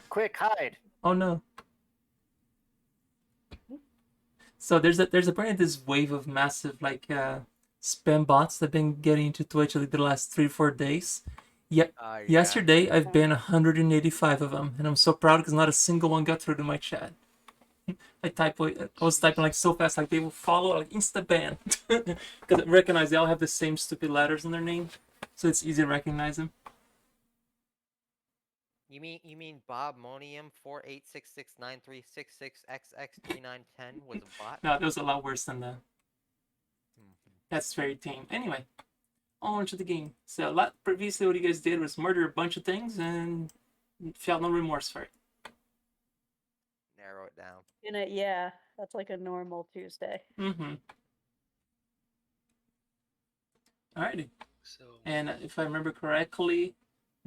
Quick, hide! Oh no. So there's apparently this wave of massive spam bots that have been getting into Twitch like the last 3 or 4 days. Yeah, Yeah. yesterday I've been 185 of them, and I'm so proud because not a single one got through to my chat. I was typing like so fast, like they will follow like insta ban because I recognize they all have the same stupid letters in their name, so it's easy to recognize them. You mean Bob Monium 48669366XX3910 was a bot? No, that was a lot worse than that. That's very tame. Anyway, on to the game. So previously, what you guys did was murder a bunch of things and felt no remorse for it. Narrow it down. Yeah, that's like a normal Tuesday. Mm-hmm. Alrighty. So, And if I remember correctly,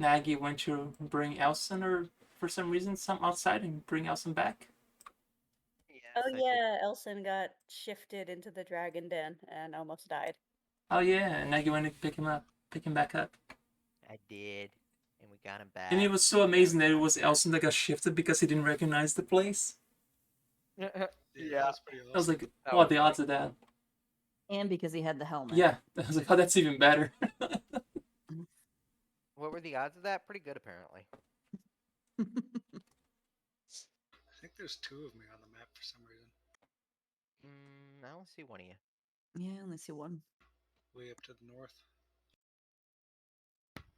Nagy went to bring Elson, or for some reason, some outside and bring Elson back. Yes, Oh yeah, Elson got shifted into the dragon den and almost died. Oh yeah, and Nagy went to pick him back up. I did, and we got him back. And it was so amazing that it was Elson that got shifted because he didn't recognize the place. Yeah. that's pretty awesome. I was like, what the odds of that? And because he had the helmet. Yeah, I was like, oh, that's even better. What were the odds of that? Pretty good, apparently. I think there's 2 of me on the map for some reason. I only see one of you. Yeah, I only see one. Way up to the north.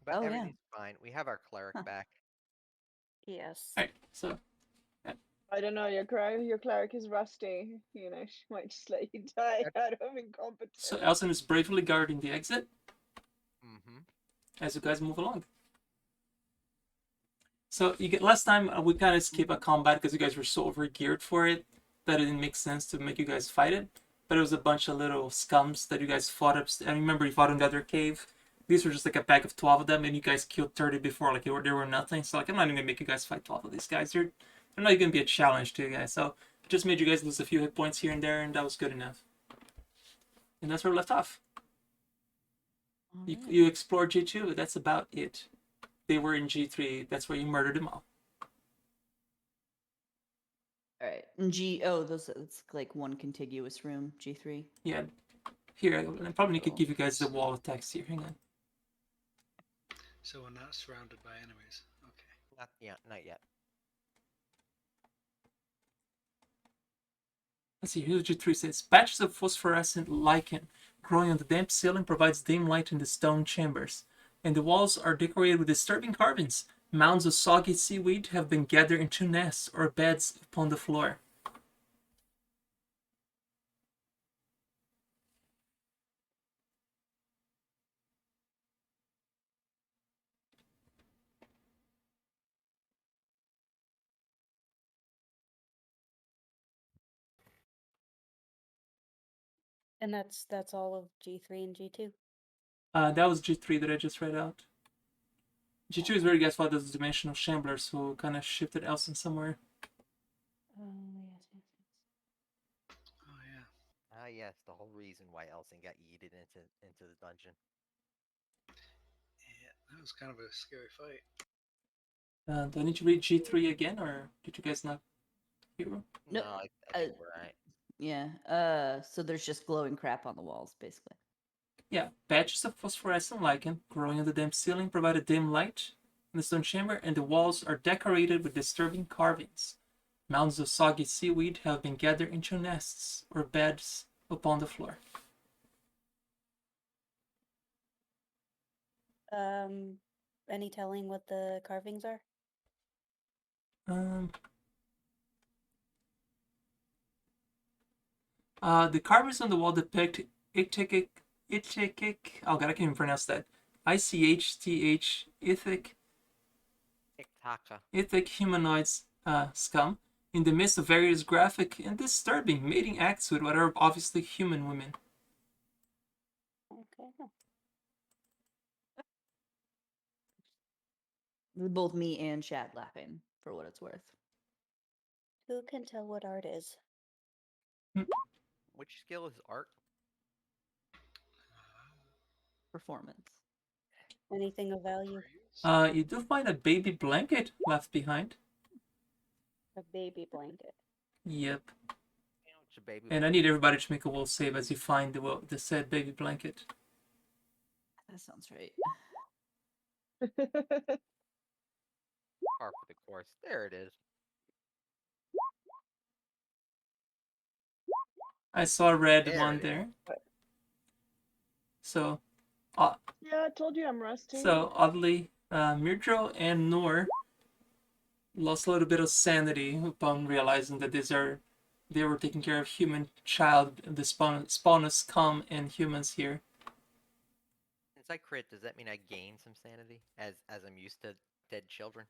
But Oh, yeah. everything's fine. We have our cleric back. Yes. Alright, so I don't know, your cleric is rusty. You know, she might just let you die out of incompetence. So Elson is bravely guarding the exit Mm-hmm. as you guys move along. So last time we kind of skipped a combat because you guys were so over-geared for it that it didn't make sense to make you guys fight it. But it was a bunch of little scums that you guys fought up. I remember you fought in the other cave. These were just like a pack of 12 of them, and you guys killed 30 before, like they were nothing. So like I'm not even gonna make you guys fight 12 of these guys. They're not even gonna be a challenge to you guys. So I just made you guys lose a few hit points here and there, and that was good enough. And that's where we left off. You explored G2, but that's about it. They were in G3. That's where you murdered them all. All right. It's like one contiguous room, G3. Yeah. Here, I probably need to give you guys the wall of text here. Hang on. So we're not surrounded by enemies. Okay. Not yet. Let's see, here's G3 says, patches of phosphorescent lichen growing on the damp ceiling provides dim light in the stone chambers, and the walls are decorated with disturbing carvings. Mounds of soggy seaweed have been gathered into nests or beds upon the floor. And that's all of G3 and G2. That was G3 that I just read out. G2 is where you guys fought those dimensional shamblers who kind of shifted Elson somewhere. Yes. Oh yeah. Ah, yes, the whole reason why Elson got yeeted into the dungeon. Yeah, that was kind of a scary fight. Do I need to read G3 again, or did you guys not hear? No, I think we're right. Yeah. So there's just glowing crap on the walls, basically. Yeah, patches of phosphorescent lichen growing on the damp ceiling provide a dim light in the stone chamber, and the walls are decorated with disturbing carvings. Mounds of soggy seaweed have been gathered into nests or beds upon the floor. Any telling what the carvings are? The carvings on the wall depict Ichthyic, oh god, I can't even pronounce that. ICHTH, Ithic humanoids scum in the midst of various graphic and disturbing mating acts with what are obviously human women. Okay. Both me and Chad laughing, for what it's worth. Who can tell what art is? Which skill is art? Performance. Anything of value? You do find a baby blanket left behind. A baby blanket. Yep. It's a baby. And I need everybody to make a will save as you find the said baby blanket. That sounds right. Par for the course. There it is. I saw a red There one it is. there. What? So, Yeah, I told you I'm rusty. oddly, Myrdro and Noor lost a little bit of sanity upon realizing that they were taking care of human child. The spawners come and humans here. Since I crit, does that mean I gain some sanity as I'm used to dead children?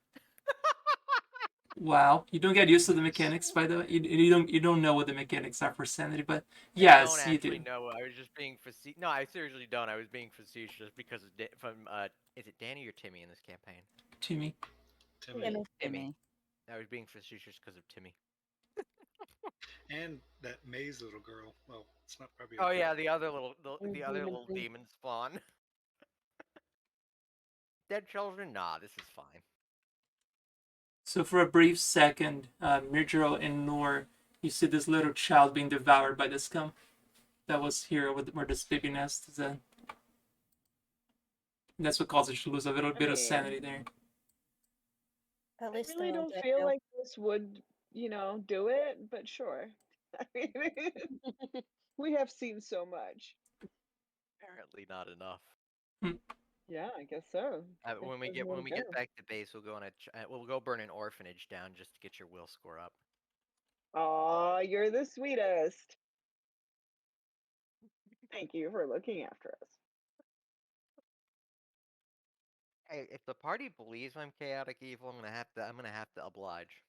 Wow, you don't get used to the mechanics, by the way. You don't know what the mechanics are for sanity, but yes, I don't you actually do. know. I was just being facetious. No, I seriously don't. I was being facetious because of from is it Danny or Timmy in this campaign? To me, Timmy. Timmy. Timmy. I was being facetious because of Timmy. And that maze little girl. Well, it's not probably. a Oh girl. yeah, the other little Demon thing. demon spawn. Dead children? Nah, this is fine. so for a brief second, Myrdro and Noor, you see this little child being devoured by the scum that was here where this baby nest is at. That's what causes you to lose a little bit of sanity there. At I least really they're all don't dead feel now. like this would, do it, but sure. I mean, we have seen so much. Apparently not enough. Yeah, I guess so. When we There's get more to go. back to base, we'll go on we'll go burn an orphanage down just to get your will score up. Aw, you're the sweetest. Thank you for looking after us. Hey, if the party believes I'm chaotic evil, I'm gonna have to oblige.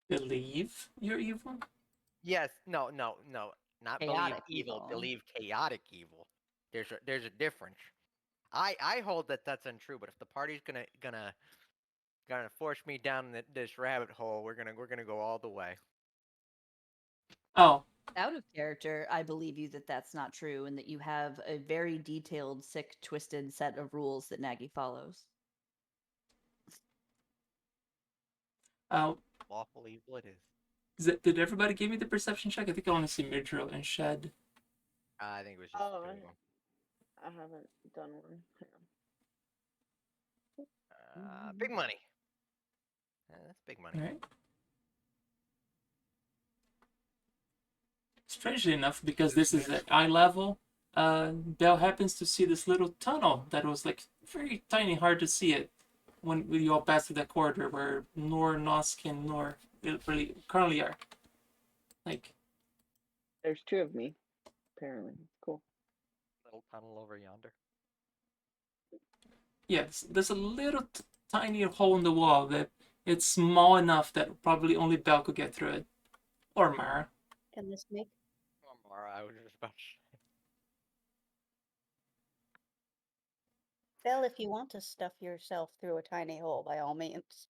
Believe you're evil? Yes, no, not believe Chaotic evil, evil. believe chaotic evil. There's a difference. I hold that that's untrue, but if the party's gonna force me down this rabbit hole, we're gonna go all the way. Oh, Out of character, I believe you that that's not true and that you have a very detailed, sick, twisted set of rules that Nagy follows. Lawful evil it is. did everybody give me the perception check? I think I want to see Myrdro and Shed. I think it was just Oh, two of them. I haven't done one. Hang on. Big money. That's big money. All right. Strangely enough, because this is at eye level, Belle happens to see this little tunnel that was like very tiny, hard to see it when we all passed through that corridor where Noor, Nosk, and Noor really currently are. Like, There's two of me, apparently. Cool. Little tunnel over yonder. yeah, there's a little tiny hole in the wall that it's small enough that probably only Belle could get through it, or Mara. Can this make? Oh, Mara, I was just about to say. Belle, if you want to stuff yourself through a tiny hole, by all means.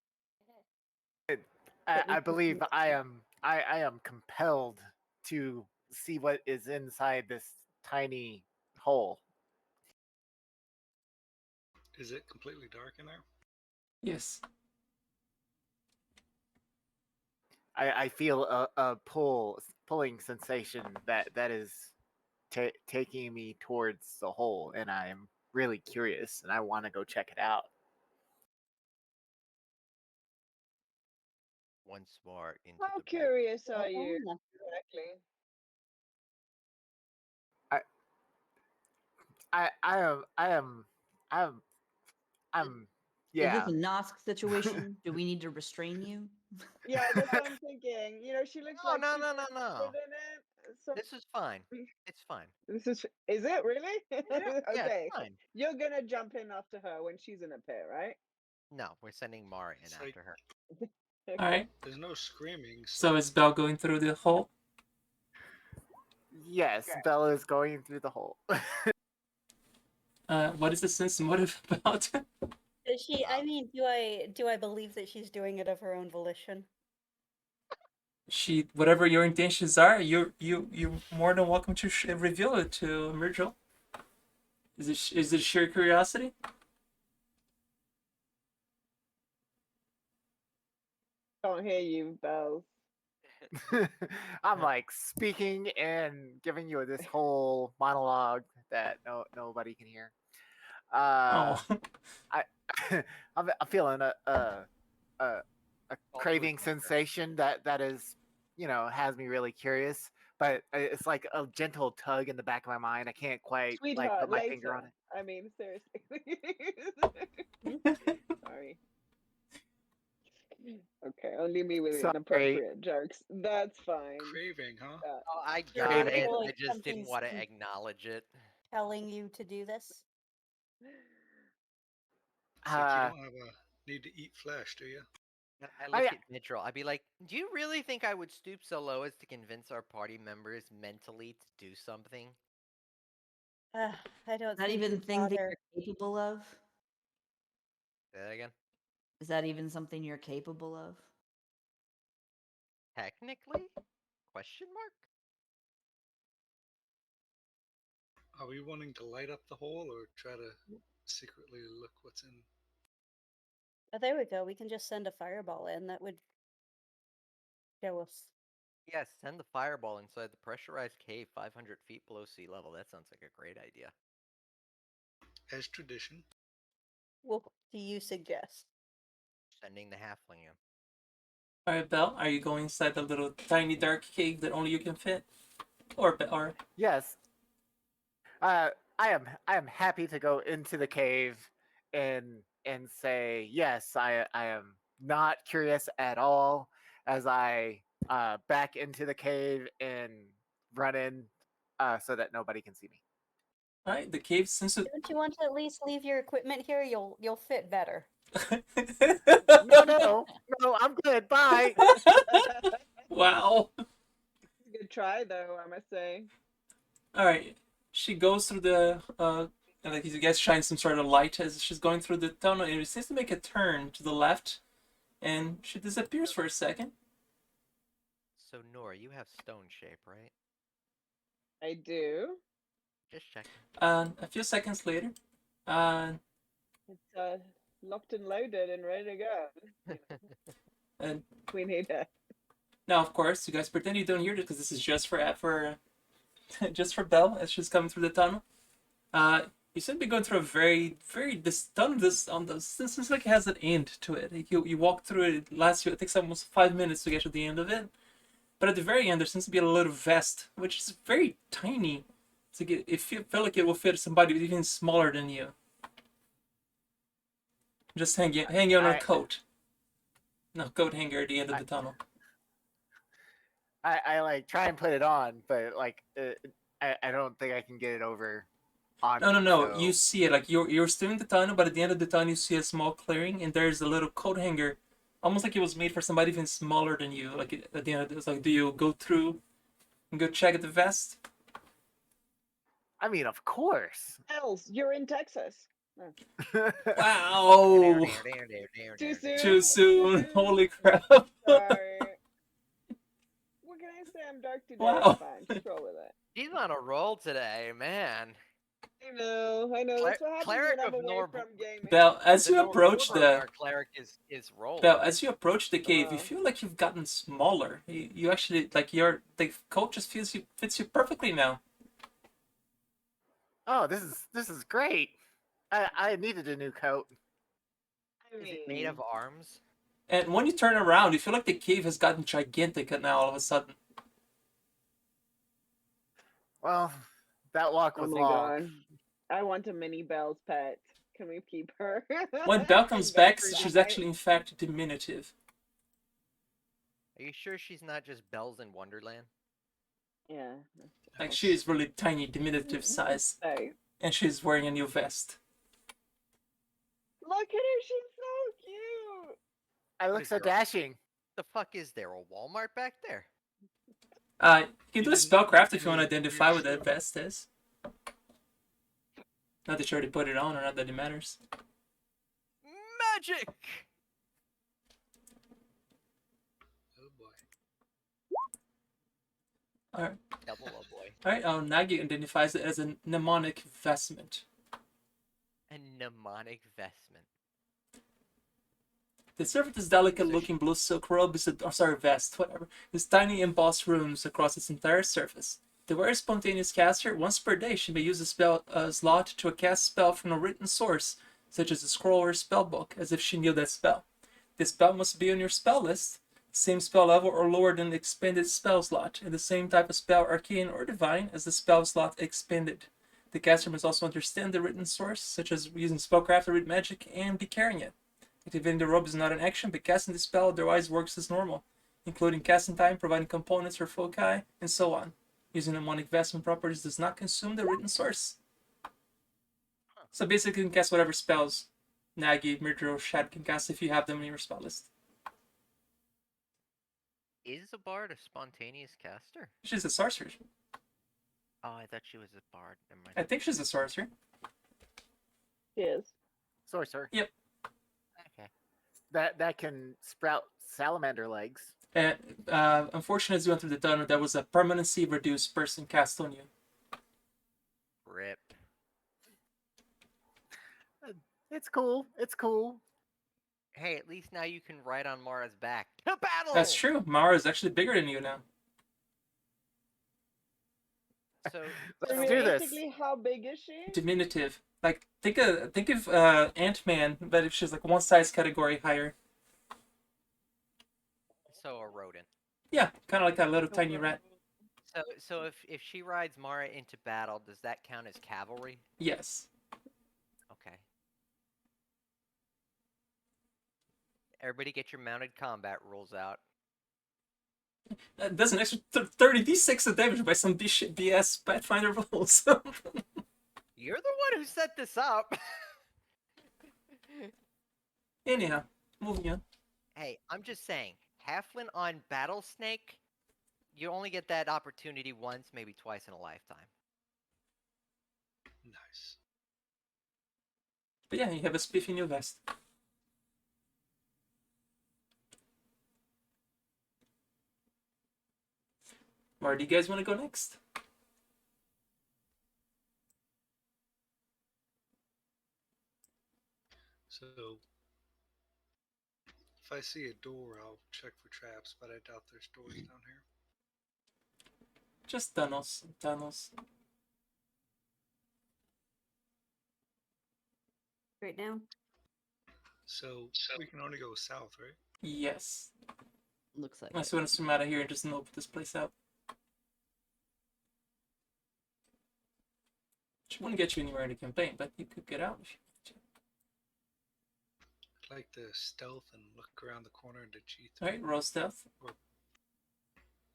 I believe I am compelled to see what is inside this tiny hole. Is it completely dark in there? Yes. I feel a pulling sensation that is taking me towards the hole, and I'm really curious, and I want to go check it out. Once more into How the curious are Oh, you? no. Exactly. I'm Is yeah. this a Nosk situation? Do we need to restrain you? Yeah, that's what I'm thinking. She looks No, like no, she's no, no, no. interested in it. So This is fine. It's fine. this is it really? Yeah, Okay. it's fine. You're gonna jump in after her when she's in a pit, right? No, we're sending Mara in It's like- after her. All right. There's no screaming. So is Belle going through the hole? Yes, Bella's going through the hole. What is the sense motive about? Does she? I mean, do I believe that she's doing it of her own volition? Whatever your intentions are, you're more than welcome to reveal it to Myrdro. Is it sheer curiosity? Can't hear you, Bells. I'm like speaking and giving you this whole monologue that nobody can hear. Oh, I I'm feeling a All craving food hunger. sensation that is has me really curious, but it's like a gentle tug in the back of my mind. I can't quite like Sweetheart, put my later. finger on it. I mean, seriously. Sorry. Okay, only me with Sorry. inappropriate jokes. That's fine. Craving, huh? Oh, I Yeah, got Craving. it. feel I like just didn't something's want to acknowledge it. telling you to do this. It's like you Uh, don't have a need to eat flesh, do you? I Oh, look yeah. at Mitchell. I'd be like, "Do you really think I would stoop so low as to convince our party members mentally to do something?" I don't Not think even you'd thing that bother. you're capable of? Say that again. Is that even something you're capable of? Technically? Question mark? Are we wanting to light up the hole or try to secretly look what's in? Oh, there we go. We can just send a fireball in. That would show us. Yes, send the fireball inside the pressurized cave 500 feet below sea level. That sounds like a great idea. As tradition, What do you suggest? Sending the halfling in. all right, Belle. Are you going inside the little tiny dark cave that only you can fit? Or Yes. I am happy to go into the cave and say yes. I am not curious at all as I back into the cave and run in so that nobody can see me. all right, the cave since it. Don't you want to at least leave your equipment here? You'll fit better. No, I'm good. Bye. Wow. Good try, though, I must say. All right, she goes through the like you guys shine some sort of light as she's going through the tunnel, and it seems to make a turn to the left, and she disappears for a second. So, Nora, you have stone shape, right? I do. Just checking. A few seconds later, uh, It's locked and loaded and ready to go. and We need it. now of course you guys pretend you don't hear this because this is just for just for Belle as she's coming through the tunnel. You seem to be going through a very this tunnel. This seems like it has an end to it. Like you walk through it, it lasts you. It takes almost 5 minutes to get to the end of it. But at the very end, there seems to be a little vest, which is very tiny. So if you feel like it will fit somebody even smaller than you. Just hanging on a coat. No, coat hanger at the end of the tunnel. I like try and put it on, but like I don't think I can get it over on No. me, You so- see it like you're still in the tunnel, but at the end of the tunnel, you see a small clearing, and there's a little coat hanger, almost like it was made for somebody even smaller than you. Like at the end of it, it's like, do you go through and go check at the vest? I mean, of course. Els, you're in Texas. Wow! Too soon. Too soon. Holy crap! Sorry. What can I say? I'm dark today. Wow. It's fine. Just roll with it. He's on a roll today, man. I know. That's what happens Cleric when I'm of away Norb- from gaming. Belle, as you The approach Norberg cleric is rolling. Belle, as you approach the cave, you Uh-huh. feel like you've gotten smaller. You actually like the coat just fits you perfectly now. Oh, this is great. I needed a new coat. I Is mean, it made of arms? And when you turn around, you feel like the cave has gotten gigantic now all of a sudden. Well, that walk oh was my long. god. I want a mini Belle's pet. Can we keep her? When Belle comes back, That's she's right. actually in fact diminutive. Are you sure she's not just Bells in Wonderland? Yeah. Like she is really tiny, diminutive size, So, and she's wearing a new vest. look at her. She's so cute. I What look is so your- dashing. The fuck is there? A Walmart back there? You can do a didn't spellcraft if you know want to you identify were what that sure. vest is. Not that you already put it on, or not that it matters. Magic! Oh boy. Alright, Double oh boy. Nagi identifies it as a mnemonic vestment. A mnemonic vestment. The servant's delicate-looking blue silk robe is vest, whatever. There's tiny embossed runes across its entire surface. The wearer spontaneous caster, once per day, she may use a spell slot to cast spell from a written source, such as a scroll or spell book, as if she knew that spell. This spell must be on your spell list, same spell level or lower than the expanded spell slot, and the same type of spell, arcane or divine, as the spell slot expanded. The caster must also understand the written source, such as using spellcraft or read magic, and be carrying it. Activating the robe is not an action, but casting the spell otherwise works as normal, including casting time, providing components for foci, and so on. Using mnemonic vestment properties does not consume the written source. So basically, you can cast whatever spells Nagi, Murder, or Shad can cast if you have them in your spell list. Is a bard a spontaneous caster? She's a sorcerer. Oh, I thought she was a bard. Never mind. I think she's a sorcerer. She is. Sorcerer. Yep. Okay. That can sprout salamander legs. And unfortunately, as you went through the tunnel, there was a permanency reduced person cast on you. Rip. It's cool. It's cool. Hey, at least now you can ride on Mara's back. To battle! That's true. Mara is actually bigger than you now. So, Let's do this. Realistically, how big is she? Diminutive. Like think of Ant-Man, but if she's like one size category higher. so a rodent. Yeah, kind of like that little tiny rat. So if she rides Mara into battle, does that count as cavalry? Yes. Okay. Everybody get your mounted combat rules out. That does an extra 30d6 of damage by some BS Pathfinder rules. You're the one who set this up. Anyhow, moving on. Hey, I'm just saying, Halfling on Battlesnake, you only get that opportunity once, maybe twice in a lifetime. Nice. But yeah, you have a spiffy new vest. Where do you guys want to go next? So, if I see a door, I'll check for traps, but I doubt there's doors down here. Just tunnels. Tunnels. Right now. So, we can only go south, right? Yes. Looks like Unless it. you want to swim out of here and just nope this place out. Which wouldn't get you anywhere in the campaign, but you could get out if you want to. I'd like to stealth and look around the corner into G3. Alright, roll stealth.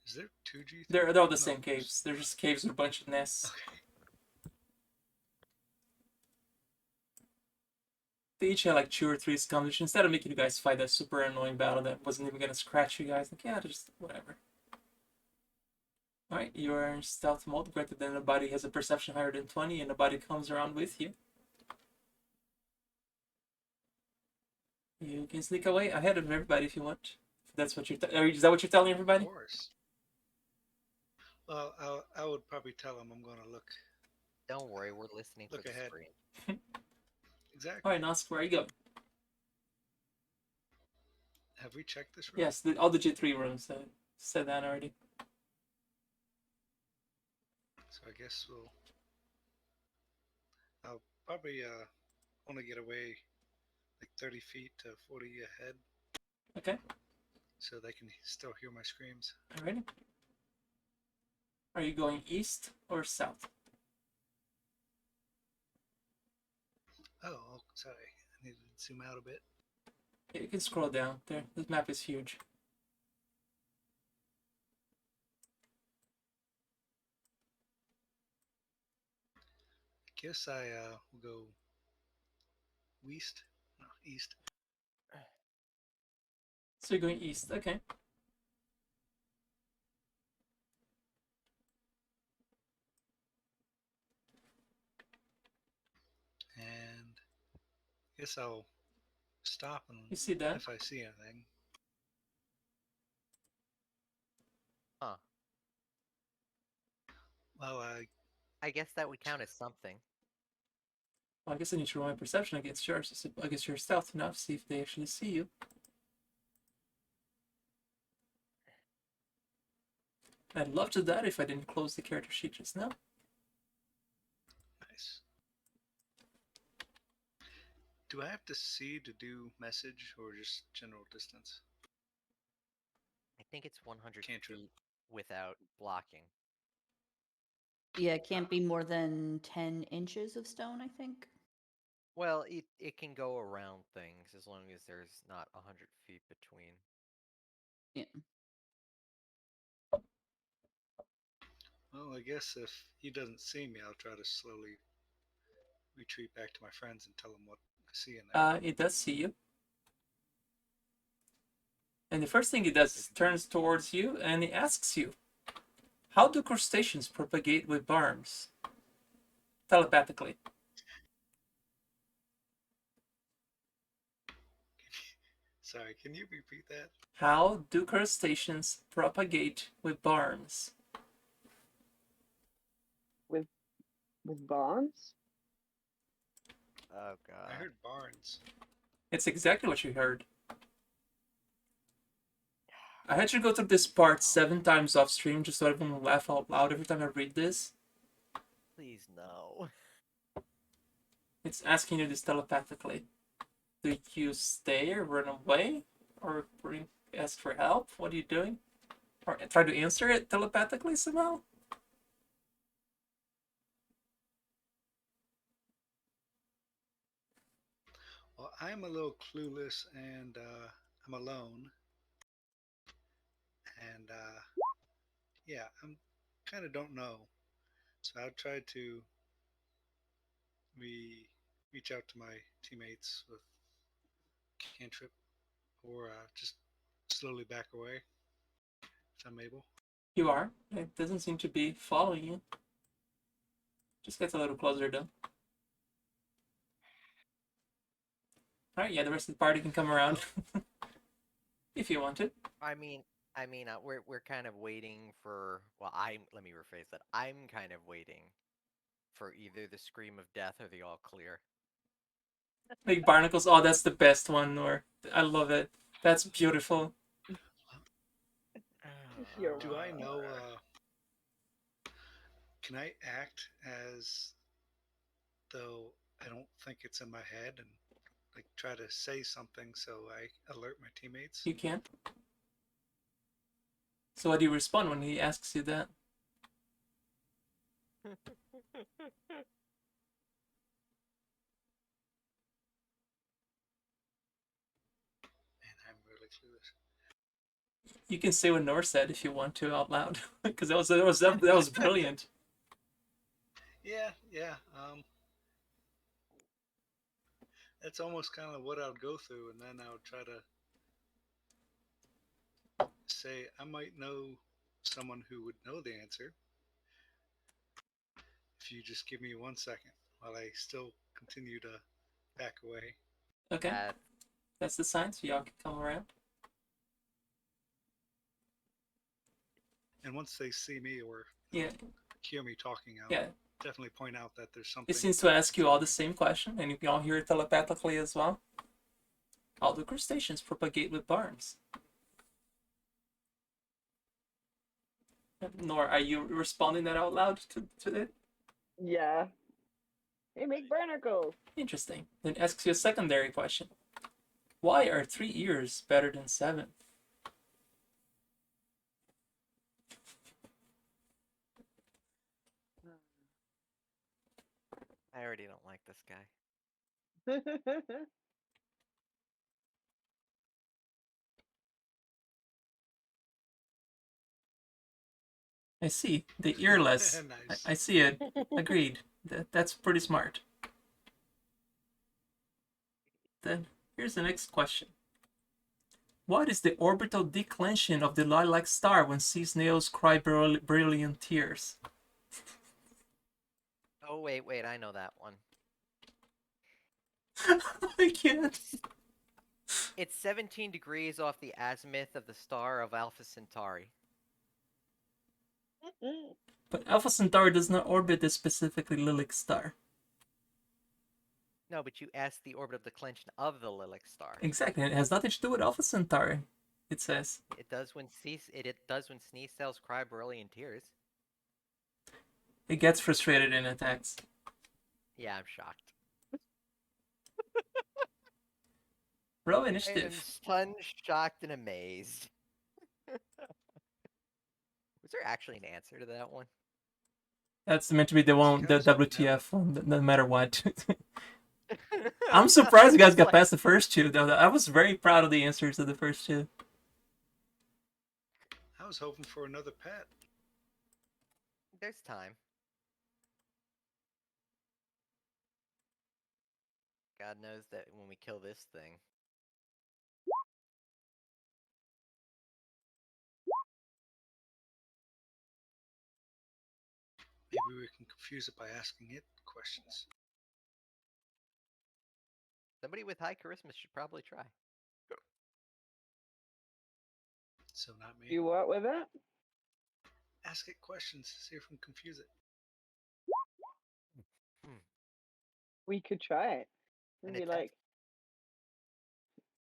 Is there two G3? They're all the No, same caves. They're just caves with a bunch of nests. Okay. They each had like 2 or 3 scums, which instead of making you guys fight that super annoying battle that wasn't even gonna scratch you guys, like yeah, just whatever. Alright, you are in stealth mode. Granted that nobody has a perception higher than 20 and nobody comes around with you. You can sneak away ahead of everybody if you want. If that's what you're is that what you're telling everybody? Of course. Well, I would probably tell them I'm going to look. Don't worry, we're listening Look for the ahead. screen. Exactly. Alright, Nosk, where are you going? Have we checked this room? Yes, all the G3 rooms. Said that already. So I guess I'll probably want to get away like 30 feet to 40 ahead Okay, so they can still hear my screams. alrighty. Are you going east or south? Oh, sorry. I need to zoom out a bit. Yeah, you can scroll down there. This map is huge. Guess I will go west. No, east. So you're going east, okay. And guess I'll stop and You see that? if I see anything. Huh. Well, I guess that would count as something. Well, I guess I need to roll my perception against yours. I guess you're stealth enough. See if they actually see you. I'd love to do that if I didn't close the character sheet just now. Nice. Do I have to see to do message or just general distance? I think it's 100 Cantrip. feet without blocking. Yeah, it can't be more than 10 inches of stone, I think. Well, it can go around things as long as there's not 100 feet between. Yeah. Well, I guess if he doesn't see me, I'll try to slowly retreat back to my friends and tell them what I see in there. It does see you. And the first thing it does is turns towards you and it asks you, how do crustaceans propagate with worms? Telepathically. Sorry, can you repeat that? How do crustaceans propagate with worms? With bonds? Oh I god. heard barns. It's exactly what you heard. I had you go through this part 7 times off stream just so everyone will laugh out loud every time I read this. Please no. It's asking you this telepathically. Do you stay or run away? Or ask for help? What are you doing? Or try to answer it telepathically somehow? Well, I'm a little clueless and I'm alone. And yeah, I'm kind of don't know. So I'll try to reach out to my teammates with cantrip or just slowly back away if I'm able. You are. It doesn't seem to be following you. Just gets a little closer though. Alright, yeah, the rest of the party can come around. If you want to. I mean, we're kind of waiting for. Well, let me rephrase that. I'm kind of waiting for either the scream of death or the all clear. Like barnacles, oh, that's the best one, or I love it. That's beautiful. You're Do I know? Can I act as though I don't think it's in my head and like try to say something so I alert my teammates? You can. So how do you respond when he asks you that? Man, I'm really clueless. You can say what Nor said if you want to out loud, because that was brilliant. Yeah. That's almost kind of what I would go through, and then I would try to say I might know someone who would know the answer. If you just give me 1 second while I still continue to back away. Okay, that's the sign, so y'all can come around. And once they see me or Yeah, hear me talking, I'll yeah. definitely point out that there's something. It seems to ask you all the same question, and you can all hear it telepathically as well. How do crustaceans propagate with barns? Nor, are you responding that out loud to it? Yeah. They make barnacles. Interesting. Then asks you a secondary question. Why are 3 ears better than 7? I already don't like this guy. I see. The earless. Nice. I see it. Agreed. That's pretty smart. Then here's the next question. What is the orbital declension of the lilac star when sea snails cry brilliant tears? Oh wait, I know that one. I can't. It's 17 degrees off the azimuth of the star of Alpha Centauri. But Alpha Centauri does not orbit a specifically lilac star. No, but you asked the orbit of declension of the Lilith star. Exactly, and it has nothing to do with Alpha Centauri. It says. It does when it does when sneeze cells cry Beryllian tears. It gets frustrated and attacks. Yeah, I'm shocked. Roll I am initiative. stunned, shocked, and amazed. Was there actually an answer to that one? That's meant to be the one, the Because of WTF one, no matter what. I'm surprised you guys got past the first two, though. I was very proud of the answers to the first two. I was hoping for another pet. There's time. God knows that when we kill this thing. Maybe we can confuse it by asking it questions. Somebody with high charisma should probably try. So not me. You what with it? Ask it questions. See if we can confuse it. We could try it. And An be attempt. like,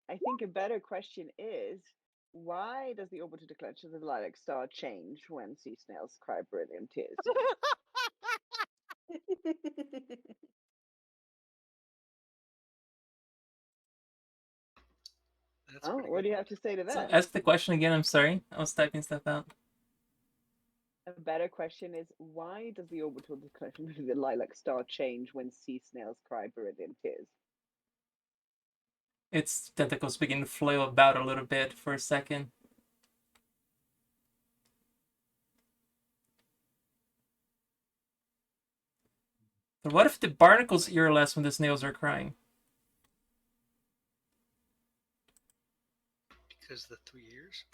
I think a better question is, why does the orbital declension of the lilac star change when sea snails cry brilliant tears? That's Oh, pretty what good. do you have to say to So that? ask the question again, I'm sorry. I was typing stuff out. A better question is, why does the orbital declension of the lilac star change when sea snails cry brilliant tears? Its tentacles begin to flail about a little bit for a second. But what if the barnacles ear less when the snails are crying? Because the 3 years.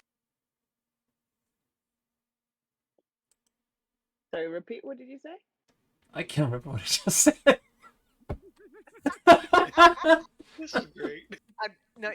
So repeat, what did you say? I can't remember what I just said. This is great. No,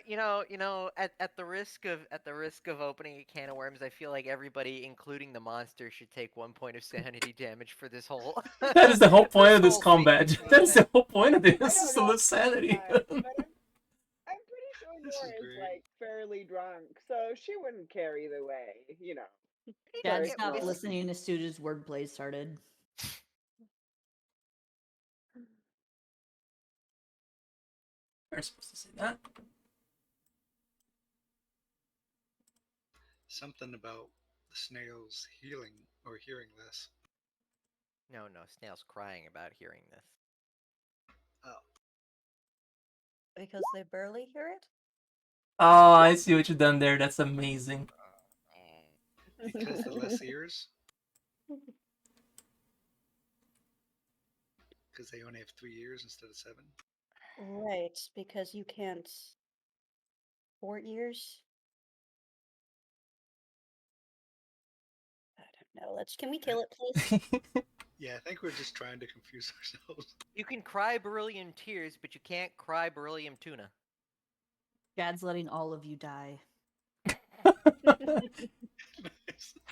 at the risk of opening a can of worms, I feel like everybody, including the monster, should take 1 point of sanity damage for this whole. That is the whole point of this whole combat. sequence That is the whole point of I this, don't is to know lose sanity. but I'm pretty sure This is Nora is great. like fairly drunk, so she wouldn't care either way, you know. Dad Very stopped close. listening as soon as wordplay started. We're supposed to say that. Something about the snails healing or hearing this. No, snails crying about hearing this. Oh, Because they barely hear it? Oh, I see what you've done there. That's amazing. because the less ears. Because they only have 3 ears instead of 7. Right, because you can't. 4 ears? I don't know. Can we kill it, please? Yeah, I think we're just trying to confuse ourselves. You can cry beryllium tears, but you can't cry beryllium tuna. Dad's letting all of you die.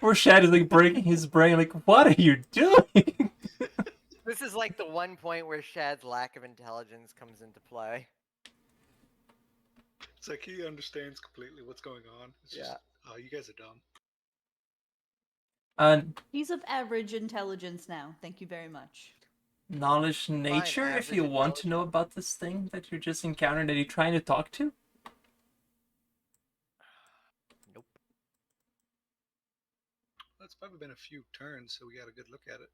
Poor Shad is like breaking his brain. Like, what are you doing? This is like the one point where Shad's lack of intelligence comes into play. It's like he understands completely what's going on. It's just, oh, you guys are dumb. He's of average intelligence now. Thank you very much. Knowledge nature, if you average want to know about this thing that you just encountered that you're trying to talk to. Nope. Well, it's probably been a few turns, so we got a good look at it.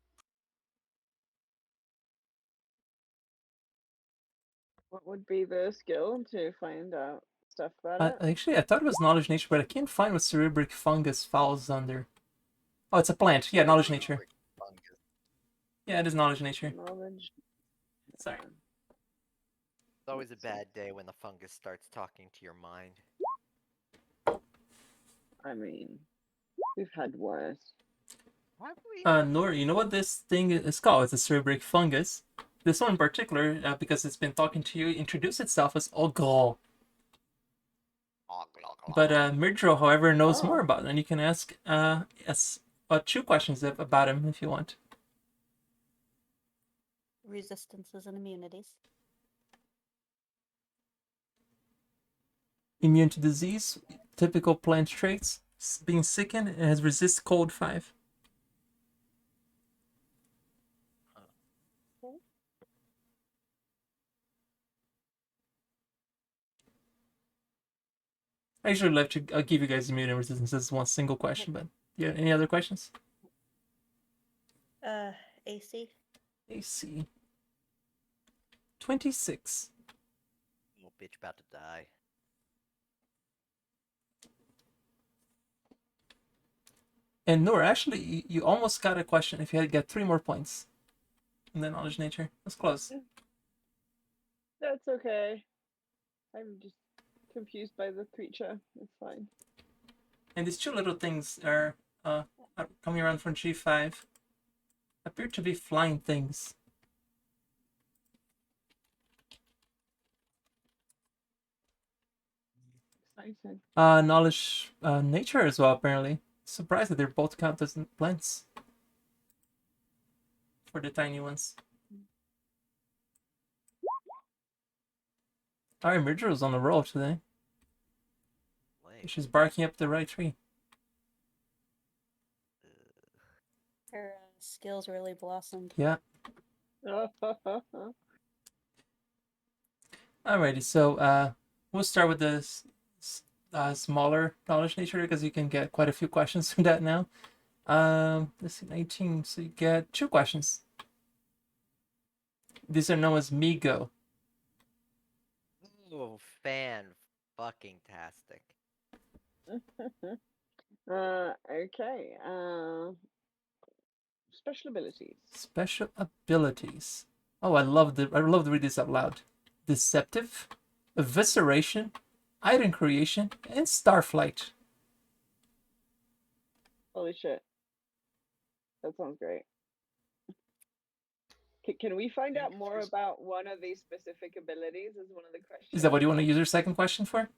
What would be the skill to find out stuff about it? Actually, I thought it was knowledge nature, but I can't find what cerebral fungus falls under. Oh, it's a plant. Yeah, knowledge nature. Yeah, it is knowledge nature. Knowledge. Sorry. It's always a bad day when the fungus starts talking to your mind. I mean, we've had worse. Why would we? Nora, you know what this thing is called? It's a cerebral fungus. This one in particular, because it's been talking to you, introduced itself as Ogol. But Mirdro, however, knows more about it, and you can ask two questions about him if you want. Resistances and immunities. Immune to disease. typical plant traits. Being sickened, it has resist cold 5. I usually like to I'll give you guys immune and resistance as one single question, but yeah, any other questions? AC. AC 26. Little bitch about to die. And Noor, actually, you almost got a question if you had got 3 more points. And then knowledge nature. That's close. That's okay. I'm just confused by the creature. It's fine. And these 2 little things are coming around from G5. Appear to be flying things. Exciting. Knowledge nature as well, apparently. Surprised that they're both counted as plants. For the tiny ones. Alright, Murdrow's on the roll today. Lame. She's barking up the right tree. Her skills really blossomed. Yeah. Alrighty, so we'll start with the smaller knowledge nature because you can get quite a few questions from that now. Let's see, 19. So you get 2 questions. These are known as Migo. Oh, fan-fucking-tastic. Okay. Special abilities. Special abilities. Oh, I love to read this out loud. Deceptive, Evisceration, Item Creation, and Starflight. Holy shit. That sounds great. Can we find out more about one of these specific abilities? Is one of the questions. Is that what you want to use your second question for?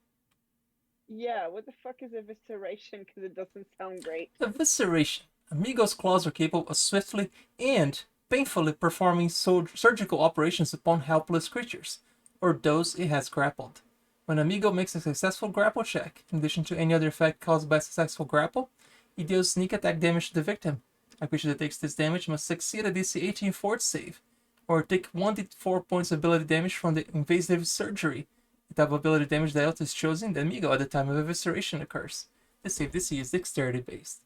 Yeah, what the fuck is evisceration? Because it doesn't sound great. Evisceration. Amigo's claws are capable of swiftly and painfully performing surgical operations upon helpless creatures, or those it has grappled. When Amigo makes a successful grapple check, in addition to any other effect caused by a successful grapple, he deals sneak attack damage to the victim. A creature that takes this damage must succeed a DC 18 fort save, or take 1d4 points of ability damage from the invasive surgery. The type of ability damage dealt is chosen the Amigo at the time of evisceration occurs. The save DC is dexterity based.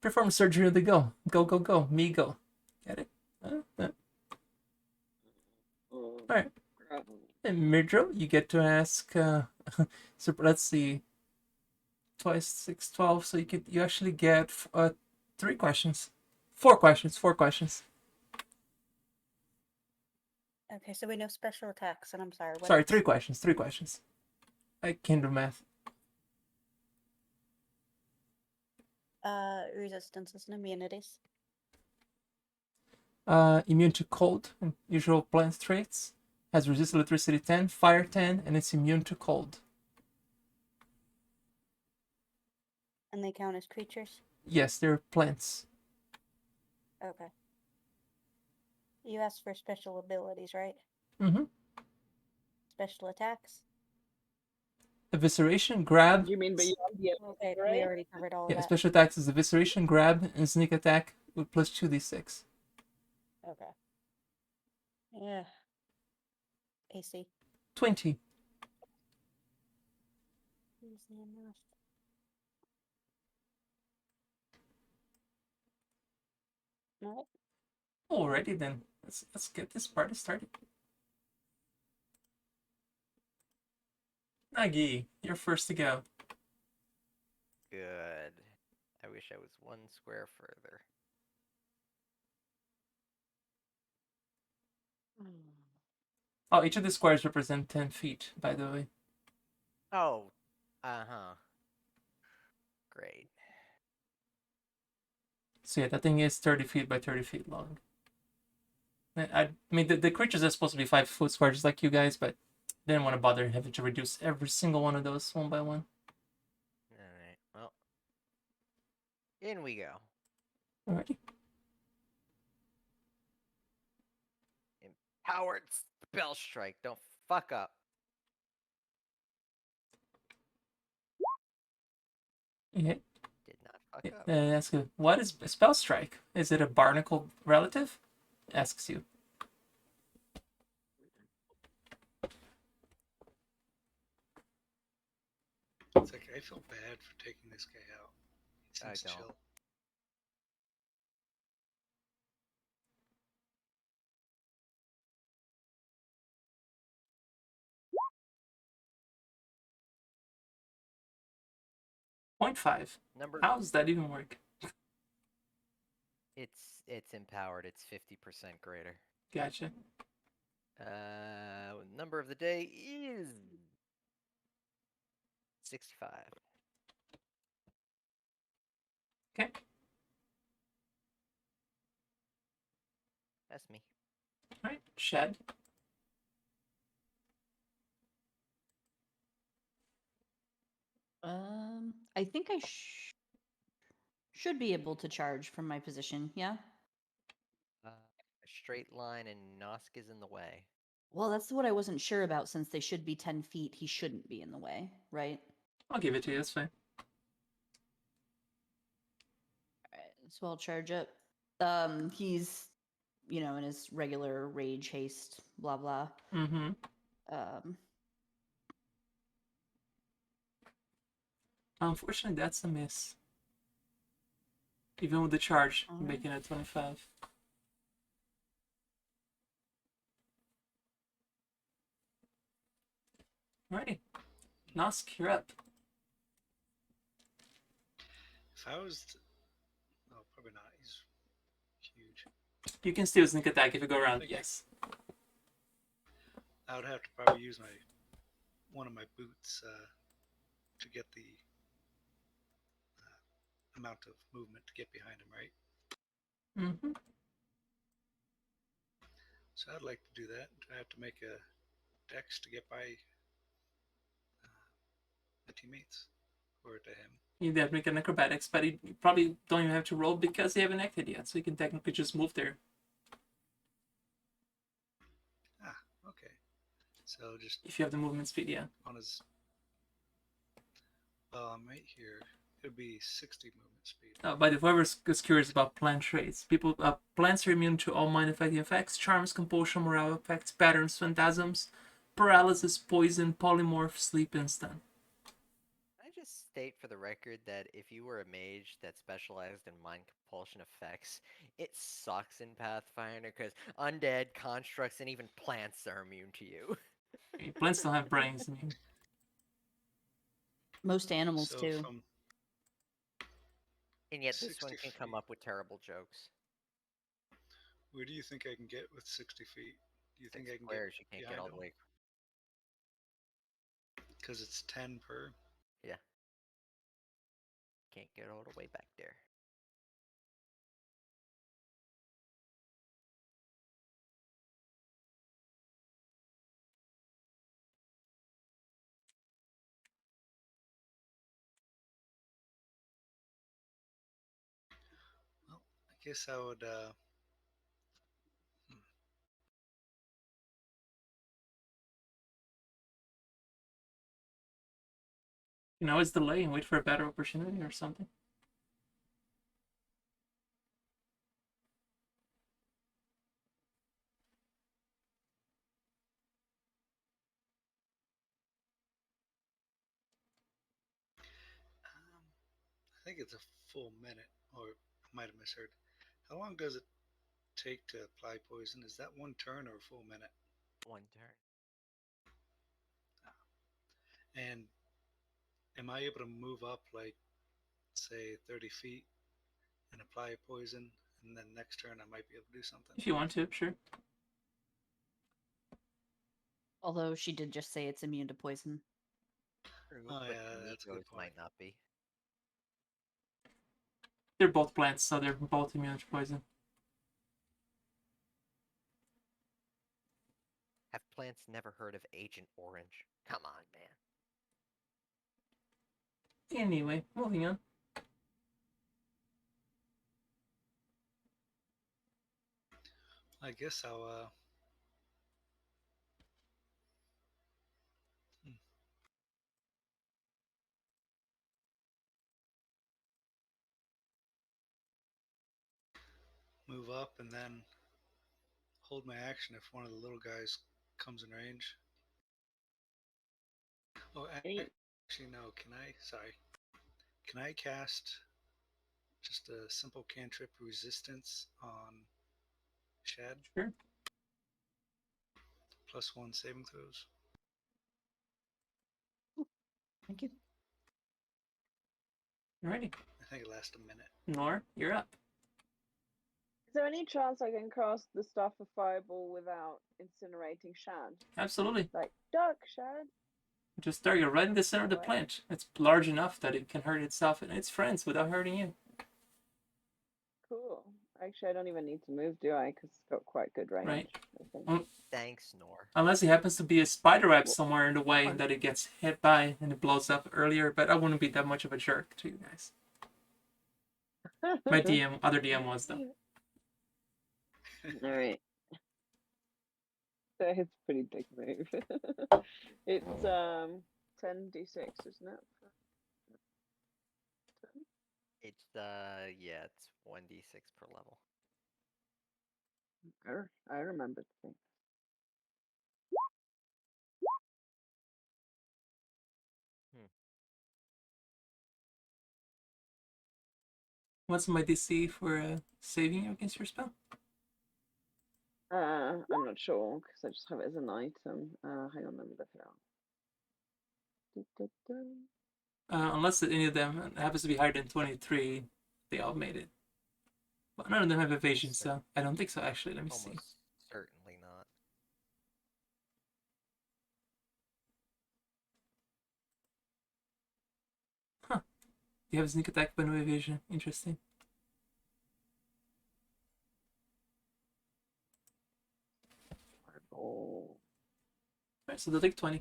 Perform surgery on the go. Go, go, go. Me go. Get it? Alright. And Mirdro, you get to ask so let's see. Twice 6, 12. So you actually get 3 questions. 4 questions. Okay, so we know special attacks, and I'm sorry. What Sorry, else? 3 questions. 3 questions. I can't do math. Resistances and immunities. Immune to cold and usual plant traits. Has resist electricity 10, fire 10, and it's immune to cold. And they count as creatures? Yes, they're plants. Okay. You asked for special abilities, right? Mm-hmm. Special attacks? Evisceration, grab. You mean beyond the Okay, we right? already covered all of Yeah, that. special attacks is evisceration, grab, and sneak attack with plus 2d6. Okay. Yeah. AC. 20. Easy enough. Alright. Alrighty then. Let's get this party started. Nagi, you're first to go. Good. I wish I was 1 square further. Oh, each of the squares represent 10 feet, by the way. Oh. Uh-huh. Great. So yeah, that thing is 30 feet by 30 feet long. I mean, the creatures are supposed to be 5-foot squares, just like you guys, but didn't want to bother having to reduce every single one of those one by one. Alright, well. In we go. Alrighty. Howard, spell strike. Don't fuck up. Yeah. Did not fuck up. Asks you, what is a spell strike? Is it a barnacle relative? Asks you. It's like I feel bad for taking this guy out. He I seems don't. chill. .5. Number. How does that even work? It's empowered. It's 50% greater. Gotcha. Number of the day is 65. Okay. That's me. Alright, Shed. I think I should be able to charge from my position, yeah? A straight line and Nosk is in the way. Well, that's what I wasn't sure about since they should be 10 feet. He shouldn't be in the way, right? I'll give it to you, that's fine. Alright, so I'll charge up. He's, in his regular rage, haste, blah, blah. Mm-hmm. Unfortunately, that's a miss. Even with the charge, making it 25. Alrighty. Nosk, you're up. If I was, no, probably not. He's huge. You can still sneak attack if you go around, yes. I would have to probably use one of my boots to get the amount of movement to get behind him, right? Mm-hmm. So I'd like to do that. Do I have to make a dex to get by my teammates or to him? You have to make an acrobatics, but you probably don't even have to roll because you haven't acted yet, so you can technically just move there. Ah, okay. So just If you have the movement speed, yeah. on his. Well, I'm right here. It'll be 60 movement speed. But if whoever is curious about plant traits, plants are immune to all mind-affecting effects, charms, compulsion, morale effects, patterns, phantasms, paralysis, poison, polymorph, sleep, and stun. I just state for the record that if you were a mage that specialized in mind compulsion effects, it sucks in Pathfinder because undead, constructs, and even plants are immune to you. Plants don't have brains. I mean, Most animals, So too. from And yet this one 60 can come feet. up with terrible jokes. Where do you think I can get with 60 feet? Do you think I Six can squares, get you can't get behind all the him? way. Because it's 10 per. Yeah. Can't get all the way back there. Well, I guess I would. you can always delay and wait for a better opportunity or something. I think it's a full minute, or I might have misheard. How long does it take to apply poison? Is that one turn or a full minute? One turn. And am I able to move up, like, say, 30 feet and apply poison, and then next turn I might be able to do something? If you want to, sure. Although she did just say it's immune to poison. True, Oh, but yeah, that's a good Negos point. might not be. They're both plants, so they're both immune to poison. Have plants never heard of Agent Orange? Come on, man. Anyway, moving on. I guess I'll move up and then hold my action if one of the little guys comes in range. Oh, actually, no. Can I? Sorry. Can I cast just a simple cantrip resistance on Shad? Sure. +1 saving throws. Thank you. Alrighty. I think it lasts a minute. Nor, you're up. Is there any chance I can cast the Staff of Fireball without incinerating Shad? Absolutely. Like, duck, Shad. Just there, you're right in the center of the Right. plant. It's large enough that it can hurt itself and its friends without hurting you. Cool. Actually, I don't even need to move, do I? Because it's got quite good range. Right. I think. Well, Thanks, Nor. unless it happens to be a spider web Well, somewhere in the way fine. that it gets hit by and it blows up earlier, but I wouldn't be that much of a jerk to you guys. My other DM was though. All right. That is a pretty big move. It's 10d6, isn't it? It's yeah, it's 1d6 per level. I remembered things. What's my DC for saving you against your spell? I'm not sure because I just have it as an item. Hang on, let me look it up. Unless any of them happens to be higher than 23, they all made it. But none of them have evasion, so I don't think so. Actually, let me see. Almost certainly not. You have a sneak attack but no evasion. Interesting. Oh. Alright, so they'll take 20.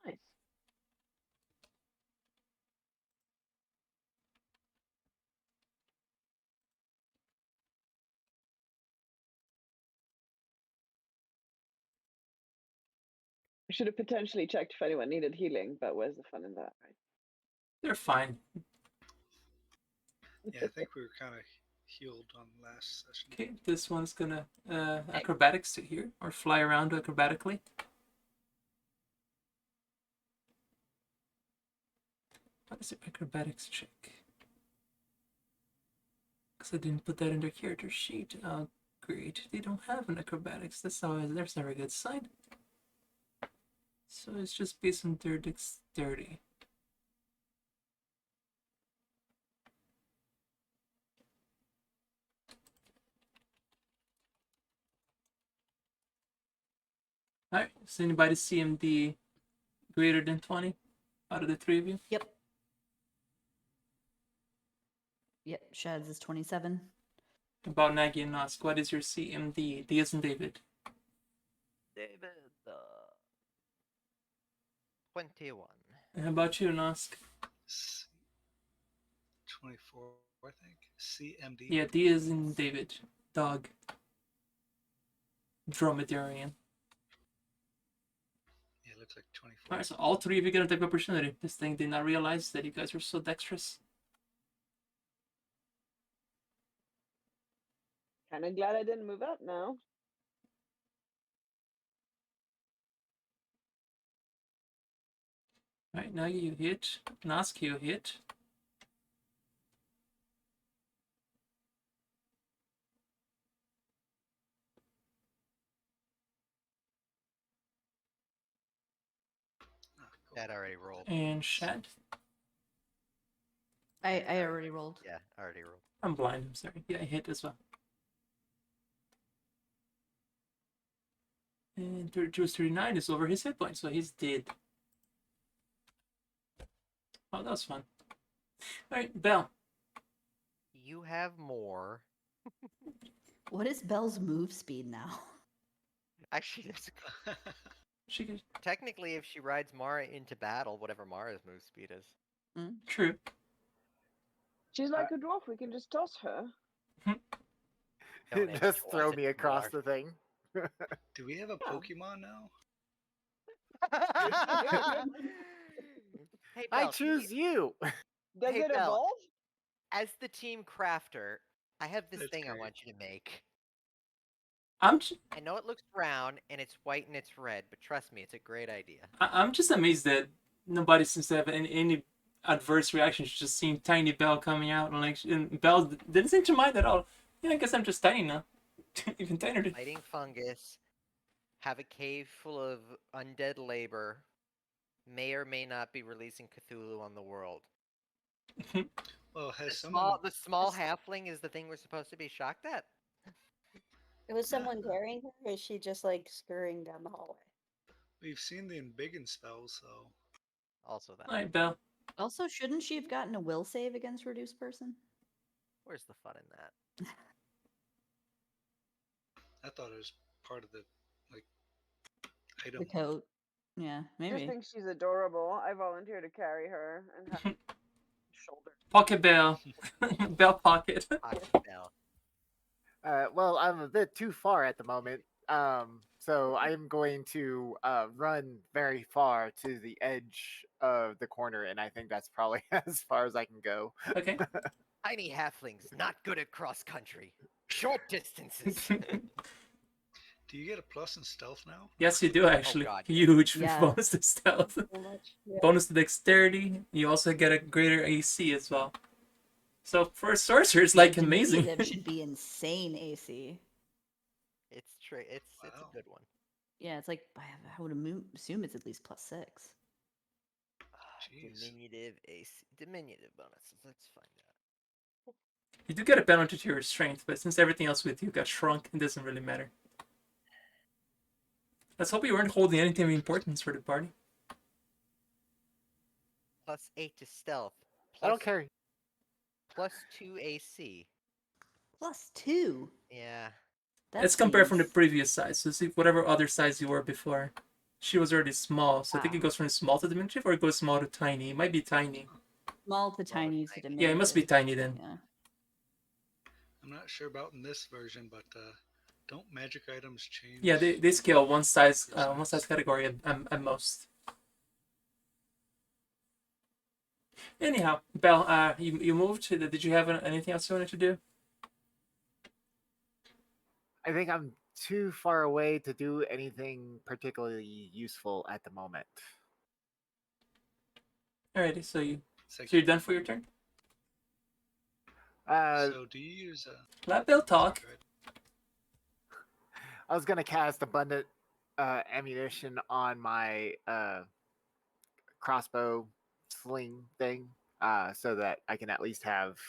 Nice. I should have potentially checked if anyone needed healing, but where's the fun in that, right? They're fine. Yeah, I think we were kind of healed on last session. Okay, this one's gonna acrobatics to here, or fly around acrobatically. What is the acrobatics check? Because I didn't put that in their character sheet. Oh, great. They don't have an acrobatics. That's never a good sign. So it's just based on their dexterity. Alright, so anybody CMD greater than 20 out of the three of you? Yep. Yep, Shad's is 27. About Nagy and Nosk, what is your CMD? D as in David. David, 21. And how about you, Nosk? 24, I think. CMD. Yeah, D as in David. Dog. Dromedarian. Yeah, it looks like 24. Alright, so all three of you get a type of opportunity. This thing did not realize that you guys were so dexterous. Kind of glad I didn't move up now. Alright, now you hit. Nosk, you hit. Ah, cool. That already rolled. And Shad. I already rolled. Yeah, I already rolled. I'm blind, I'm sorry. Yeah, I hit as well. And Juice 39 is over his hit point, so he's dead. Oh, that was fun. Alright, Belle. You have more. What is Belle's move speed now? Actually, that's She could... technically if she rides Mara into battle, whatever Mara's move speed is. True. She's like a dwarf. We can just toss her. Don't aim Just towards throw it, me across Mark. the thing. Do we have a Yeah. Pokemon now? Hey, I Belle, choose you. Does Hey, it Belle. evolve? as the team crafter, I have this That's thing I great. want you to make. I'm I know it looks round and it's white and it's red, but trust me, it's a great idea. I'm just amazed that nobody seems to have any adverse reactions. Just seeing tiny Belle coming out and Belle didn't seem to mind at all. Yeah, I guess I'm just tiny now. Even tinier. Fighting fungus, have a cave full of undead labor, may or may not be releasing Cthulhu on the world. Well, The has someone? small halfling is the thing we're supposed to be shocked at. It was someone Uh, carrying her, or is she just like scurrying down the hallway? We've seen the embiggen spell, so Also that. All right, Belle. Also, shouldn't she have gotten a will save against reduced person? Where's the fun in that? I thought it was part of the like item. The coat. Yeah, I just maybe. think she's adorable. I volunteer to carry her and have shoulder. Pocket Belle. Belle Pocket. Pocket Bell. Well, I'm a bit too far at the moment. So I'm going to run very far to the edge of the corner, and I think that's probably as far as I can go. Okay. Tiny halflings, not good at cross country. Short distances. Do you get a plus in stealth now? Yes, you do actually. God, Huge yeah. bonus to stealth. So much. Yeah. Bonus to dexterity. You also get a greater AC as well. So for a sorcerer, it's like amazing. Diminutive should be insane AC. It's true. It's Wow. a good one. Yeah, it's like I would assume it's at least +6. Jeez. Diminutive AC. Diminutive bonuses. Let's find out. You do get a penalty to your strength, but since everything else with you got shrunk, it doesn't really matter. Let's hope you weren't holding anything of importance for the party. +8 to stealth. I don't care. +2 AC. +2. Yeah. That Let's compare from the seems- previous size. So see whatever other size you were before. She was already small, so I think it Ah. goes from small to diminutive, or it goes small to tiny. It might be tiny. Small to Small to tiny to tiny. diminutive. Yeah, it must be tiny then. Yeah. I'm not sure about in this version, but don't magic items change? Yeah, they scale one size category at most. Anyhow, Belle, you moved. Did you have anything else you wanted to do? I think I'm too far away to do anything particularly useful at the moment. Alrighty, so It's like, you're done for your turn. so do you use a? Let Belle talk. I was gonna cast abundant ammunition on my crossbow sling thing, so that I can at least have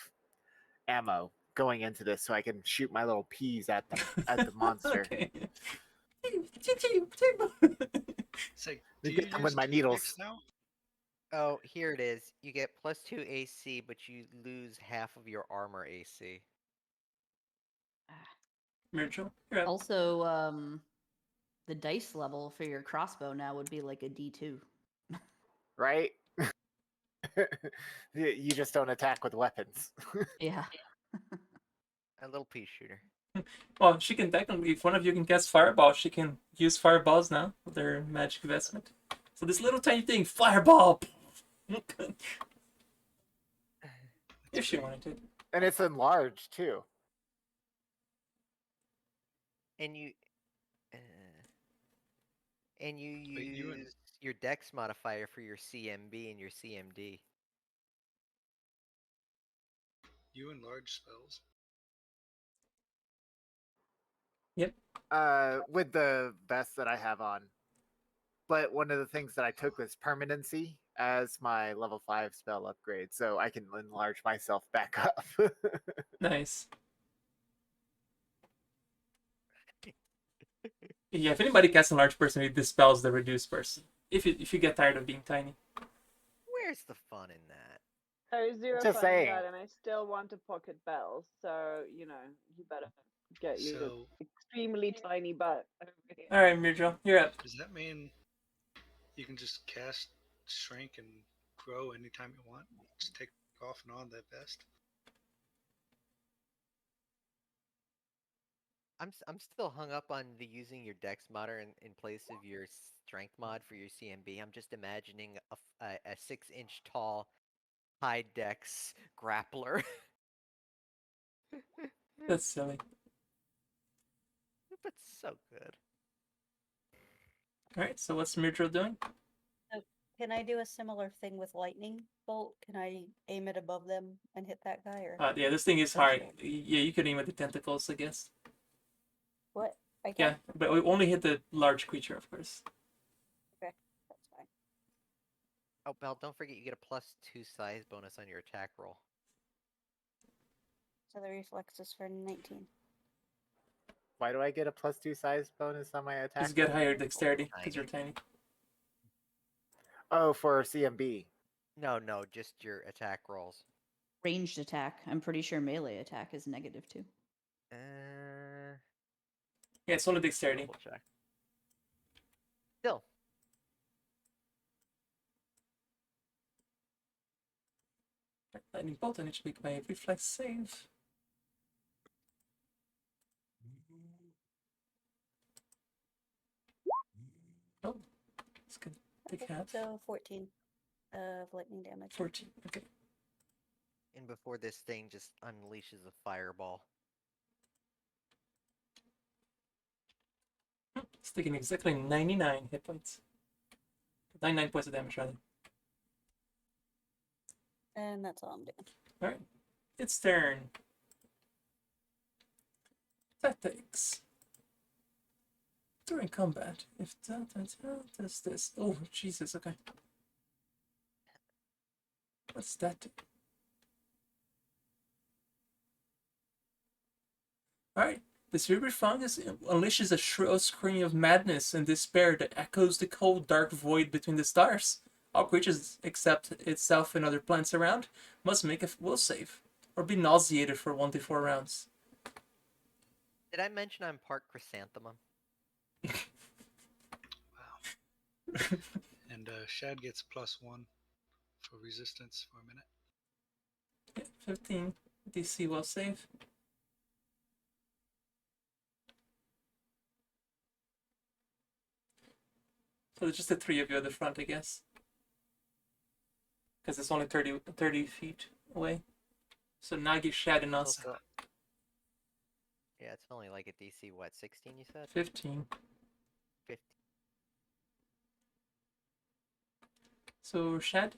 ammo going into this, so I can shoot my little peas at the monster. Okay. It's like, You do get you them use with my needles. toothpicks now? Oh, here it is. You get +2 AC, but you lose half of your armor AC. Myrtle, you're up. Also, the dice level for your crossbow now would be like a D2. Right? You just don't attack with weapons. Yeah. A little pea shooter. Well, she can technically, if one of you can cast Fireball, she can use Fireballs now with their magic investment. So this little tiny thing, Fireball! If she wanted to. And it's enlarged too. And you Wait, you and- use your dex modifier for your CMB and your CMD. You enlarge spells. With the vest that I have on. But one of the things that I took was permanency as my level 5 spell upgrade, so I can enlarge myself back up. Nice. Yeah, if anybody casts a large person, it dispels the reduced person. If you get tired of being tiny. Where's the fun in that? There's zero Just fun in saying. that, and I still want a pocket bell. So you better get your So extremely tiny butt over here. Alright, Myrtle, you're up. does that mean you can just cast shrink and grow anytime you want? Just take off and on that vest. I'm still hung up on the using your dex mod in place of your strength mod for your CMB. I'm just imagining a 6-inch tall high dex grappler That's silly. But so good. All right. So what's Myrtle doing? Can I do a similar thing with lightning bolt? Can I aim it above them and hit that guy, or Yeah, this thing is That's hard. it. Yeah, you can aim at the tentacles, I guess. what? I Yeah, can. but we only hit the large creature, of course. Okay, that's fine. Oh, Belle, don't forget you get a +2 size bonus on your attack roll. So the reflex is for 19. Why do I get a +2 size bonus on my attack? Because you get roll? higher dexterity, because you're tiny. Oh, for CMB. No, just your attack rolls. Ranged attack. I'm pretty sure melee attack is -2. Yeah, it's only dexterity. Double check. Still. Lightning bolt, I need to make my reflex save. Oh, it's good. Take Okay, half. so 14 of lightning damage. 14. Okay. And before this thing just unleashes a fireball. It's taking exactly 99 hit points. 99 points of damage, rather. And that's all I'm doing. Alright. Its turn. Tactics. During combat, if does this. Oh, Jesus, okay. What's that do? Alright. The Cerebral Fungus unleashes a shrill scream of madness and despair that echoes the cold, dark void between the stars. All creatures except itself and other plants around must make a will save, or be nauseated for 1d4 rounds. Did I mention I'm part chrysanthemum? Wow. And Shad gets +1 for resistance for a minute. Yeah, 15 DC will save. So there's just the three of you at the front, I guess. Because it's only 30 feet away. So Nagi, Shad, and us. Also, yeah, it's only like a DC, what, 16 you said? 15. 15. So Shad?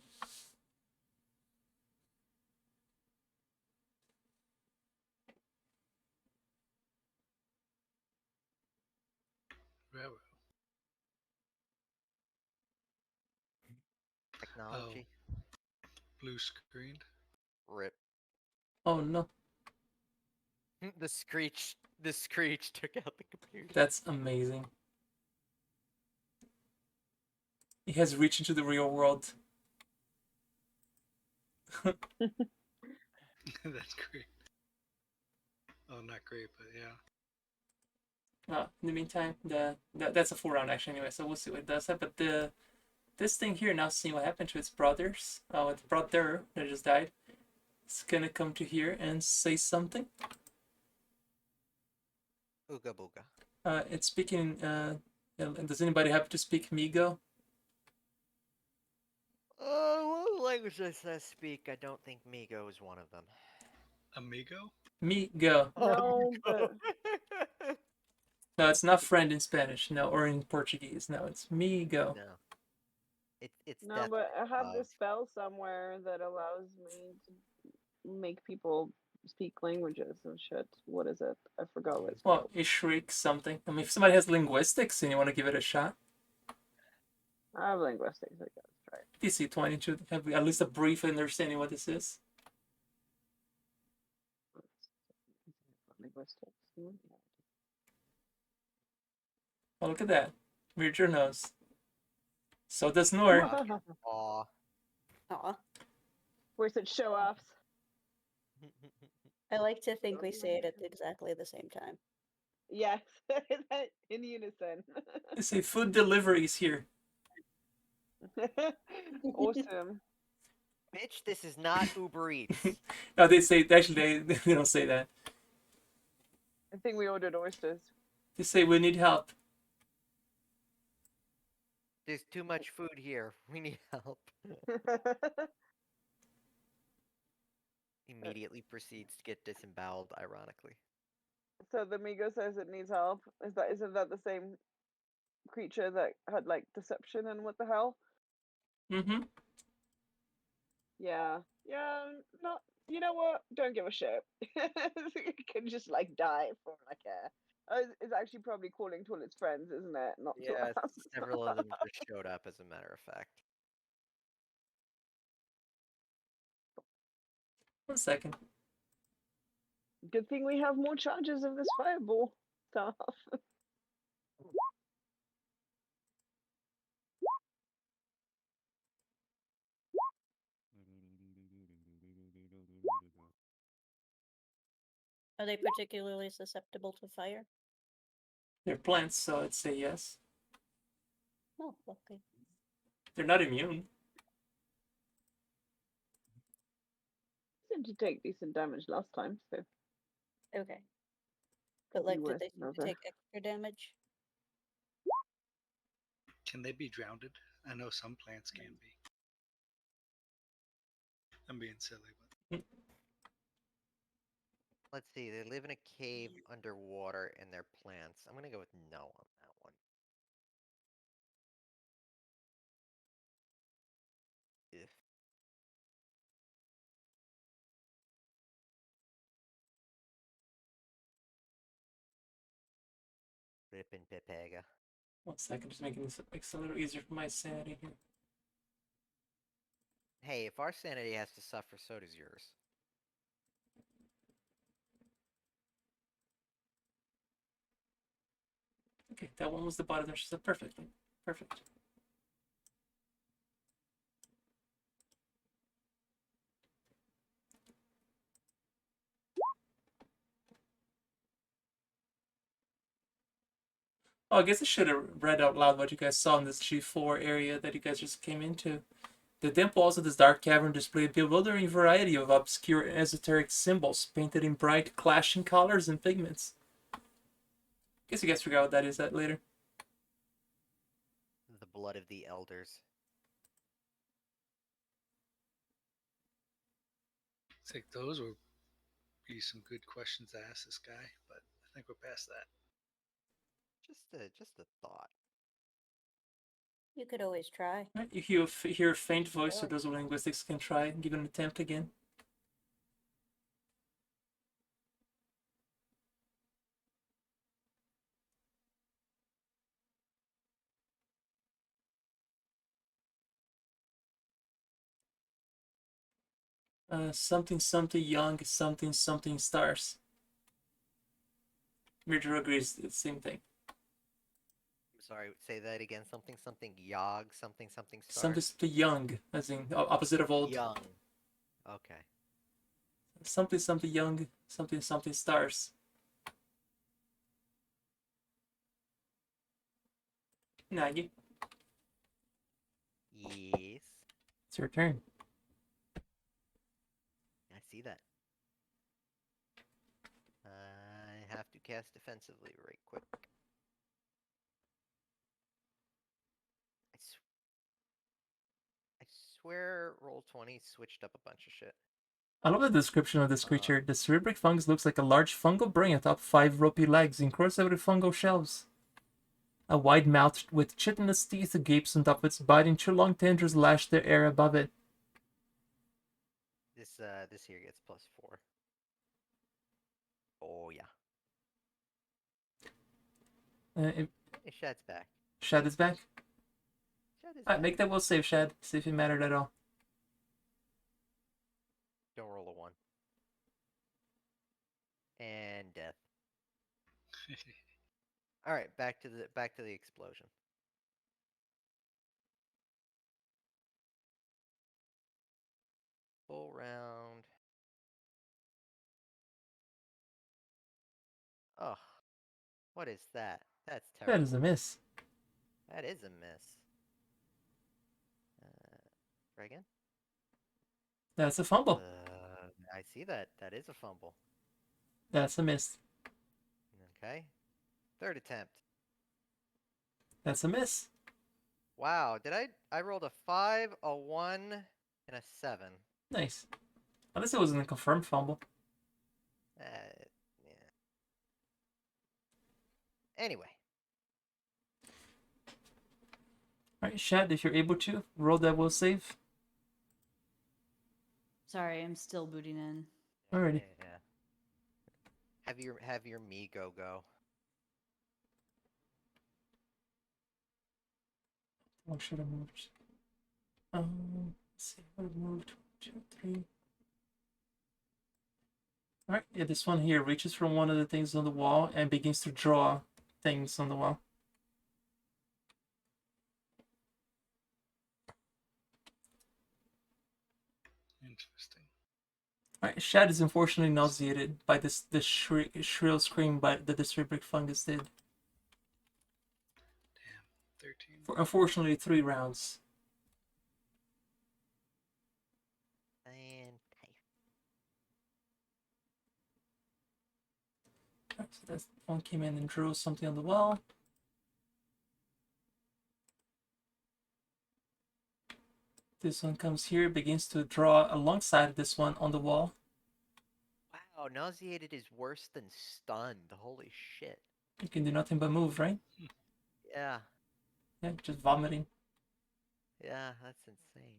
Railroad. Technology. Blue screened. Rip. Oh no. The screech took out the computer. That's amazing. He has reached into the real world. That's great. Oh, not great, but yeah. In the meantime, that's a full round action anyway, so we'll see what it does. But this thing here, now seeing what happened to its brothers, its brother that just died, it's gonna come to here and say something. Ooga booga. It's speaking. Does anybody happen to speak Migo? What language does that speak? I don't think Migo is one of them. Amigo? Migo. No, but No, it's not friend in Spanish. No, or in Portuguese. No, it's Migo. No. It's no, but I have love. this spell somewhere that allows me to make people speak languages and shit. What is it? I forgot what it's Well, called. it shrieks something. I mean, if somebody has linguistics and you want to give it a shot, I have linguistics, I guess, right? DC 20 to have at least a brief understanding what this is. Linguistics. Oh, look at that. Weird your nose. So does Nor. Aw. Aw. Where's it show offs? I like to think we say it at exactly the same time. Yes, in unison. They say food deliveries here. Awesome. Bitch, this is not Uber Eats. No, they say, actually, they don't say that. I think we ordered oysters. They say we need help. There's too much food here. We need help. immediately proceeds to get disemboweled, ironically. So the Migo says it needs help. Isn't that the same creature that had like deception and what the hell? Mm-hmm. Yeah. Yeah, not you know what? Don't give a shit. It can just like die for like it's actually probably calling to all its friends, isn't it? Not to Yeah, us. several of them just showed up, as a matter of fact. 1 second. Good thing we have more charges of this fireball stuff. Are they particularly susceptible to fire? They're plants, so I'd say yes. Oh, okay. They're not immune. Seemed to take decent damage last time, so Okay. But be like, did worth they seem to another. take extra damage? Can they be drowned? I know some plants can be. I'm being silly, but Let's see, they live in a cave underwater and they're plants. I'm gonna go with no on that one. If Rippin' Pepega. 1 second, just making this a little easier for my sanity here. Hey, if our sanity has to suffer, so does yours. Okay, that one was the bottom there. She said perfectly. Perfect. Oh, I guess I should have read out loud what you guys saw in this G4 area that you guys just came into. The dim walls of this dark cavern display a bewildering variety of obscure esoteric symbols painted in bright, clashing colors and pigments. Guess you guys figure out what that is at later. The blood of the elders. I think those would be some good questions to ask this guy, but I think we're past that. Just a thought. You could always try. Right, you hear a faint voice, so those with linguistics can try and give it an attempt again. Something something young, something something stars. Mirror agrees, it's the same thing. I'm sorry, say that again. Something something yog, something something Something stars. something young, as in opposite of old. Young. Okay. Something something young, something something stars. Nagi, Yes. it's your turn. I see that. I have to cast defensively right quick. I swear Roll20 switched up a bunch of shit. I love the description of this creature. The cerebric fungus looks like a large fungal brain atop 5 ropey legs encrusted with fungal shells. A wide mouth with chitinous teeth gapes on top of its body, and 2 long tendrils lash the air above it. This here gets +4. Oh yeah. Hey, Shad's back. Shad is back. Shad is Alright, back. make that will save, Shad. See if it mattered at all. Don't roll a 1. And death. Alright, back to the explosion. Full round. Ugh. What is that? That's terrible. That is a miss. That is a miss. Try again? That's a fumble. I see that. That is a fumble. That's a miss. Okay. Third attempt. That's a miss. Wow, I rolled a 5, a 1, and a 7. Nice. Unless it wasn't a confirmed fumble. Yeah. Anyway. Alright, Shad, if you're able to, roll that will save. Sorry, I'm still booting in. Alrighty. Yeah. Have your me go. Oh, should have moved. Let's see, I moved 2, 3. Alright, yeah, this one here reaches from one of the things on the wall and begins to draw things on the wall. Interesting. Alright, Shad is unfortunately nauseated by this shrill scream that the Cerebral Fungus did. Damn. 13. For unfortunately 3 rounds. And Alright, so that one came in and drew something on the wall. This one comes here, begins to draw alongside this one on the wall. wow, nauseated is worse than stunned. Holy shit. You can do nothing but move, right? Yeah. Yeah, just vomiting. Yeah, that's insane.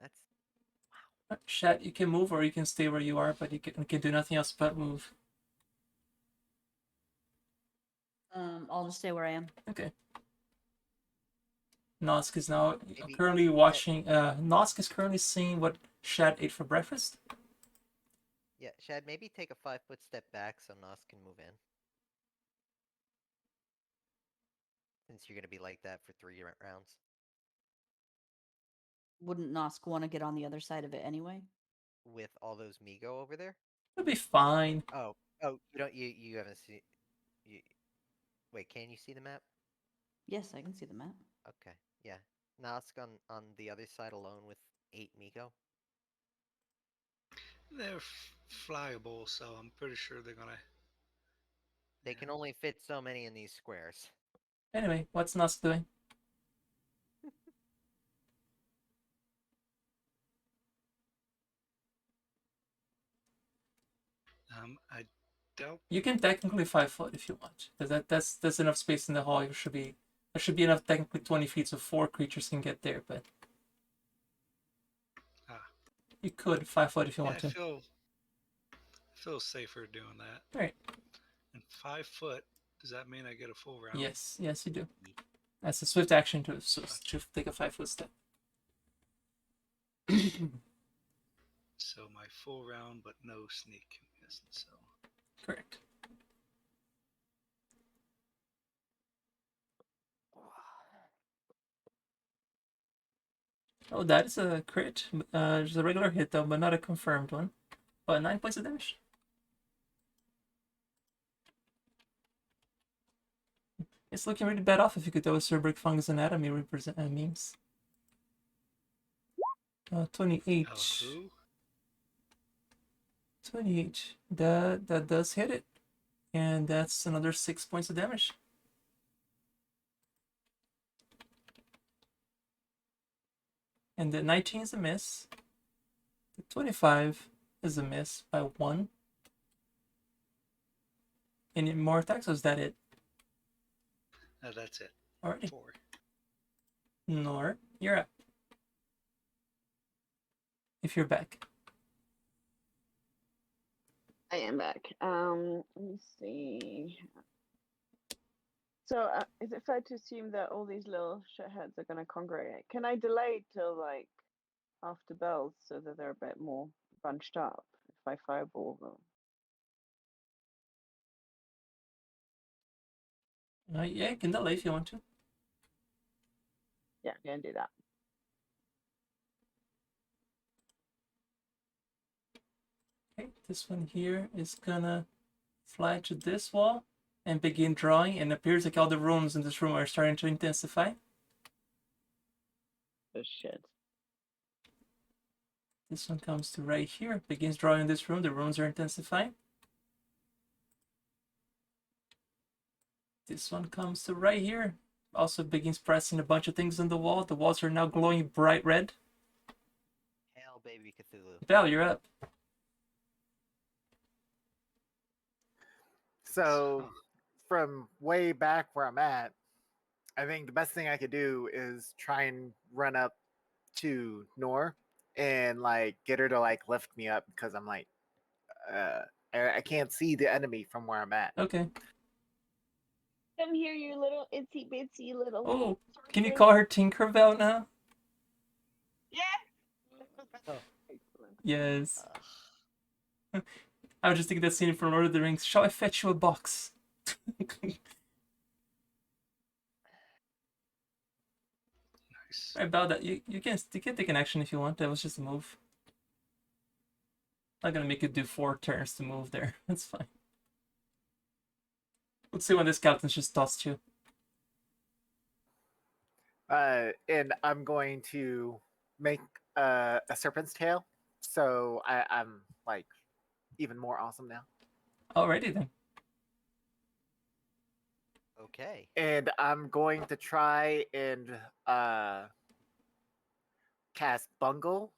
That's Shad, you can move or you can stay where you are, but you can do nothing else but move. I'll just stay where I am. Okay. Nosk is now Maybe- currently watching. Nosk is currently seeing what Shad ate for breakfast. yeah, Shad, maybe take a 5-foot step back so Nos can move in. Since you're gonna be like that for 3 rounds. Wouldn't Nosk want to get on the other side of it anyway? With all those Migo over there? It'll be fine. Oh, you haven't seen you wait, can you see the map? Yes, I can see the map. Okay, yeah. Nosk on the other side alone with 8 Migo. They're flyable, so I'm pretty sure they're gonna. They can only fit so many in these squares. Anyway, what's Nosk doing? I doubt. You can technically 5-foot if you want, because that's enough space in the hall. There should be enough technically 20 feet so 4 creatures can get there, but you could 5-foot if you want I to. feel safer doing that. Alright. And 5 foot. Does that mean I get a full round? Yes, you do. That's a swift action to take a 5-foot step. So my full round, but no sneak. I'm guessing so. Correct. Oh, that is a crit. Just a regular hit though, but not a confirmed one. But 9 points of damage. It's looking really bad off if you could throw a Cerebral Fungus anatomy represent memes. 28. Oh, who? 28. That does hit it. And that's another 6 points of damage. And the 19 is a miss. The 25 is a miss by 1. Any more attacks, or is that it? That's it. Alrighty. 4. Nor, you're up. If you're back. I am back. Let me see. So, is it fair to assume that all these little shitheads are going to congregate? Can I delay till like after bells so that they're a bit more bunched up if I fireball them? Yeah, you can delay if you want to. Yeah, I'm going to do that. Okay, this one here is gonna fly to this wall and begin drawing, and it appears like all the runes in this room are starting to intensify. Oh shit. This one comes to right here, begins drawing in this room, the runes are intensifying. This one comes to right here, also begins pressing a bunch of things on the wall. The walls are now glowing bright red. Hell, baby Cthulhu. Bell, you're up. So, from way back where I'm at, I think the best thing I could do is try and run up to Nor and like get her to like lift me up because I'm like, I can't see the enemy from where I'm at. Okay. Come here, you little itsy bitsy little. Oh, can you sorceress. call her Tinkerbell now? Yeah. Oh. Excellent. Yes. Ugh. I was just thinking that scene from Lord of the Rings. Shall I fetch you a box? Nice. About that, you can take an action if you want. That was just a move. I'm not gonna make you do 4 turns to move there. That's fine. Let's see when this captain's just tossed you. And I'm going to make a serpent's tail, so I'm like even more awesome now. Alrighty then. Okay. And I'm going to try and cast Bungle.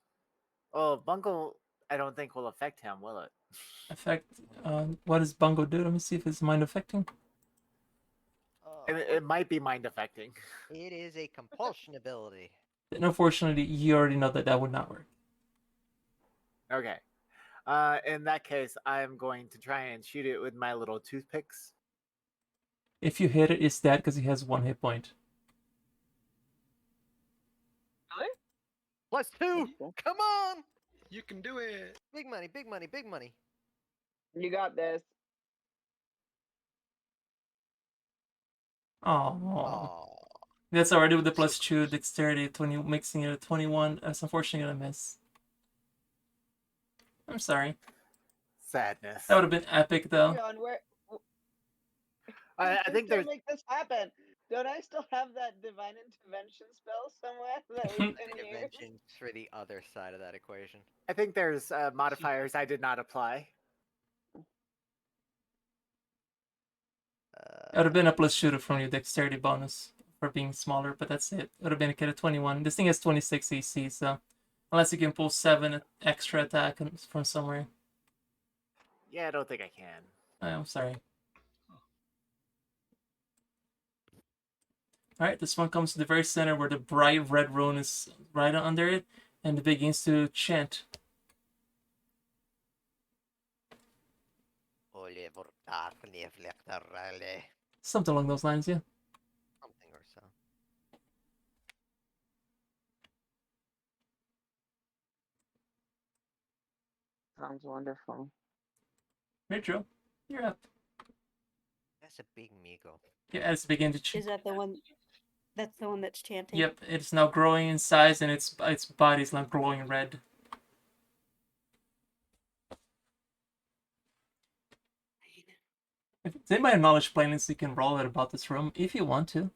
Oh, Bungle, I don't think will affect him, will it? Effect. What does Bungo do? Let me see if it's mind affecting. It might be mind affecting. It is a compulsion ability. And unfortunately, you already know that would not work. Okay. In that case, I'm going to try and shoot it with my little toothpicks. If you hit it, it's dead because he has 1 hit point. +2. Okay. Come on. You can do it. Big money. Big money. Big money. You got this. Oh. Oh. That's already with the +2 dexterity 20, mixing it at 21. That's unfortunately gonna miss. I'm sorry. Sadness. That would have been epic though. Carrion, where? I think Still there's make this happen. Don't I still have that divine intervention spell somewhere that we've been used? Intervention for the other side of that equation. modifiers I did not apply. It would have been a +2 from your dexterity bonus for being smaller, but that's it. It would have been a kid at 21. This thing has 26 AC, so unless you can pull 7 extra attack from somewhere. Yeah, I don't think I can. I'm sorry. Alright, this one comes to the very center where the bright red rune is right under it, and it begins to chant. Something along those lines, yeah. Something or so. Sounds wonderful. Retro, you're up. That's a big Migo. Yeah, it's beginning to Is chant. that the one? That's the one that's chanting. Yep, it's now growing in size, and its body's now glowing red. If it's in my knowledge playlist, you can roll it about this room if you want to.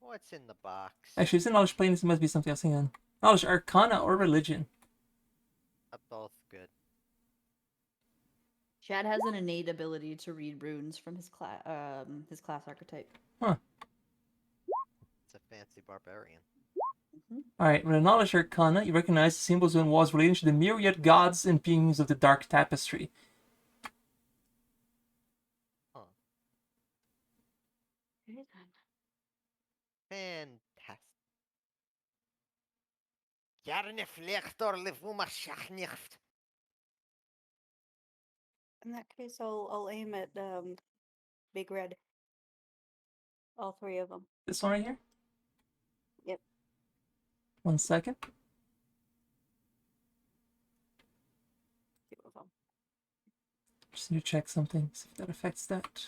What's in the box? Actually, it's in knowledge playlist. It must be something else. Hang on. Knowledge Arcana or Religion. Both good. Chad has an innate ability to read runes from his class archetype. Huh. It's a fancy barbarian. Alright, with a knowledge Arcana, you recognize the symbols on walls relating to the myriad gods and beings of the Dark Tapestry. Fantastic. Jarne vlechter levumashach nicht. In that case, I'll aim at Big Red. All 3 of them. This one right here? Yep. 1 second. 2 of them. Just need to check something, see if that affects that.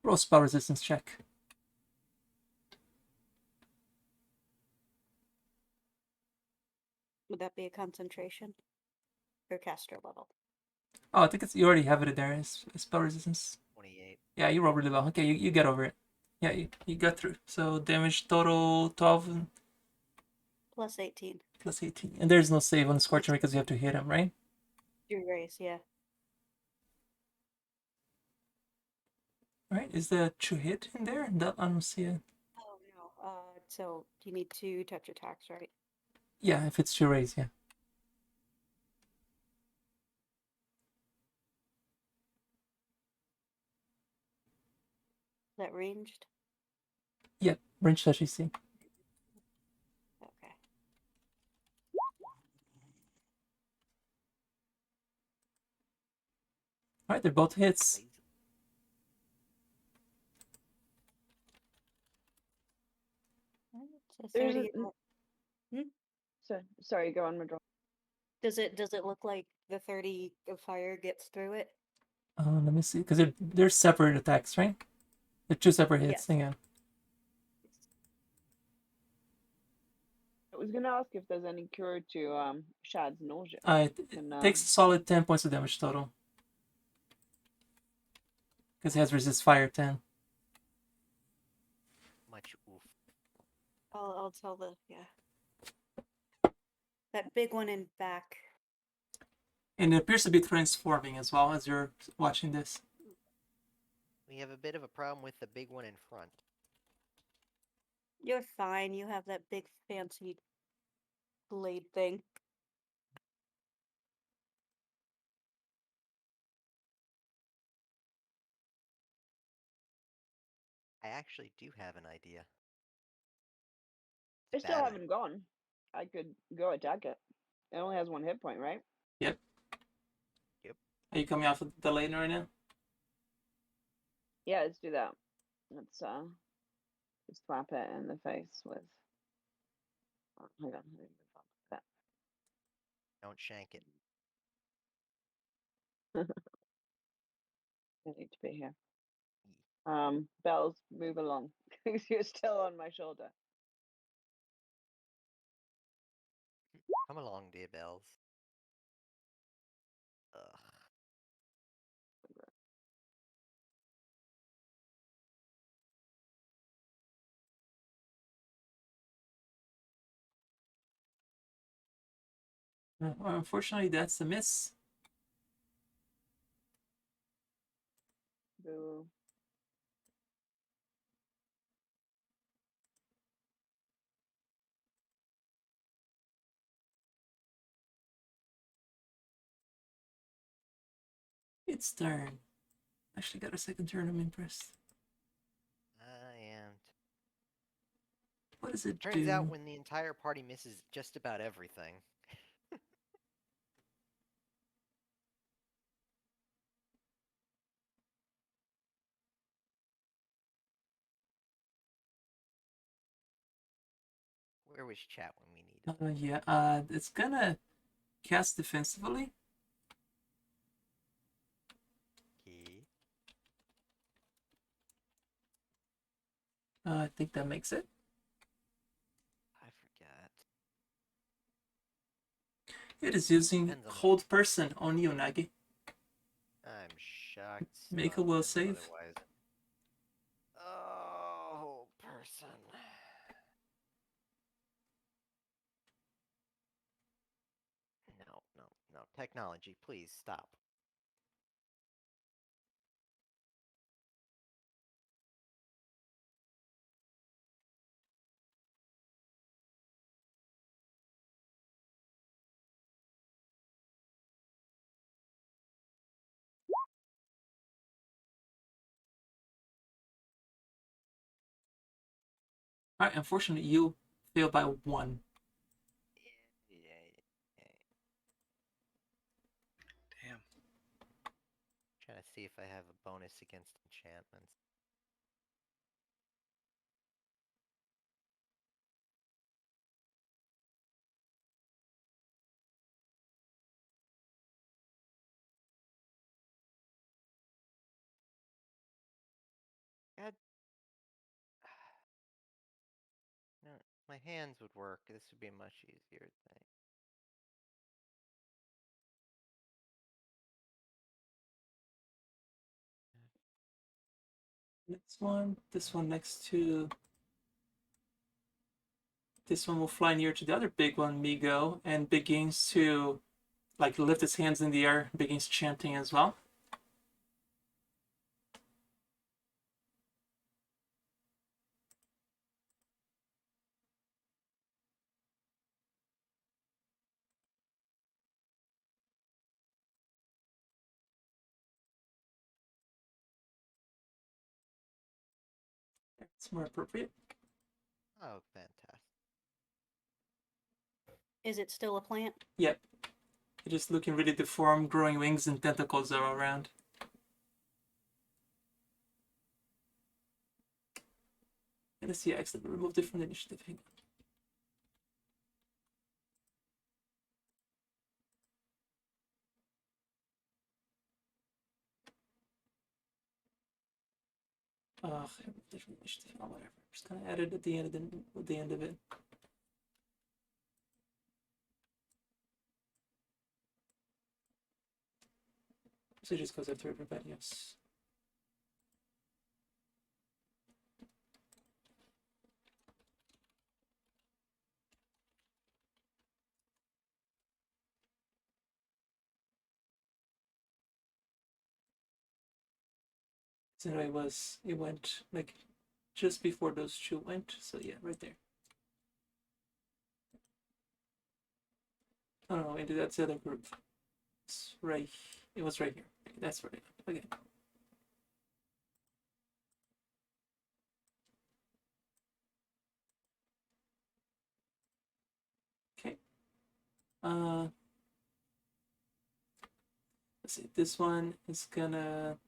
Roll spell resistance check. Would that be a concentration? Or caster level? Oh, I think you already have it there as spell resistance. 28. Yeah, you roll really well. Okay, you get over it. Yeah, you got through. So damage total 12 Plus 18. plus 18. And there's no save on the Scorching Ray because you have to hit him, right? Your race, yeah. Alright, is the true hit in there? That, I don't see it. Oh no. So you need 2 touch attacks, right? Yeah, if it's true raise, yeah. that ranged? Yep, range touch AC. Okay. All right, they're both hits. So There's 30. sorry, go on, Madron. Does it look like the 30 of fire gets through it? Let me see, because they're separate attacks, right? They're two separate hits. Yes. Hang on. I was gonna ask if there's any cure to Shad's nausea. It takes a solid 10 points of damage total. Because it has resist fire 10. Much oof. I'll tell that big one in back. And it appears to be transforming as well as you're watching this. We have a bit of a problem with the big one in front. You're fine. You have that big fancy blade thing. I actually do have an idea. I still Bad. haven't gone. I could go attack it. It only has 1 hit point, right? Yep. Yep. Are you coming off of the lane right now? Yeah, let's do that. Let's just slap it in the face with. Oh, hang on. Let me move on with that. Don't shank it. I need to be here. Bells, move along. Because you're still on my shoulder. Come along, dear bells. Ugh. Well, unfortunately, that's a miss. Boo. Its turn. Actually got a second turn, I'm impressed. I am. What does it Turns do? out when the entire party misses just about everything. Where was chat when we needed? Yeah, it's gonna cast defensively. Key. I think that makes it. I forgot. It is using Depends on the- Hold Person on you, Nagi. I'm shocked. Make a will save. Otherwise. Oh, person. No, no, no. Technology, please stop. Alright, unfortunately, you fail by 1. Damn. Trying to see if I have a bonus against enchantments. God. No, my hands would work. This would be a much easier thing. This one next to. This one will fly near to the other big one, Migo, and begins to like lift its hands in the air, begins chanting as well. It's more appropriate. Oh, fantastic. Is it still a plant? Yep. It's just looking really deformed, growing wings and tentacles all around. And let's see, I accidentally removed it from the initiative. Hang on. I removed it from the initiative. Oh, whatever. Just kind of added at the end of it. So it just goes after everybody else. So it went like just before those two went. So yeah, right there. Oh no, wait, that's the other group. It's right. It was right here. That's right. Okay. Okay. Let's see. This one is gonna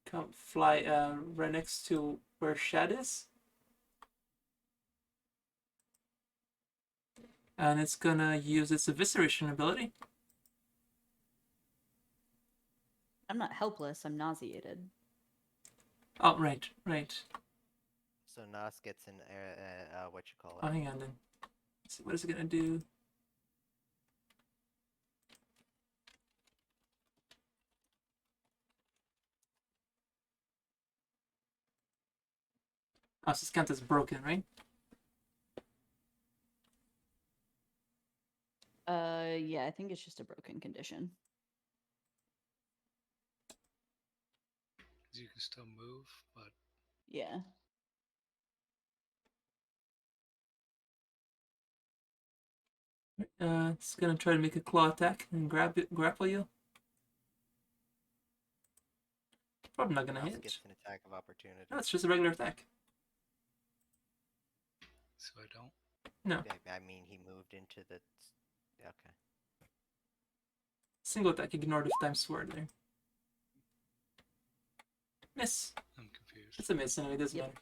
come fly right next to where Shad is. And it's gonna use its evisceration ability. I'm not helpless. I'm nauseated. Oh, right. So Nas gets an what you call Oh, it? hang on then. Let's see, what is it gonna do? Oh, so this count as broken, right? Yeah, I think it's just a broken condition. You can still move, but Yeah. It's gonna try to make a claw attack and grapple you. Probably not gonna Nas hit. gets an attack of opportunity. No, it's just a regular attack. so I don't. No, I mean, he moved into the. Okay. single attack. Ignore the time sword there. Miss. I'm confused. It's a miss anyway. Doesn't Yep.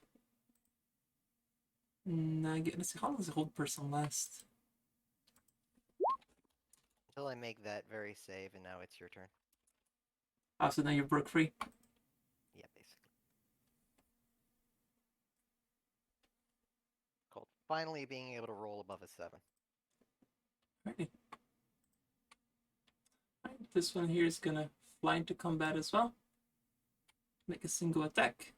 matter. Let's see. How long does the hold person last? Until I make that very save, and now it's your turn. Oh, so now you broke free. Yeah, basically. Cool. Finally being able to roll above a 7. Alrighty. Alright, this one here is gonna fly into combat as well. Make a single attack.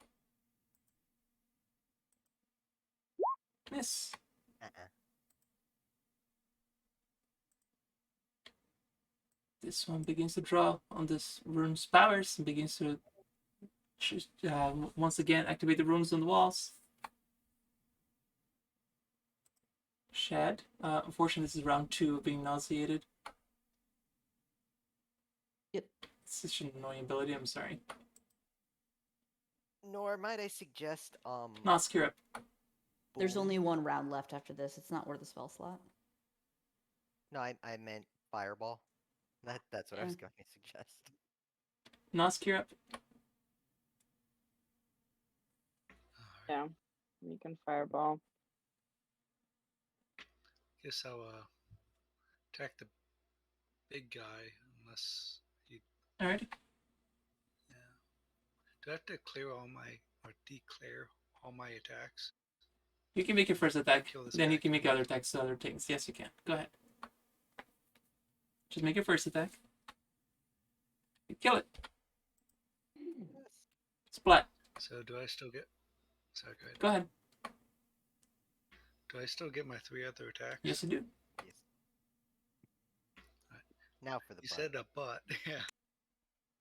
Miss. This one begins to draw on this rune's powers and begins to once again activate the runes on the walls. Shad. Unfortunately, this is round 2 of being nauseated. Yep. It's such an annoying ability. I'm sorry. Nor might I suggest Nos, cure up. There's Boom. only one round left after this. It's not worth a spell slot. No, I meant fireball. That's what I was Yeah. going to suggest. Nos, cure up. Alright. Yeah, we can fireball. Guess I'll attack the big guy unless he. Alrighty. Yeah. Do I have to clear all my or declare all my attacks? You can make your first attack, Kill this then guy, you can make can I? other attacks to other things. Yes, you can. Go ahead. Just make your first attack. You kill it. Splat. So do I still get? Sorry, go ahead. Go ahead. Do I still get my 3 other attacks? Yes, you do. Yes. Now for the You butt. said a butt. Yeah.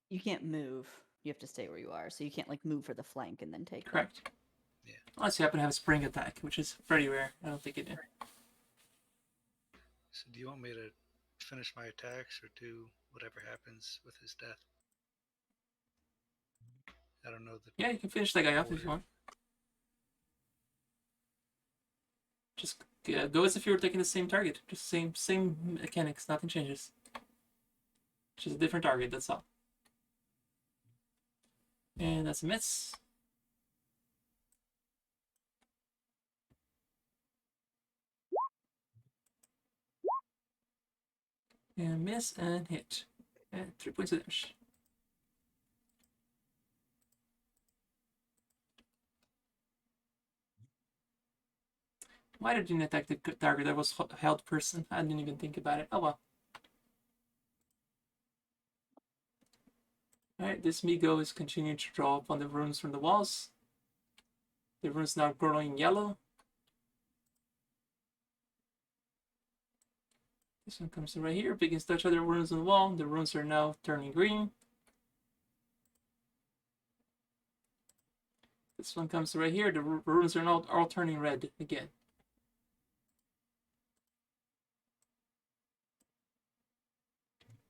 You can't move. You have to stay where you are. So you can't like move for the flank and then take them. Correct. Yeah. Unless you happen to have a spring attack, which is pretty rare. I don't think you do. So do you want me to finish my attacks or do whatever happens with his death? I don't know the. Yeah, you can finish that guy off if order. you want. Just go as if you were taking the same target. Just same mechanics. Nothing changes. Just a different target. That's all. And that's a miss. And miss and hit. And 3 points of damage. Why didn't attack the target that was held person? I didn't even think about it. Oh well. Alright, this Migo is continuing to draw upon the runes from the walls. The runes now glowing yellow. This one comes right here, begins to touch other runes on the wall. The runes are now turning green. This one comes right here, the runes are now all turning red again.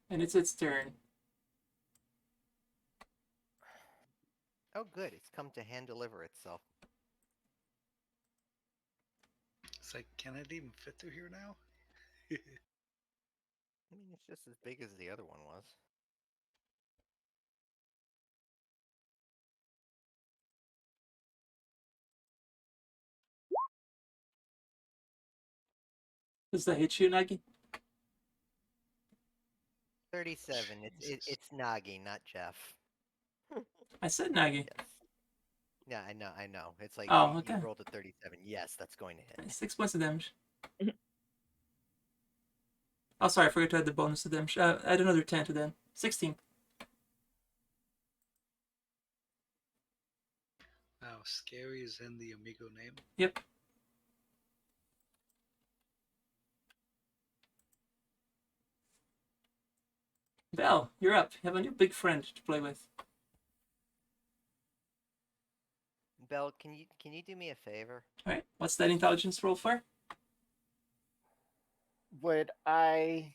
And it's its turn. Oh, good. It's come to hand deliver itself. It's like, can it even fit through here now? I mean, it's just as big as the other one was. Does that hit you, Nagi? 37. It's Nagi, not Jeff. I said Nagi. Yes. Yeah, I know. It's like Oh, you okay. rolled a 37. Yes, that's going to hit. 6 points of damage. Oh, sorry, I forgot to add the bonus to damage. Add another 10 to that. 16. Wow, scary is in the Amigo name. Yep. Val, you're up. You have a new big friend to play with. Belle, can you do me a favor? Alright, what's that intelligence roll for? Would I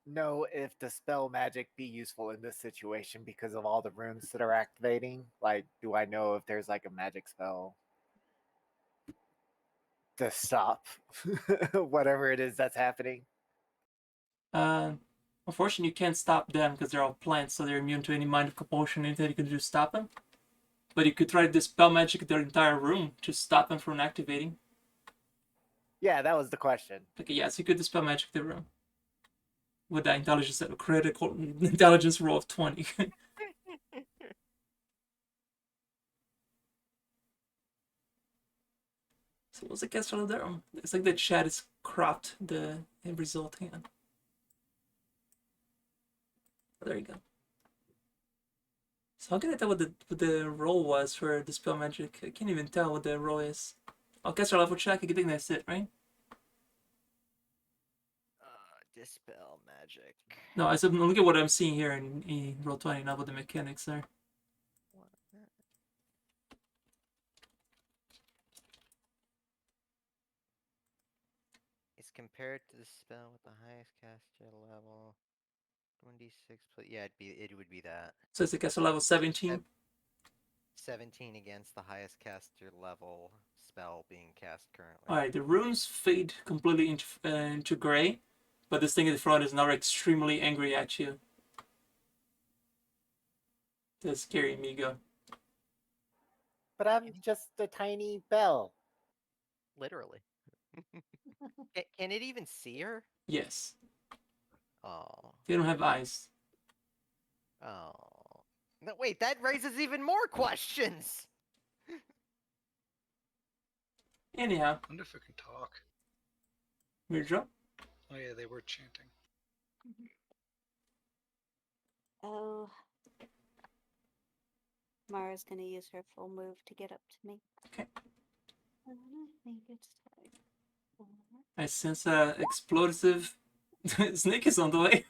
know if the spell magic be useful in this situation because of all the runes that are activating? Like, do I know if there's like a magic spell to stop whatever it is that's happening? Unfortunately, you can't stop them because they're all plants, so they're immune to any mind of compulsion. Anything you can do to stop them. But you could try to dispel magic their entire room to stop them from activating. Yeah, that was the question. Okay, yes, you could dispel magic the room. With that intelligence, a critical intelligence roll of 20. So what's the cast roll there? It's like the chat is cropped, the result. Hang on. Oh, there you go. So how can I tell what the roll was for dispel magic? I can't even tell what the roll is. I'll cast our level check. I think that's it, right? Dispel magic. No, I said look at what I'm seeing here in roll 20, not what the mechanics are. It's compared to the spell with the highest caster level. 1d6. Yeah, it would be that. So it's a caster level 17. 17 against the highest caster level spell being cast currently. Alright, the runes fade completely into gray, but this thing in the front is now extremely angry at you. The scary Migo. But I'm just a tiny bell. Literally. Can it even see her? Yes. Oh. They don't have eyes. Oh. No, wait, that raises even more questions! Anyhow, I wonder if it can talk. Mirdra. Oh yeah, they were chanting. Oh. Mara's gonna use her full move to get up to me. Okay. And I think it's time for... I sense a explosive snake is on the way.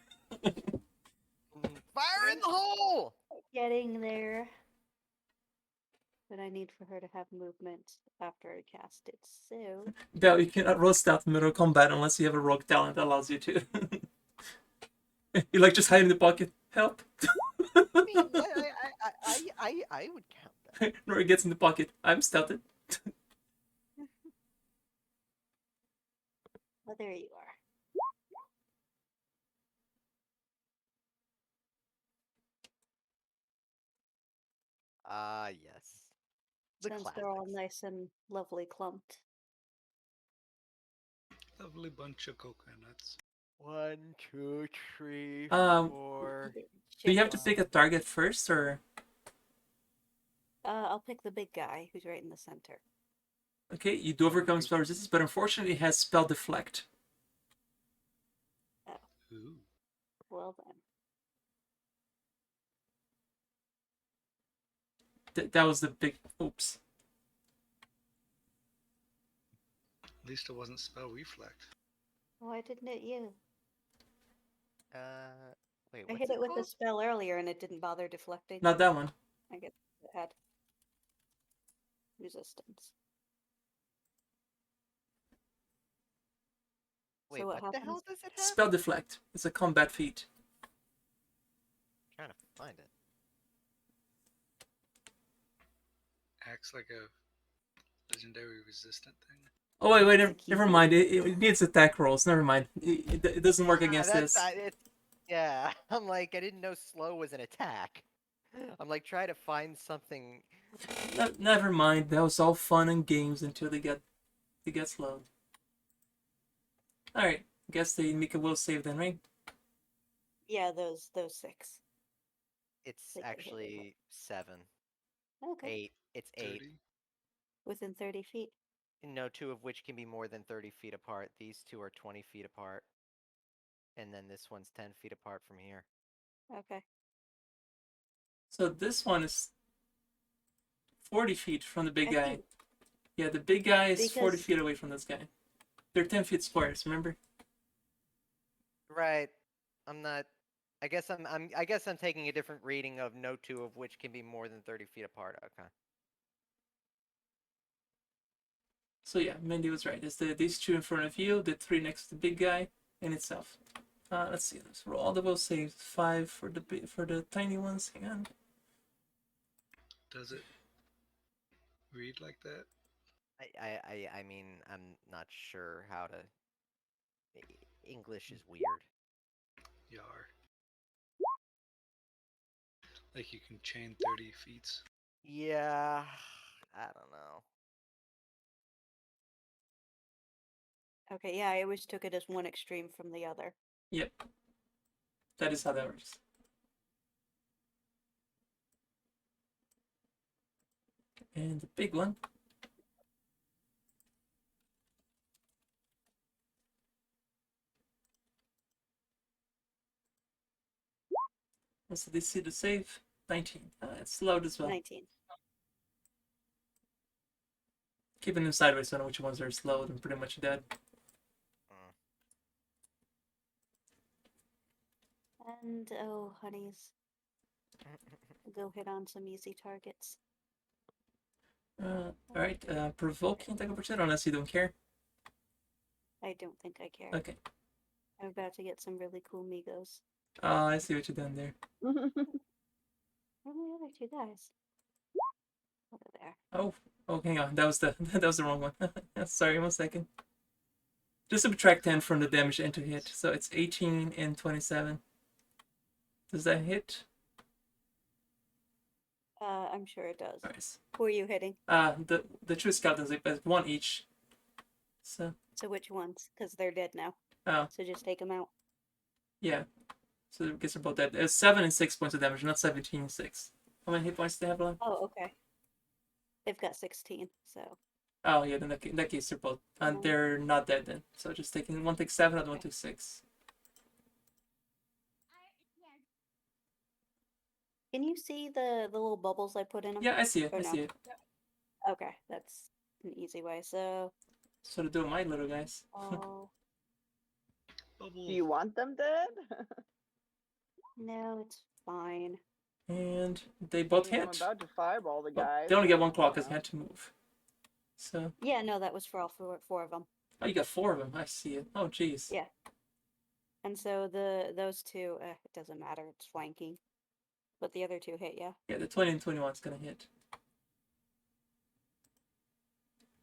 Fire in the hole! Getting there. But I need for her to have movement after I cast it, so... Bell, you cannot roll stealth in middle combat unless you have a rogue talent that allows you to. You like just hide in the pocket. Help. I mean, I would count that. Nori gets in the pocket. I'm stealthed. Well, there you are. Ah, yes. The Since they're all classics. nice and lovely clumped. Lovely bunch of coconuts. 1, 2, 3, Um, 4. Do you have to Chickens. pick a target first, or I'll pick the big guy who's right in the center. okay? You do overcome spell resistance, but unfortunately, it has spell deflect. Ooh. Well then. That was the big oops. At least it wasn't spell reflect. Why didn't it you? Wait, I what's hit it it with called? a spell earlier and it didn't bother deflecting. Not that one. I guess it had resistance. Wait, So what what the hell happens? does it have? Spell deflect. It's a combat feat. Trying to find it. Acts like a legendary resistant thing. Oh wait, It's a never keyword. mind. It needs attack rolls. Never mind. It doesn't work against that's this. it's yeah. I'm like, I didn't know slow was an attack. I'm like trying to find something. Never mind. That was all fun and games until they get slowed. All right. Guess they make a will save then, right? Yeah, those 6. It's They get hit with actually 7, Okay. 8. It's 8. 30. Within 30 feet. No, 2 of which can be more than 30 feet apart. These 2 are 20 feet apart. And then this one's 10 feet apart from here. Okay. So this one is 40 feet from the big I guy. think Yeah, the big guy is 40 because- feet away from this guy. They're 10 feet squares. Remember? Right. I'm not. I guess I'm taking a different reading of no 2 of which can be more than 30 feet apart. Okay. So yeah, Mindy was right. It's these 2 in front of you, the 3 next to the big guy, and itself. Let's see. Let's roll all the will saves. 5 for the tiny ones. Hang on. Does it read like that? I mean, I'm not sure how to. English is weird. Yar. Like you can chain 30 feet. Yeah. I don't know. Okay, yeah, I always took it as one extreme from the other. Yep. That is how that works. And the big one. What's the DC to save? 19. It's loud as well. 19. Keeping them sideways so I know which ones are slowed and pretty much dead. And oh, honeys, go hit on some easy targets. Alright, provoking attack opportunity unless you don't care. I don't think I care. Okay. I'm about to get some really cool Migos. Oh, I see what you've done there. Where are the other 2 guys? Over there. Oh, hang on. That was the that was the wrong one. Sorry, 1 second. Just subtract 10 from the damage into hit, so it's 18 and 27. Does that hit? I'm sure it does. Nice. Who are you hitting? The true skeletons, like 1 each. So which ones? Because they're dead now. Oh. So just take them out. Yeah. So I guess they're both dead. It's 7 and 6 points of damage, not 17 and 6. How many hit points do they have left? Oh, okay. They've got 16, so. Oh yeah, then in that case they're both and they're not dead then. So just taking one takes 7, other one takes 6. Can you see the little bubbles I put in them? Yeah, I see it. Or I no? see it. Okay, that's an easy way. So. So to do my little guys. Oh. Bubble. Do you want them dead? No, it's fine. And they both I mean, I'm hit. about to fireball the Well, guy. they only get so, 1 claw you because they know. had to move. So Yeah, no, that was for all 4 of them. oh, you got 4 of them. I see it. Oh, jeez. Yeah. And so those 2, it doesn't matter. It's flanking. But the other two hit, yeah. Yeah, the 20 and 21 is gonna hit.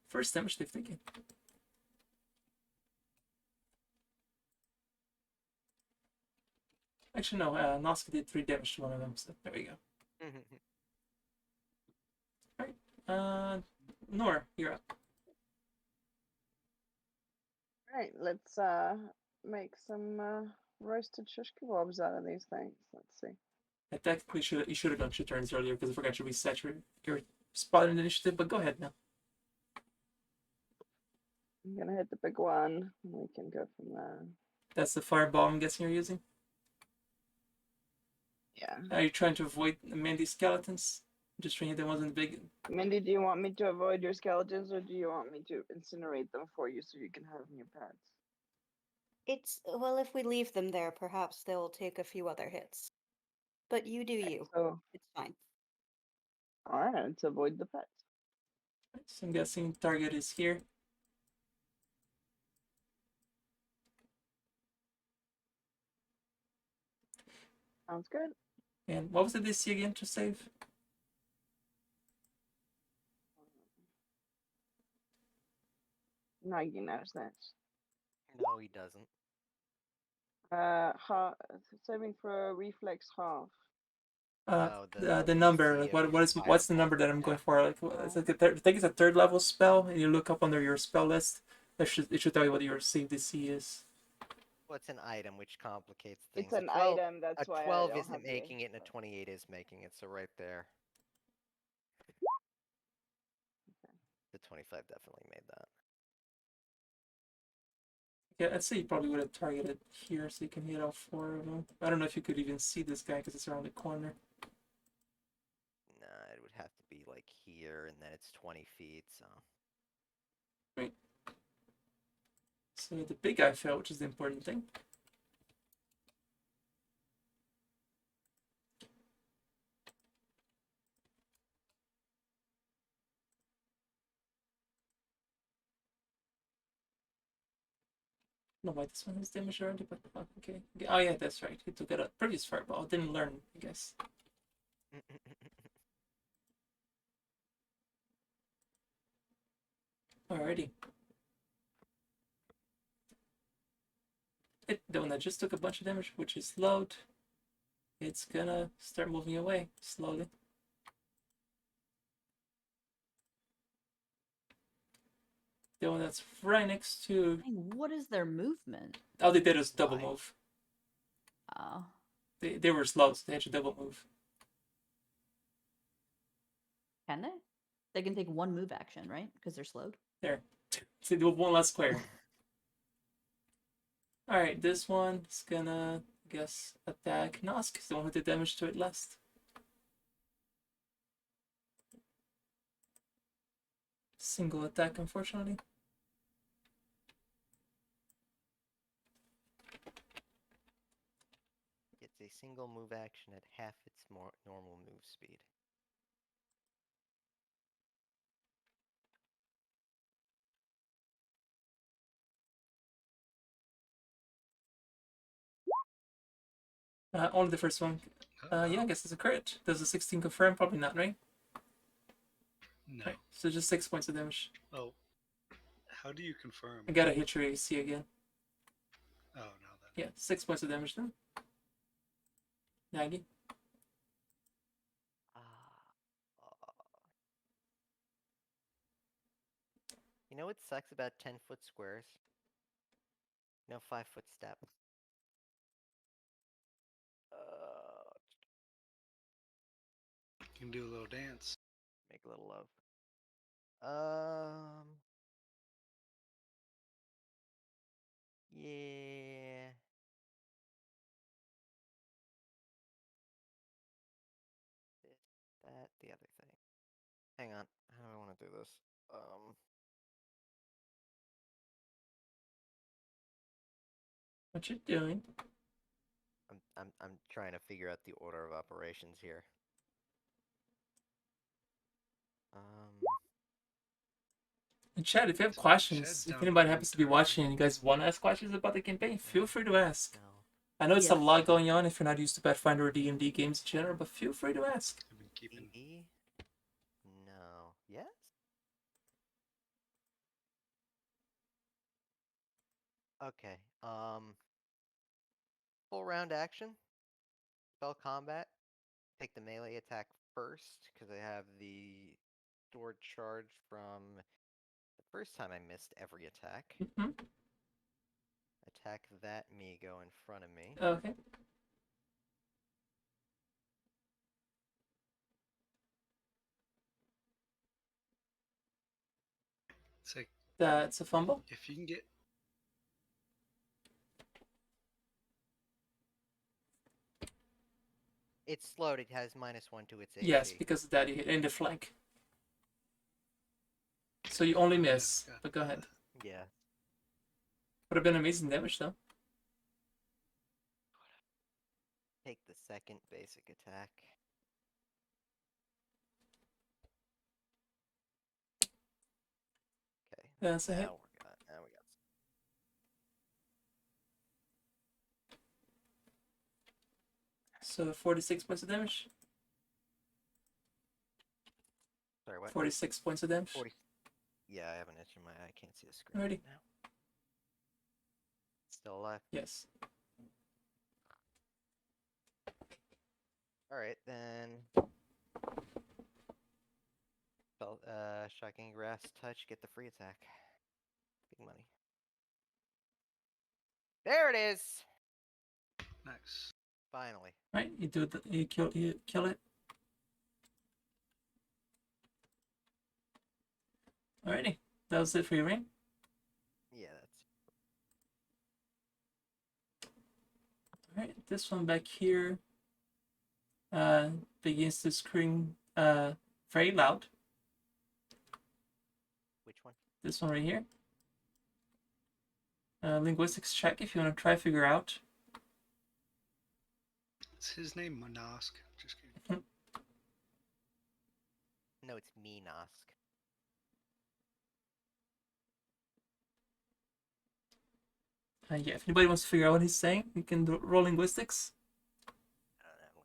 First damage they've taken. Actually, no, Noska did 3 damage to one of them, so there we go. Alright, Nor, you're up. Right, let's make some roasted shish kebabs out of these things. Let's see. I technically you should have done 2 turns earlier because I forgot to reset your spot in initiative, but go ahead now. I'm gonna hit the big one, and we can go from there. That's the fireball I'm guessing you're using? Yeah. Are you trying to avoid Mandy's skeletons? Just trying to hit the ones in the big... Mindy, do you want me to avoid your skeletons, or do you want me to incinerate them for you so you can have new pets? It's, well, if we leave them there, perhaps they'll take a few other hits. But you do you. So, It's fine. alright, let's avoid the pets. So I'm guessing target is here. Sounds good. And what was the DC again to save? Nagi knows that. No, he doesn't. Saving for reflex half. No, The number, DC like of what's the fireball. number that I'm going Yeah. for? Like it's like I think it's a 3rd level spell, and you look up under your spell list. It should tell you what your save DC is. Well, it's an item, which complicates things. It's an item, that's A why 12 I don't isn't have making it, and a 28 is making it, so right there. The 25 definitely made that. Yeah, I'd say you probably would have targeted here so you can hit all 4 of them. I don't know if you could even see this guy because it's around the corner. Nah, it would have to be like here, and then it's 20 feet, so. Right. So the big guy fell, which is the important thing. I don't know why this one has damage already, but okay. Oh yeah, that's right. He took it a previous fireball. Didn't learn, I guess. Alrighty. The one that just took a bunch of damage, which is loud, it's gonna start moving away slowly. The one that's right next to... What is their movement? All they did was double Why? move. Oh. They were slow, so they had to double move. Can they? They can take 1 move action, right? Because they're slowed. There. So they do 1 last square. Alright, this one is gonna, I guess, attack Nosk, the one who did damage to it last. Single attack, unfortunately. It's a single move action at half its normal move speed. Only the first one. Yeah, I guess it's a crit. Does a 16 confirm? Probably not, right? No. Right. So just 6 points of damage. Oh. How do you confirm? I gotta hit your AC again. Oh, no. Then. Yeah, 6 points of damage then. Nagi. You know what sucks about 10-foot squares? No 5-foot steps. You can do a little dance. Make a little love. Yeah. This, that, the other thing. Hang on. How do I want to do this? What you doing? I'm trying to figure out the order of operations here. And chat, if you have So questions, Chad's if down anybody to happens to be 130. watching and you guys want to ask questions about the campaign, feel free to ask. No. I know it's a Yes. lot going on if you're not used to Pathfinder or D&D games in general, but feel free to ask. I've been keeping. D? No. Yes? Okay. Full round action. Spell combat. Take the melee attack first because I have the stored charge from the first time I missed every attack. Hmm. Attack that me go in front of me. Okay. It's like That's a fumble. if you can get. It's slowed. It has -1 to its AC. Yes, because of that you hit in the flank. So you only miss. Yeah, But go ahead. Yeah. Would have been amazing damage though. Take the second basic attack. Okay. That's a hit. Now we got. So 46 points of damage. Sorry, what? 46 points of damage. 40. Yeah, I have an itch in my eye. I can't see the screen Alrighty. right now. Still alive. Yes. All right, then. Shocking grass touch. Get the free attack. Big money. There it is. Nice. Finally. Right, you do it. You kill it. Alrighty, that was it for your ring. Yeah, that's. Alright, this one back here begins to scream very loud. Which one? This one right here. Linguistics check if you want to try figure out. Is his name Monosk? Just kidding. No, it's me, Nosk. Yeah, if anybody wants to figure out what he's saying, you can roll linguistics. I don't have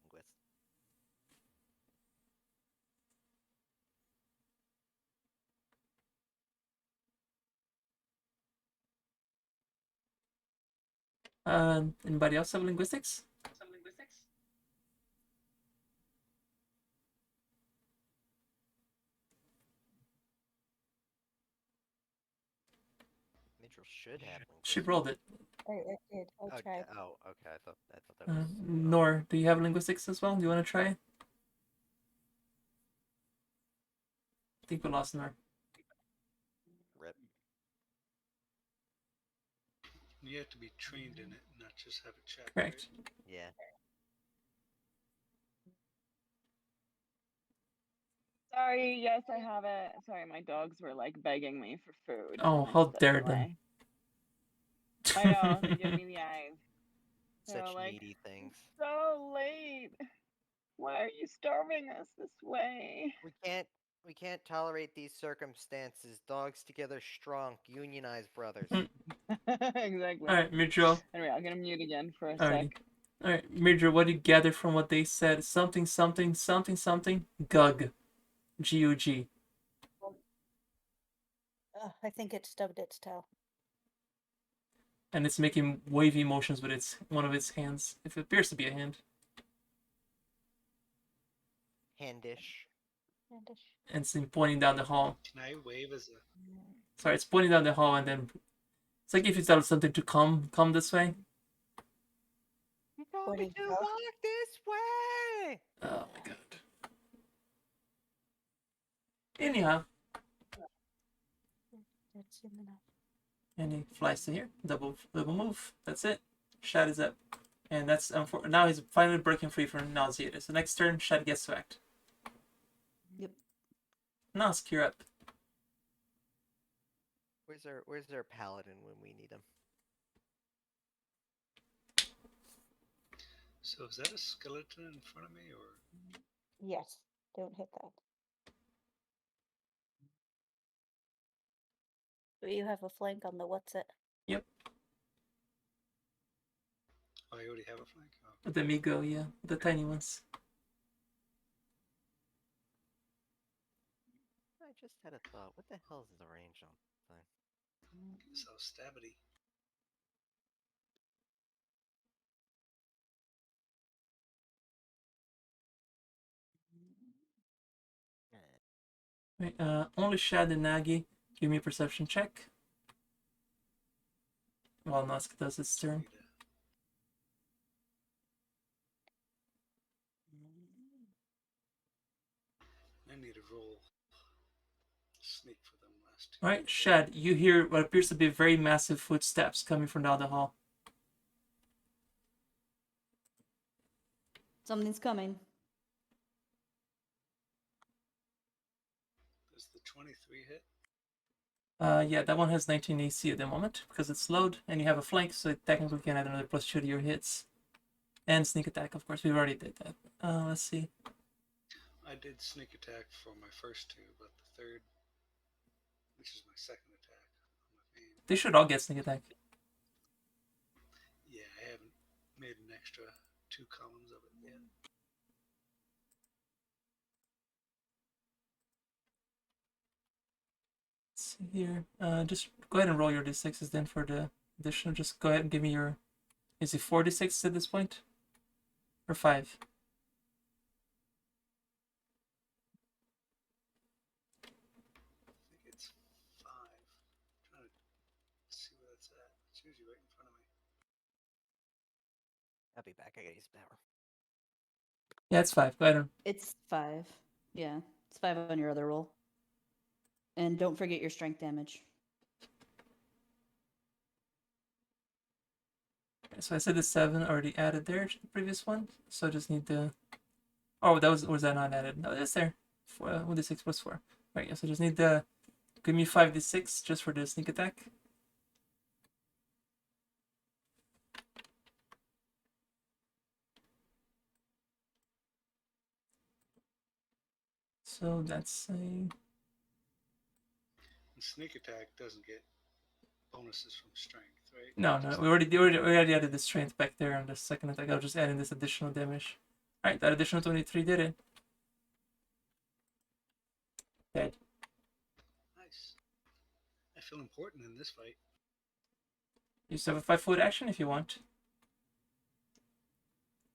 linguist. Anybody else have linguistics? Mitchell should have She linguist. rolled it. I did. I'll Okay. try. Oh, okay. I thought that was. Nor, do you have linguistics as well? Do you want to try? I think we lost Nor. Rip. You have to be trained in it, not just have a check. Correct. Right? Yeah. Sorry, yes, I have it. Sorry, my dogs were like begging me for food. Oh, and I how stepped dare away. them. I know, they give me the eyes. They're Such like, needy things. so late. Why are you starving us this way? We can't tolerate these circumstances. Dogs together strong. Unionize, brothers. Exactly. Alright, Midro. Anyway, I'm gonna mute again for a Alrighty. sec. Alright, Midro, what do you gather from what they said? Something, something, something, something. Gug. G-U-G. I think it stubbed its toe. And it's making wavy motions with one of its hands. If it appears to be a hand. Handish. And it's pointing down the hall. Can I wave as a? Sorry, it's pointing down the hall and then it's like if you tell it something to come this way. You told What me is to that? walk this way. Oh my god. Anyhow, That's him enough. and he flies to here. Double move. That's it. Shad is up. And that's now he's finally breaking free from Nauseatus. The next turn, Shad gets to act. Yep. Nosk, you're up. Where's our paladin when we need him? So is that a skeleton in front of me, or? Yes. Don't hit that. Do you have a flank on the what's it? Yep. Oh, I already have a flank. Oh. The Demi-go, yeah, the tiny ones. I just had a thought. What the hell is the range on thing? So stabity. Eh, Right, only Shad and Nagi. Give me a perception check. While Nosk does its turn. I need to roll sneak for them last two. Alright, Shad, you hear what appears to be very massive footsteps coming from down the hall. Something's coming. Does the 23 hit? Yeah, that one has 19 AC at the moment because it's slowed, and you have a flank, so it technically can add another +2 to your hits. And sneak attack, of course, we already did that. Let's see. I did sneak attack for my first two, but the third, which is my second attack on my main. They should all get sneak attack. Yeah, I haven't made an extra 2 columns of it yet. Let's see here. Just go ahead and roll your d6s then for the additional. Just go ahead and give me your. Is it 4 d6 at this point? Or 5? I think it's 5. I'm trying to see where that's at. It's usually right in front of me. I'll be back. I gotta use the power. Yeah, it's 5. Go ahead and. It's 5. Yeah, it's 5 on your other roll. And don't forget your strength damage. So I said the 7 already added there to the previous one. So I just need the. Oh, that was that not added? No, it's there. 1d6 plus 4. Right, yeah, so just need the. Give me 5d6 just for the sneak attack. So that's a. And sneak attack doesn't get bonuses from strength, right? No, Just we already added the strength back there on the second attack. I'll just add in this additional damage. Alright, that additional 23 did it. Dead. nice. I feel important in this fight. You still have a 5-foot action if you want.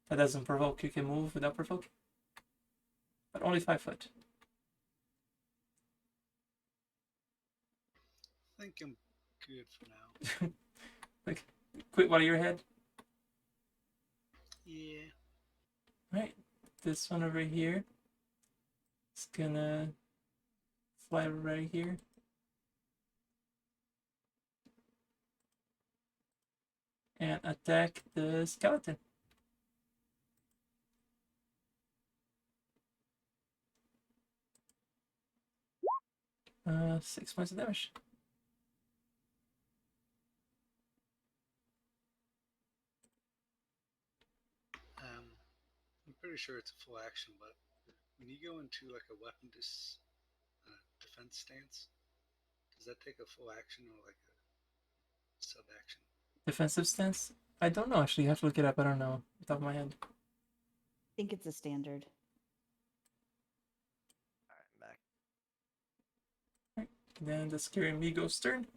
That doesn't provoke. You can move without provoking. But only 5 foot. I think I'm good for now. Like, quit while you're ahead. Yeah. Right. This one over here. It's gonna fly right here. And attack the skeleton. 6 points of damage. I'm pretty sure it's a full action, but when you go into like a weapon defense stance, does that take a full action or like a sub action? Defensive stance? I don't know, actually. You have to look it up. I don't know off the top of my head. I think it's a standard. Alright, I'm back. Then the scary Migo's turn.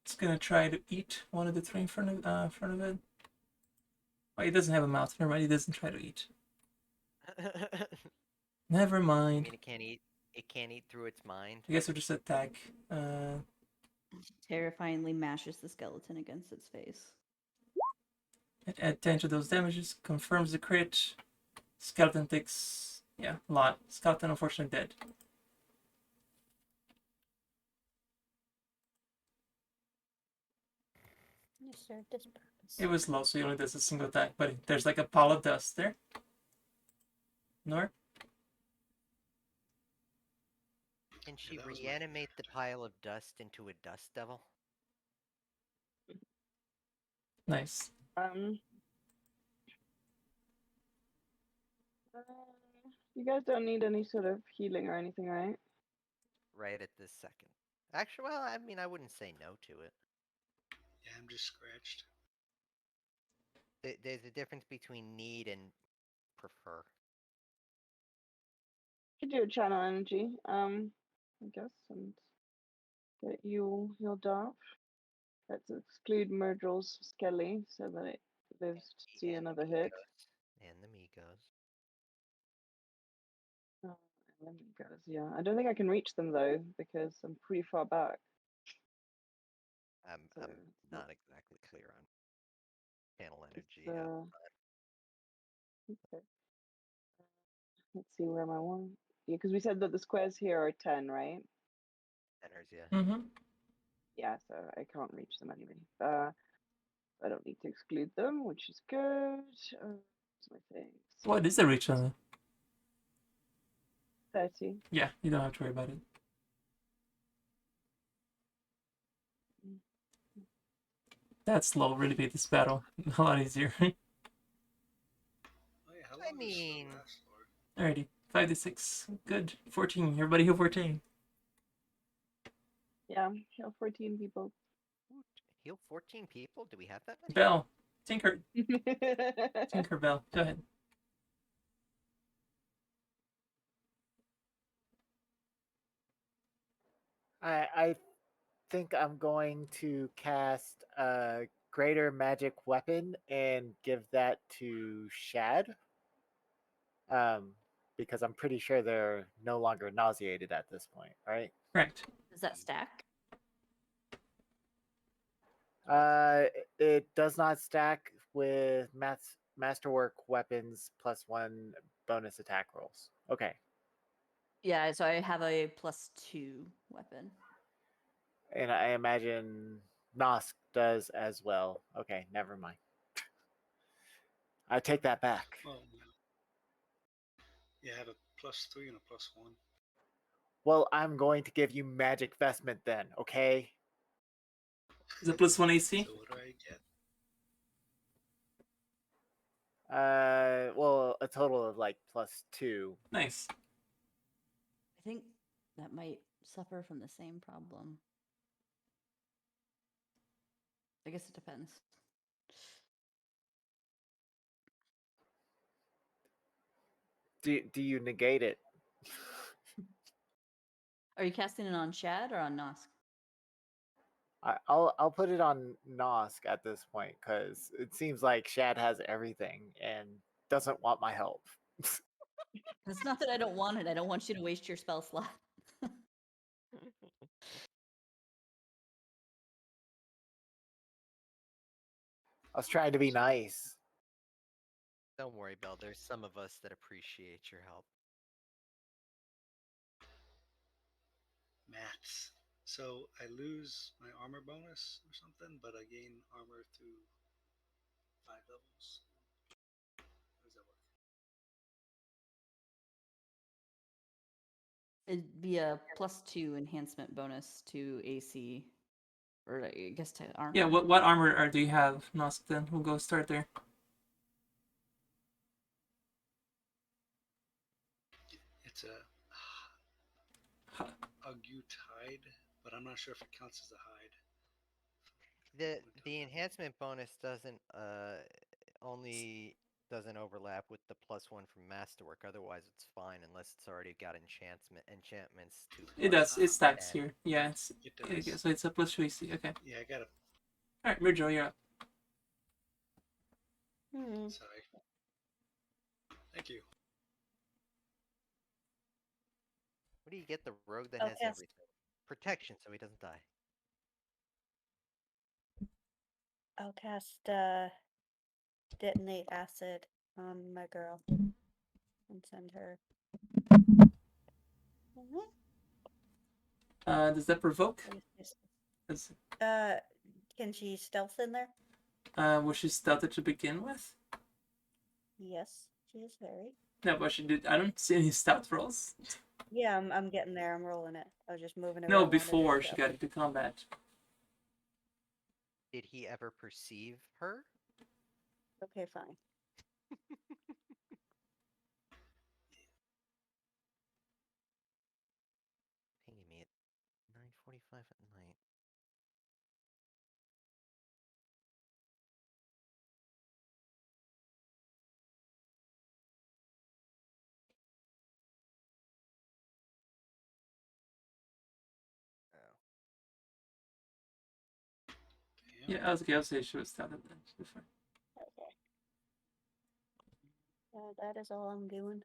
It's gonna try to eat one of the 3 in front of it. Oh, he doesn't have a mouth. Never mind. He doesn't try to eat. Never I mind. mean, it can't eat. It can't eat through its mind. I guess we'll just attack. Terrifyingly mashes the skeleton against its face. Add 10 to those damages. Confirms the crit. Skeleton takes, yeah, a lot. Skeleton unfortunately dead. You served this purpose. It was low, so he only does a single attack. But there's like a pile of dust there. Nor? Can she that was my reanimate the pile of dust into a dust devil? Nice. You guys don't need any sort of healing or anything, right? Right at this second. Actually, well, I mean, I wouldn't say no to it. I'm just scratched. There's a difference between need and prefer. You could do a channel energy, I guess, and get you healed up. Let's exclude Murdral's Skelly so that it lives to see And the another hit. Migos. And the Migos. Oh, and then it goes, yeah. I don't think I can reach them though because I'm pretty far back. I'm So it's not exactly clear on channel it's, energy. okay. Let's see where am I one. Yeah, because we said that the squares here are 10, right? Centers, yeah. Mm-hmm. Yeah, so I can't reach them anyway. I don't need to exclude them, which is good. What's my thing? What is the reach on it? 30. Yeah, you don't have to worry about it. That slow really made this battle a lot easier. Oh, yeah, how long does mean- the last for? Alrighty, 5 to 6. Good. 14. Everybody heal 14. Yeah, kill 14 people. Ooh, heal 14 people? Do we have that many? Bell. Tinker. Tinker Bell. Go ahead. I think I'm going to cast a greater magic weapon and give that to Shad. Because I'm pretty sure they're no longer nauseated at this point, right? Correct. Does that stack? It does not stack with masterwork weapons +1 bonus attack rolls. Okay, Yeah, so I have a +2 weapon. and I imagine Nosk does as well. Okay, never mind. I take that back. Well, yeah, I have a +3 and a +1. Well, I'm going to give you magic vestment then, okay? Is it +1 AC? So what do I get? Well, a total of like +2. Nice. I think that might suffer from the same problem. I guess it depends. Do you negate it? Are you casting it on Shad or on Nosk? I'll put it on Nosk at this point because it seems like Shad has everything and doesn't want my help. It's not that I don't want it. I don't want you to waste your spell slot. I was trying to be nice. Don't worry, Belle. There's some of us that appreciate your help. Maths. So I lose my armor bonus or something, but I gain armor through 5 levels. How does that work? It'd be a +2 enhancement bonus to AC, or I guess to armor. Yeah, what armor do you have, Nosk, then? We'll go start there. It's a Augute hide, but I'm not sure if it counts as a hide. The enhancement bonus doesn't only doesn't overlap with the +1 from Masterwork. Otherwise, it's fine unless it's already got enchantments to. It does. It stacks 10. here. Yeah, it's It okay, does. so it's a +2 AC. Okay. Yeah, I got a. Alright, Murjo, you're up. Sorry. Thank you. What do you get? The rogue that Oh, has yes. everything. Protection, so he doesn't die. I'll cast detonate acid on my girl and send her. Mhm. Does that provoke? What is this? Is, Can she stealth in there? was she stealthed to begin with? Yes, she is very. No, but she did. I don't see any stealth rolls. Yeah, I'm getting there. I'm rolling it. I was just moving No, around. before she got into combat. Did he ever perceive her? Okay, fine. Pinging me at 9:45 at night. Yeah, I was okay. I'll say she was down then. She'll be fine. Okay. That is all I'm doing.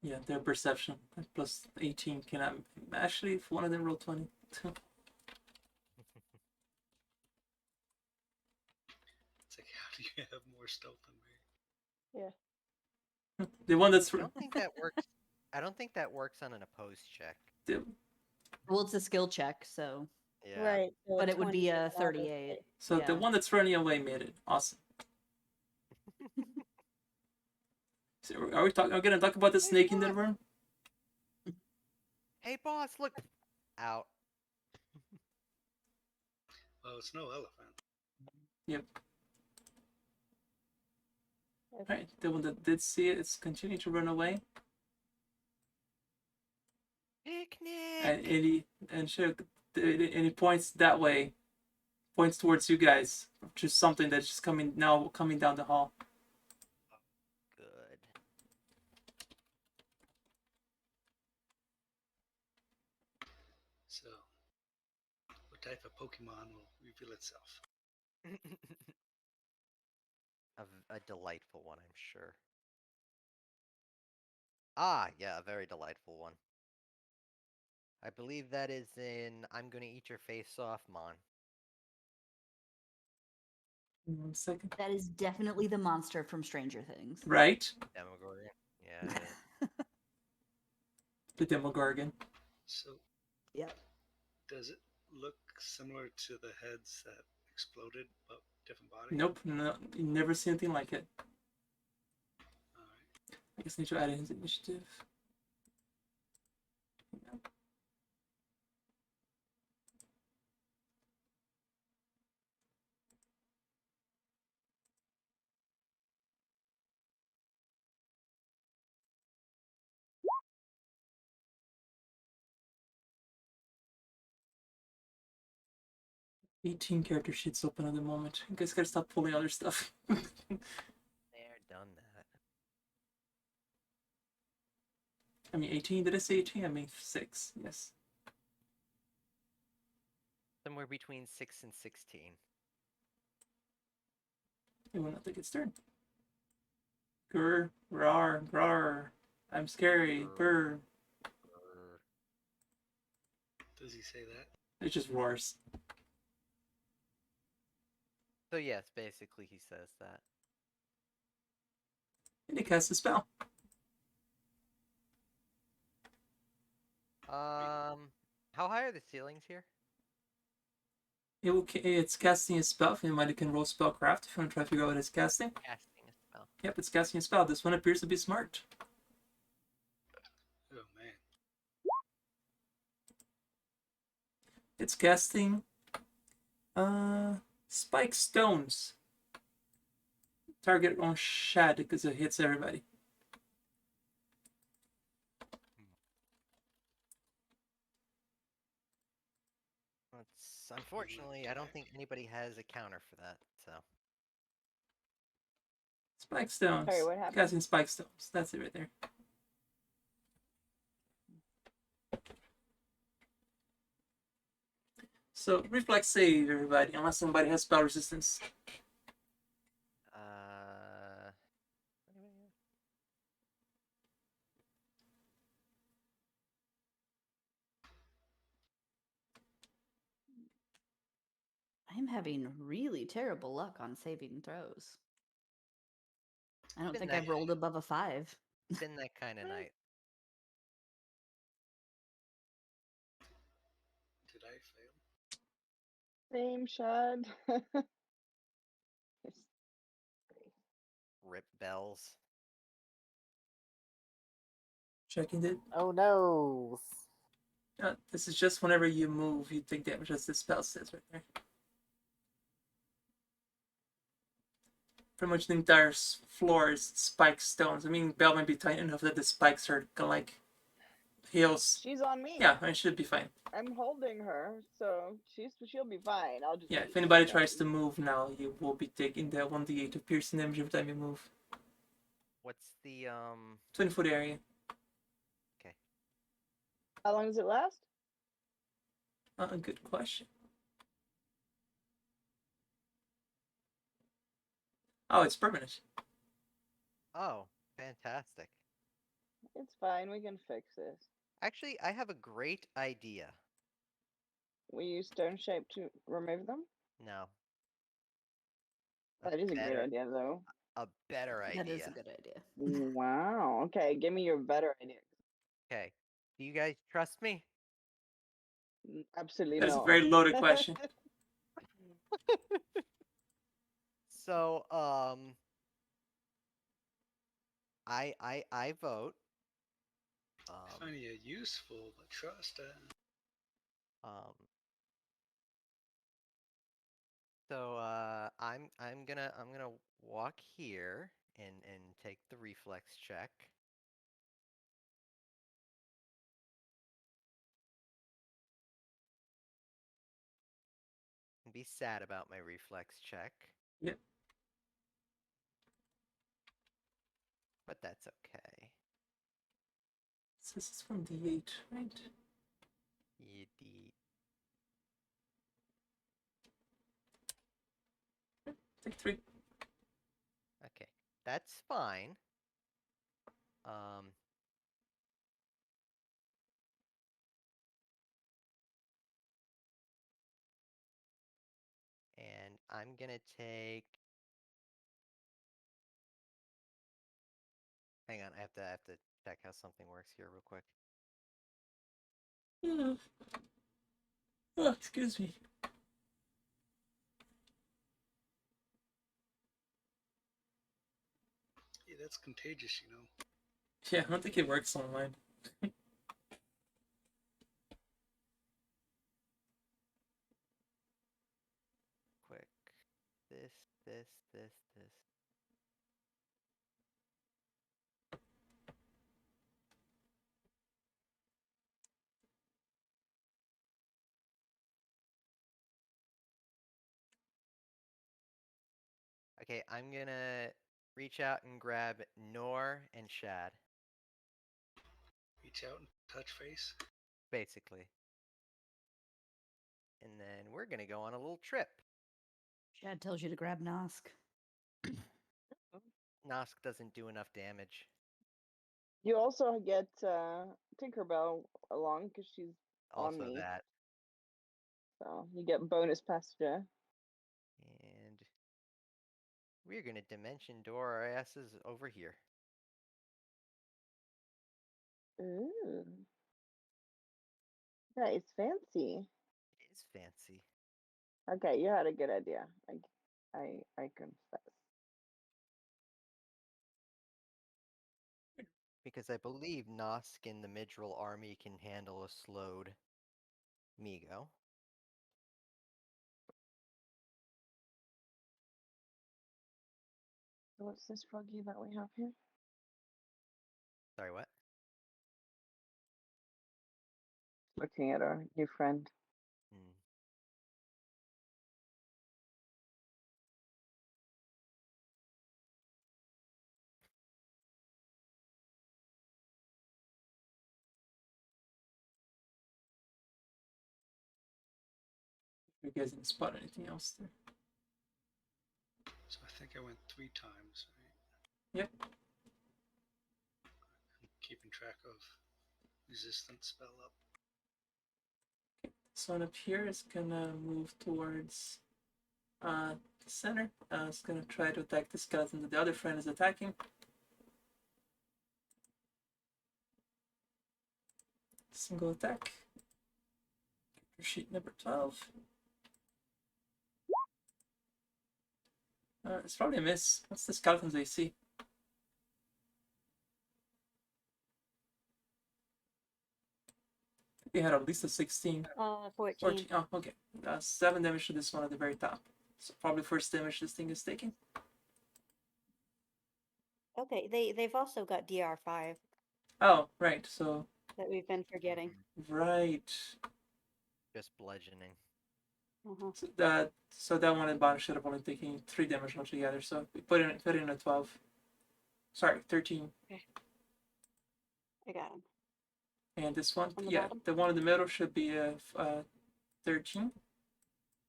Yeah, their perception plus 18 cannot. Actually, if one of them rolled 20. It's like, how do you have more stealth than me? Yeah. The one that's I don't think that works. I don't think that works on an opposed check. Well, it's a skill check, so. Yeah. Right. So But it would be 20 a is not 38. So the Yeah. one that's running away made it. Awesome. So are we gonna talk about the Hey, snake in the boss. room? Hey, boss, look. Out. Well, it's no elephant. Yep. Okay. Alright, the one that did see it is continuing to run away. Picnic. And he points that way, points towards you guys, which is something that's just coming down the hall. Good. So, what type of Pokemon will reveal itself? A delightful one, I'm sure. Ah, yeah, a very delightful one. I believe that is in I'm Gonna Eat Your Face Off, Mon. 1 second. That is definitely the monster from Stranger Things. Right? Demogorgon. Yeah, it is. The Demogorgon. So, Yep. does it look similar to the heads that exploded, but different body? Nope, no, you never see anything like it. Alright. I guess I need to add in his initiative. Yeah. Eighteen character sheets open at the moment. You guys gotta stop pulling other stuff. They're done that. I mean 18, did I say 18? I mean 6, yes. Somewhere between 6 and 16. It will not take its turn. Grr, rar, grar. I'm scary, brr. Does he say that? It just roars. So yes, basically he says that. And he casts a spell. How high are the ceilings here? It's casting a spell. If anybody can roll spellcraft, if you want to try to figure out what it's casting. Casting a spell. Yep, it's casting a spell. This one appears to be smart. Oh man. It's casting spike stones. Target on Shad because it hits everybody. It's, unfortunately, I don't think anybody has a counter for that, so. Spike stones. Sorry, what happened? Casting spike stones. That's it right there. So reflex save, everybody, unless somebody has spell resistance. I'm having really terrible luck on saving throws. I don't Been think that- I've rolled above a 5. It's been that kind of night. Did I fail? Same shot. Rip bells. Checking it. Oh no! This is just whenever you move, you take damage, as this spell says right there. Pretty much the entire floor is spike stones. I mean, Bell might be tight enough that the spikes are kind of like heels. She's on me. Yeah, it should be fine. I'm holding her, so she'll be fine. I'll just. Yeah, be if anybody steady. tries to move now, you will be taking the 1d8 of piercing damage every time you move. What's the 20-foot area. How long does it last? Good question. Oh, it's permanent. Oh, fantastic. It's fine. We can fix this. Actually, I have a great idea. We use stone shape to remove them. No. That is a great better, idea, though. a better idea. That is a good idea. Wow. Okay, give me your better idea. Okay. Do you guys trust me? Absolutely That's not. a very loaded question. So, I vote. I find you useful, but trust it. So I'm gonna walk here and take the reflex check. And be sad about my reflex check. Yep. But that's okay. This is from D8, right? Yiddy. Take 3. Okay, that's fine. And I'm gonna take. Hang on, I have to check how something works here real quick. Oh, excuse me. Yeah, that's contagious, you know. Yeah, I don't think it works online. Quick. This. Okay, I'm gonna reach out and grab Nor and Shad, Reach out and touch face. basically. And then we're gonna go on a little trip. Shad tells you to grab Nosk. Nosk doesn't do enough damage. You also get Tinkerbell along because she's on Also me. that. So you get bonus passenger. And we're gonna dimension door our asses over here. Ooh. That is fancy. It is fancy. Okay, you had a good idea. I confess. Because I believe Nosk in the Midral army can handle a slowed Migo. So what's this froggy that we have here? Sorry, what? Looking at our new friend. Hmm. You guys didn't spot anything else there. So I think I went 3 times, right? Yep. I'm keeping track of resistance spell up. This one up here is gonna move towards the center. It's gonna try to attack the skeleton that the other friend is attacking. Single attack. Sheet number 12. It's probably a miss. What's the skeleton's AC? They had at least a 16. 14. 14. Oh, okay. 7 damage to this one at the very top. So probably first damage this thing is taking. Okay, they've also got DR5 Oh, right. So, that we've been forgetting. right. Just bludgeoning. Uh-huh. So that one advantage should have only taken 3 damage altogether. So we put in a 12. Sorry, 13. Okay. I got him. And this one, On the yeah, bottom? the one in the middle should be a 13.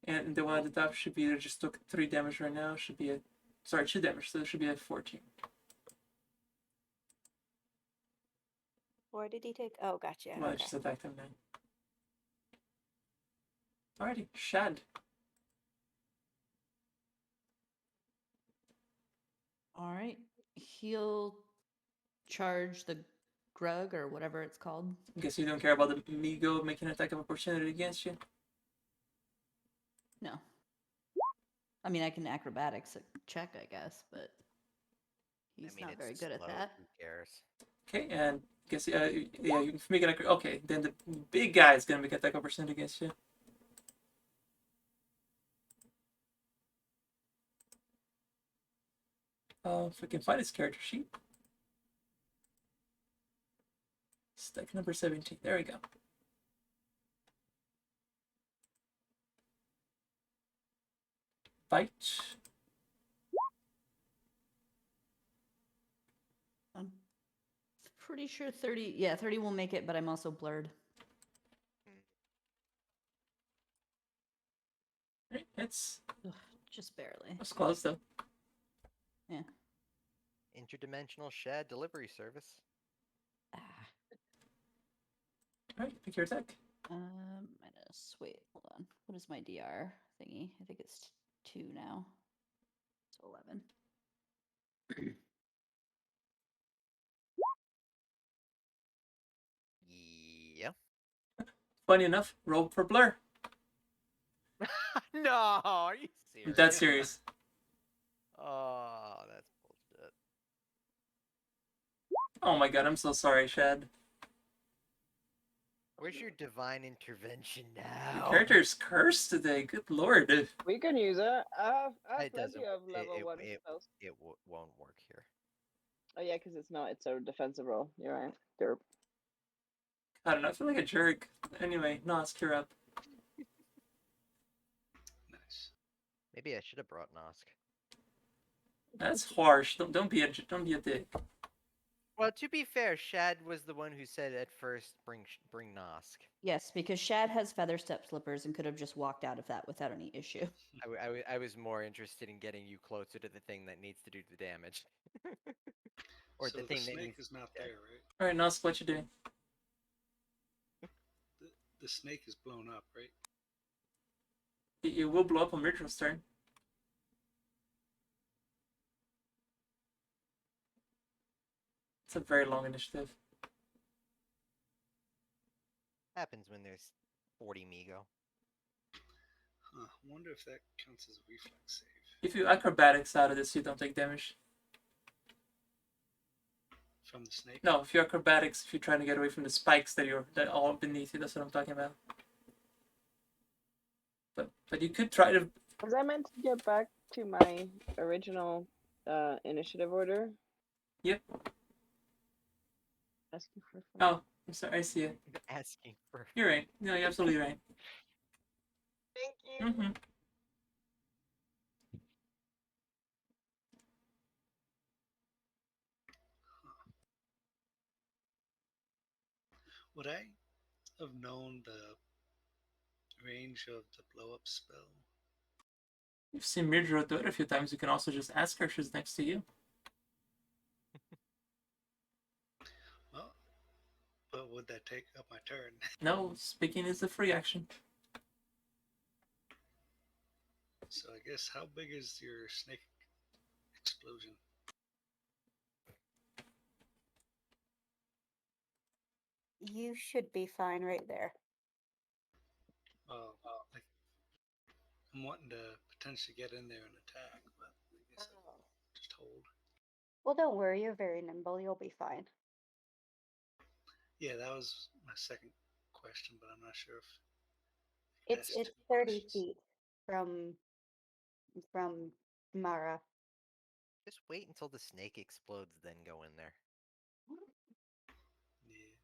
And the one at the top should be, just took 3 damage right now, should be a Sorry, 2 damage, so it should be at 14. Where did he take? Oh, gotcha. Well, I Okay. just attacked him now. Alrighty, Shad. All right. He'll charge the grug or whatever it's called. Guess you don't care about the Migo making an attack of opportunity against you. No. I mean, I can acrobatics check, I guess, but he's I mean, not very it's good at slow, that. Who cares? Okay, and guess yeah, you can make an okay. Then the big guy is gonna make an attack of opportunity against you. If I can find his character sheet. Stack number 17. There we go. Bite. I'm pretty sure 30. Yeah, 30 will make it, but I'm also blurred. Right, it's Just barely. close though. Yeah. Interdimensional shed delivery service. Ah. Alright, pick your attack. Minus. Wait, hold on. What is my DR thingy? I think it's 2 now. So 11. Yeah. Funny enough, roll for blur. No, are you serious? That's serious. Oh, that's bullshit. Oh my god, I'm so sorry, Shad. Where's your divine intervention Your now? character's cursed today. Good lord. We can use it. I have It plenty doesn't. of level 1 it, spells. it won't work here. Oh yeah, because it's not. It's a defensive roll. You're right. Derp. I don't know, I feel like a jerk. Anyway, Nosk, you're up. Nice. Maybe I should have brought Nosk. That's harsh. Don't be a dick. Well, to be fair, Shad was the one who said at first, bring Nosk. Yes, because Shad has feather step slippers and could have just walked out of that without any issue. I was more interested in getting you closer to the thing that needs to do the damage. Or So the thing that snake needs is not yeah. there, right? Alright, Nosk, what you doing? The snake is blown up, right? It will blow up on Myrtle's turn. It's a very long initiative. Happens when there's 40 Migo. Huh. I wonder if that counts as a reflex save. If you acrobatics out of this, you don't take damage. From the snake? No, if you acrobatics, if you're trying to get away from the spikes that are all beneath you, that's what I'm talking about. But you could try to. Was I meant to get back to my original initiative order? Yep. Asking for. Oh, I'm sorry. I see it. Asking for. You're right. No, you're absolutely right. Thank you. Mm-hmm. Would I have known the range of the blow up spell? You've seen Mildred do it a few times. You can also just ask her. She's next to you. Well, but would that take up my turn? No, speaking is a free action. So I guess how big is your snake explosion? You should be fine right there. Like I'm wanting to potentially get in there and attack, but I guess I'll just hold. Well, don't worry. You're very nimble. You'll be fine. Yeah, that was my second question, but I'm not sure if It's asked 30 questions. feet from Mara. Just wait until the snake explodes, then go in there. Yeah.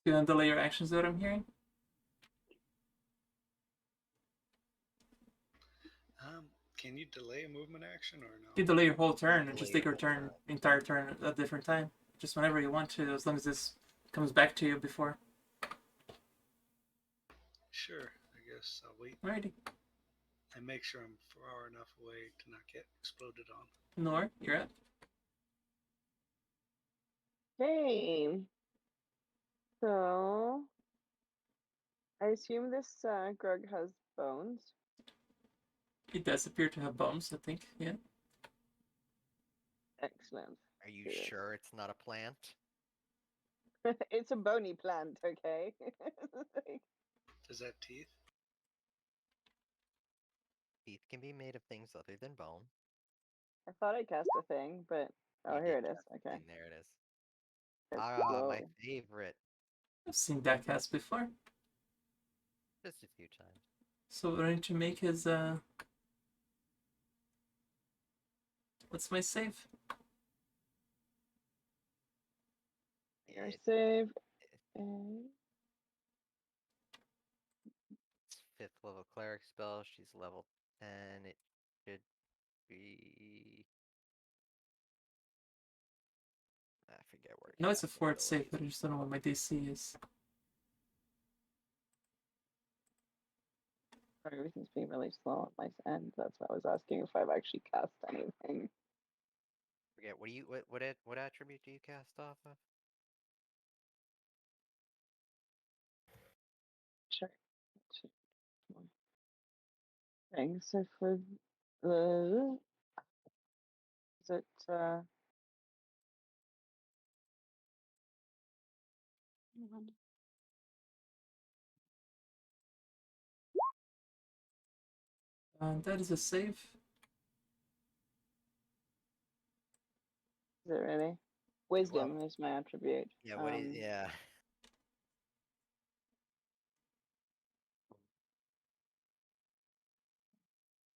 You gonna delay your actions, that I'm hearing? Can you delay a movement action or no? You delay your whole turn and just Delay take your your whole turn, entire turn at a different time. Just whenever you want to, as long as this comes back to you before. Sure, I guess I'll wait. Alrighty. I make sure I'm far enough away to not get exploded on. Nor, you're up. Okay. So I assume this Grug has bones. It does appear to have bones, I think. Yeah. Excellent. Are you Good. sure it's not a plant? It's a bony plant, okay? Like, Does that have teeth? Teeth can be made of things other than bone. I thought I cast a thing, but oh, You here did it is. cast Okay. thing, there it is. It's Ah, my slow. favorite. I've seen that cast before. Just a few times. So we're going to make his what's my save? Your It- save is It's 5th level cleric spell. She's level 10. It should be. I forget where. No, it's a cast fort save, abilities but I just don't know what my DC is. sorry, everything's being really slow on my end. That's why I was asking if I've actually cast anything. Forget what do you what attribute do you cast off of? Check. Thing. So for the is it And that is a save. is it really? Wisdom is my attribute. Yeah, what is yeah.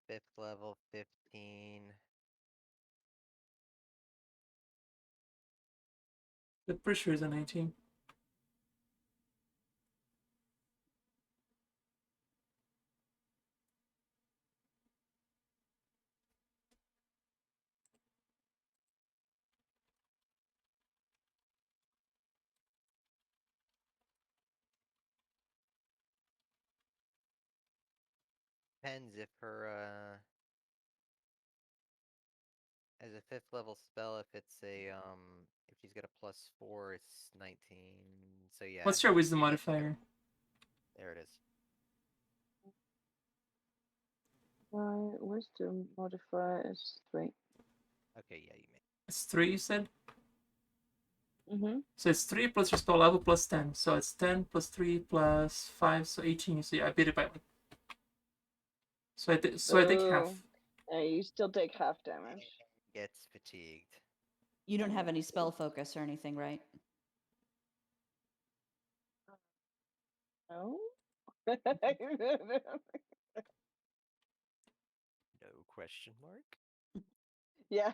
5th level 15. The pressure is a 19. Depends if her as a 5th level spell, if it's a if she's got a +4, it's 19. So yeah. What's your wisdom modifier? There it is. My wisdom modifier is 3. Okay, yeah, you may. It's 3, you said? Mm-hmm. So it's 3 plus your spell level plus 10. So it's 10 plus 3 plus 5, so 18. So yeah, I beat it by 1. So I take half. You still take half damage. Gets fatigued. You don't have any spell focus or anything, right? No. No question mark. Yeah.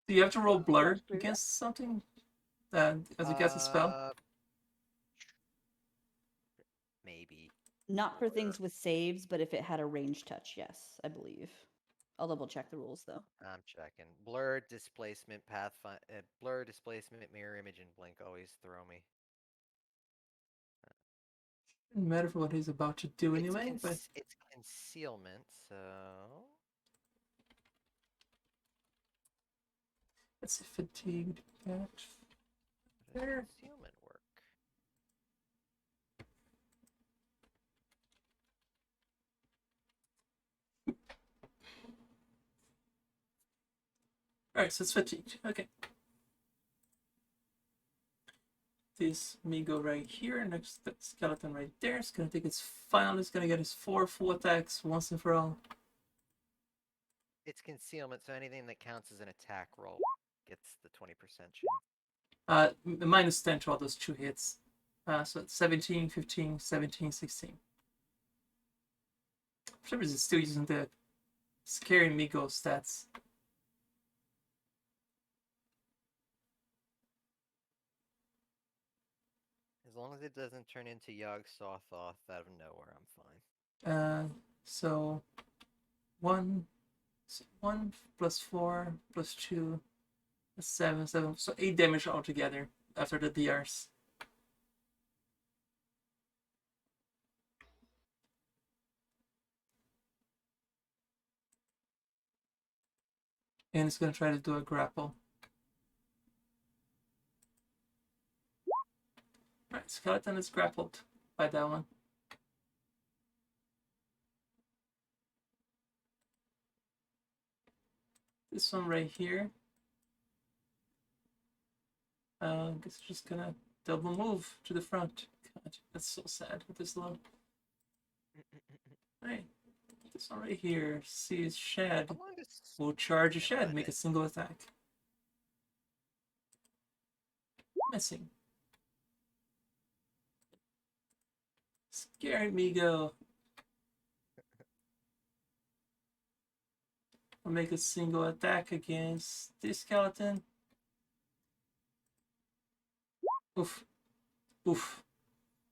Do you have to roll Well, blur actually, against something as you cast a spell? Maybe. Not for Blur. things with saves, but if it had a range touch, yes, I believe. I'll double check the rules though. I'm checking. Blur, displacement, blur, displacement, mirror image, and blink always throw me. Doesn't matter for what he's about to do anyway, but It's concealment, so let's see, fatigued. how does There. concealment work? Alright, so it's fatigued. Okay. This me go right here, next to the skeleton right there. It's gonna take its final, it's gonna get its 4 full attacks once and for all. It's concealment, so anything that counts as an attack roll gets the 20% chance. Minus 10 to all those 2 hits. So it's 17, 15, 17, 16. For some reason, it's still using the scary Migo stats. As long as it doesn't turn into Yogg Sothoth out of nowhere, I'm fine. So 1 plus 4 plus 2 plus 7, so 8 damage altogether after the DRs. And it's gonna try to do a grapple. Alright, skeleton is grappled by that one. This one right here. I guess it's just gonna double move to the front. God, that's so sad with this low. Right. This one right here. See his shed. How long does We'll charge a Never shed, mind make a it. single attack. Missing. Scary Migo. We'll make a single attack against this skeleton. Oof. Oof.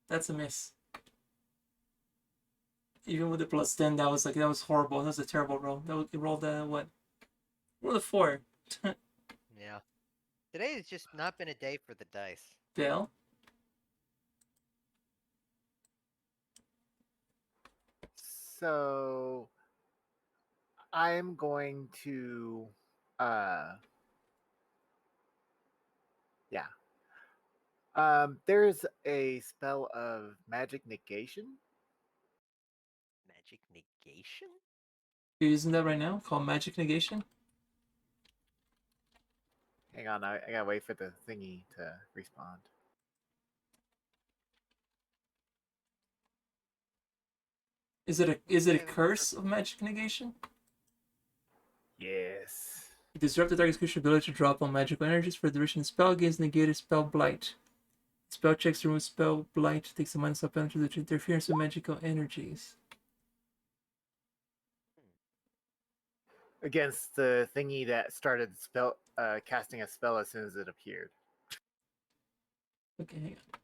That's a miss. Even with the plus 10, that was horrible. That was a terrible roll. It rolled a what? Rolled a 4. Yeah. Today has just not been a day for the dice. Fail. So I'm going to yeah. There's a spell of magic negation. Magic negation? You're using that right now, called Magic Negation. Hang on, I gotta wait for the thingy to respond. Is it a Yeah, curse of Magic Negation? Yes. Disrupt the target's creature ability to drop on magical energies for the duration of the spell against negated spell blight. Spell checks to remove spell blight takes a minus up penalty due to interference with magical energies. Against the thingy that started spell casting a spell as soon as it appeared. Okay, hang on.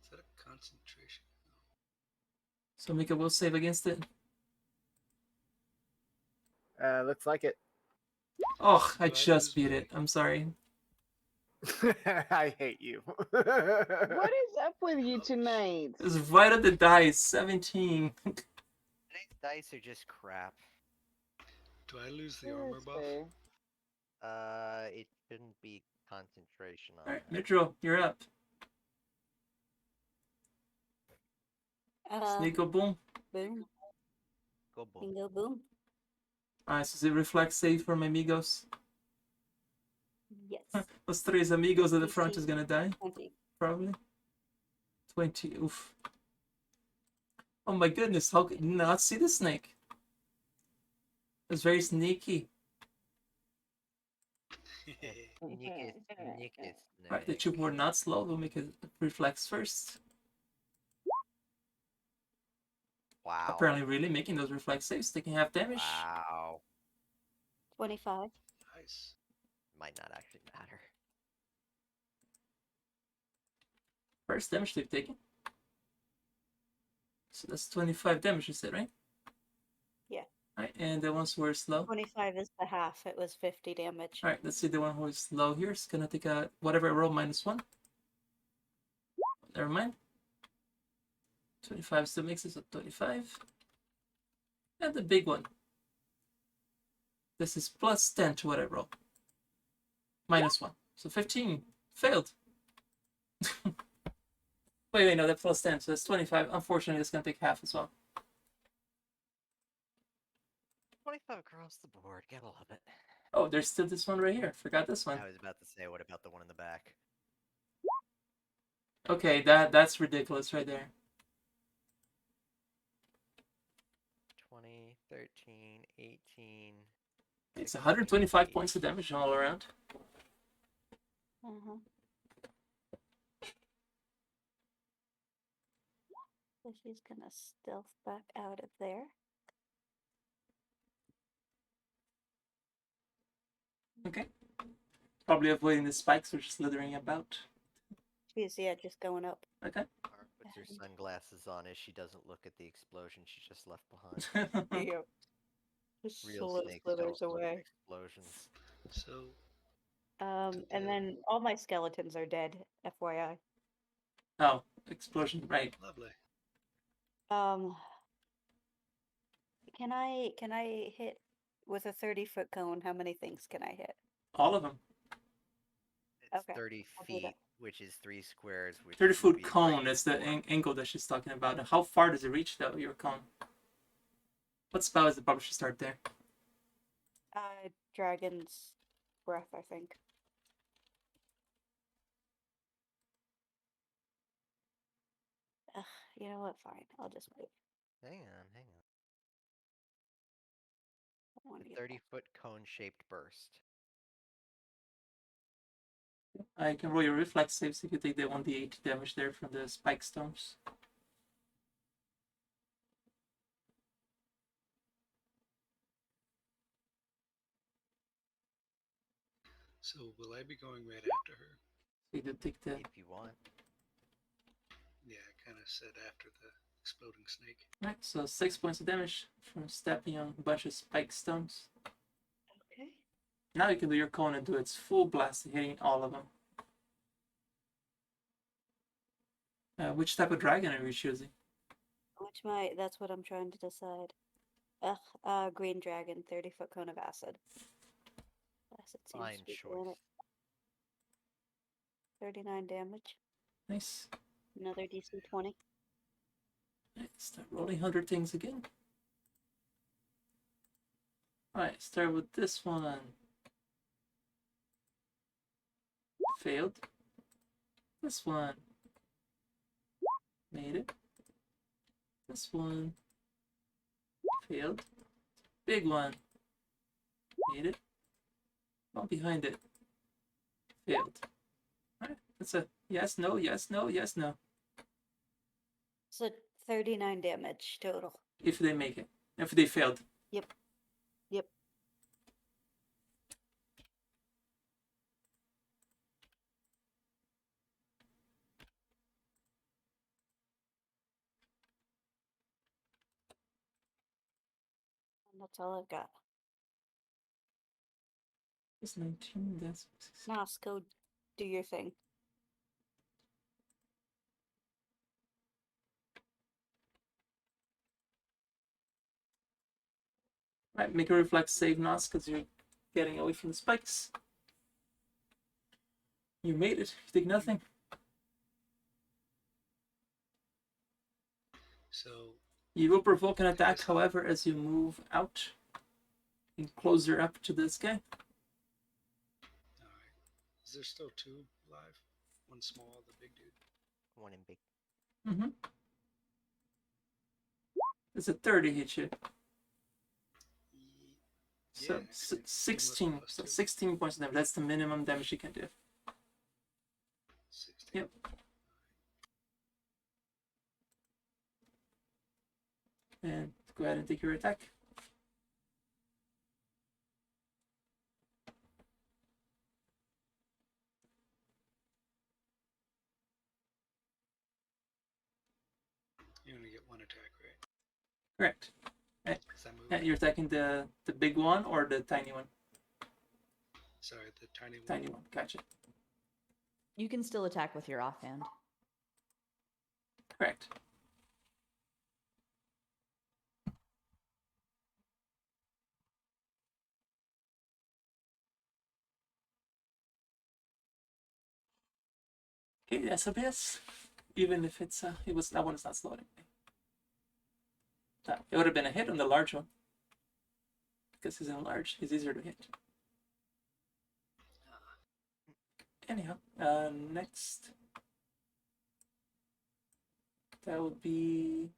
Is that a concentration? So make a will save against it. Looks like it. Oh, I Do I just lose beat my- it. I'm sorry. I hate you. What is up with you tonight? It's right at the dice. 17. Today's dice are just crap. Do I lose the Yeah, armor it's buff? fair. It shouldn't be concentration on Alright, there. Mitro, you're up. Sneako boom. Boom. Go boom. Bingo boom. Alright, so is it reflex save for my amigos? Yes. Those three amigos at the front 18. is gonna die, 20. probably. 20, oof. Oh my goodness, how could you not see the snake? It was very sneaky. Sneakiest. Alright, the two were not slow, we'll make it reflex first. Wow. Apparently really making those reflex saves, taking half damage. Wow. 25. Nice. Might not actually matter. First damage they've taken. So that's 25 damage, you said, right? Yeah. Alright, and the ones who are slow. 25 is the half. It was 50 damage. Alright, let's see the one who is slow here. It's gonna take a whatever I roll -1. Never mind. 25 still makes it, so 25. And the big one. This is +10 to what I roll. -1. So 15. Failed. wait, no, that's +10, so that's 25. Unfortunately, it's gonna take half as well. 25 across the board. Gotta love it. Oh, there's still this one right here. Forgot this one. I was about to say, what about the one in the back? Okay, that's ridiculous right there. 20, 13, 18. It's 16, 125 points of damage all around. Uh-huh. So she's gonna stealth back out of there. Okay. Probably avoiding the spikes, which is slithering about. She's, yeah, just going up. Okay. Mara puts her sunglasses on as she doesn't look at the explosion she just left behind. Yep. Just Real slowly snakes slithers don't look at away. explosions. So And then all my skeletons are dead, FYI. Oh, explosion, right. lovely. Um, can I hit with a 30-foot cone, how many things can I hit? All of them. It's Okay, 30 I'll do that. feet, which is 3 squares, which 30 would foot be cone, three, is the four. angle that she's talking about. And how far does it reach, though, your cone? What spell is the probably should start there? Dragon's breath, I think. Ugh, you know what? Fine, I'll just move. Hang on, hang on. I don't want to A use that. 30-foot cone-shaped burst. I can roll your reflex saves if you take the 1d8 damage there from the spike stones. So will I be going right after her? So you do take the. If you want. Yeah, I kind of said after the exploding snake. Right, so 6 points of damage from stepping on a bunch of spike stones. Okay. Now you can do your cone and do its full blast, hitting all of them. Which type of dragon are you choosing? That's what I'm trying to decide. Green dragon, 30-foot cone of acid. Acid seems Fine to be choice. doing it. 39 damage. Nice. Another DC 20. Let's start rolling 100 things again. Alright, start with this one. Failed. This one. Made it. This one. Failed. Big one. Made it. One behind it. Failed. Alright, that's a yes, no, yes, no, yes, no. So 39 damage total. If they make it. If they failed. Yep. And that's all I've got. It's 19, that's Nas, go do your thing. Right, make a reflex save, Nas, because you're getting away from the spikes. You made it. You take nothing. So You will provoke an attack, however, as you move out and closer up to this guy. alright. Is there still two alive? One small, the big dude. One in big. Mm-hmm. It's a 30 hit you. So Yeah, actually, 16. plus So two. 16 points of damage. That's the minimum damage you can do. 16. Yep. And go ahead and take your attack. You only get one attack, right? Correct. Because I moved. And you're attacking the big one or the tiny one? Sorry, the tiny one. Tiny one. Gotcha. You can still attack with your offhand. Correct. Okay, that's a miss. Even if it's that one is not slowing. It would have been a hit on the large one. Because he's in large, he's easier to hit. Anyhow, next. That would be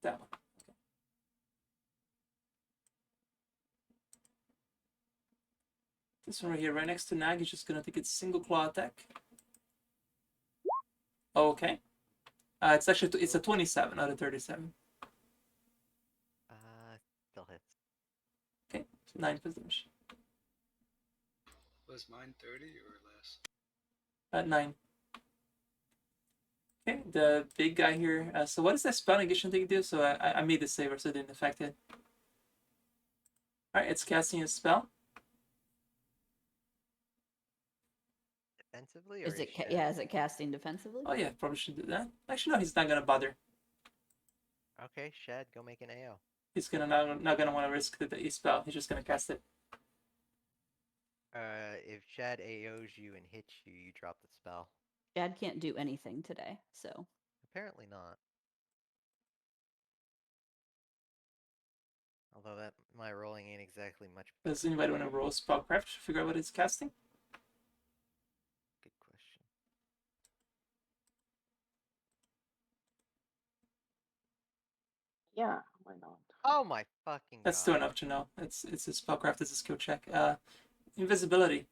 that one. Okay. This one right here, right next to Nag, is just gonna take its single claw attack. Okay. It's actually it's a 27 out of 37. Still hits. Okay, so 9 points damage. Was mine 30 or less? 9. Okay, the big guy here. So what does that spell negation thing do? So I made the saver, so it didn't affect it. Alright, it's casting a spell. Defensively, or Is it? Shed? Yeah, is it casting defensively? Oh yeah, probably should do that. Actually, no, he's not gonna bother. Okay, Shed, go make an AO. He's gonna not gonna want to risk the spell. He's just gonna cast it. If Shad AOs you and hits you, you drop the spell. Chad can't do anything today, so Apparently not. Although that my rolling ain't exactly much. Does anybody want to roll spellcraft to figure out what it's casting? Good question. Yeah, why not? Oh my fucking That's god. still enough to know. It's a spellcraft. It's a skill check. Invisibility.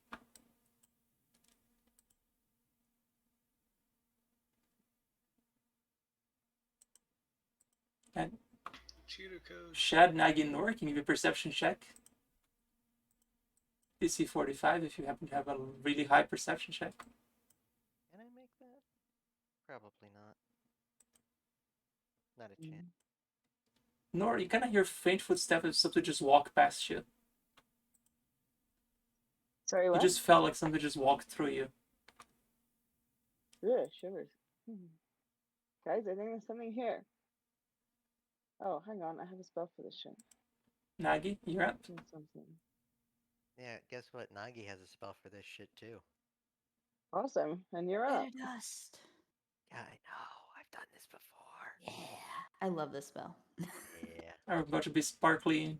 And Cheater code. Shad, Nagi, and Nora can give you a perception check. DC 45 if you happen to have a really high perception check. Can I make that? Probably not. Not a chance. Nora, you kind of hear faint footsteps as something just walk past you. Sorry, You what? just felt like something just walked through you. Ugh, shivers. Guys, I think there's something here. Oh, hang on, I have a spell for this shit. Nagi, you're up. Something. Yeah, guess what? Nagi has a spell for this shit too. Awesome, and you're up. Bitter dust. Yeah, I know. I've done this before. Yeah, I love this spell. Yeah. Are about to be sparkly.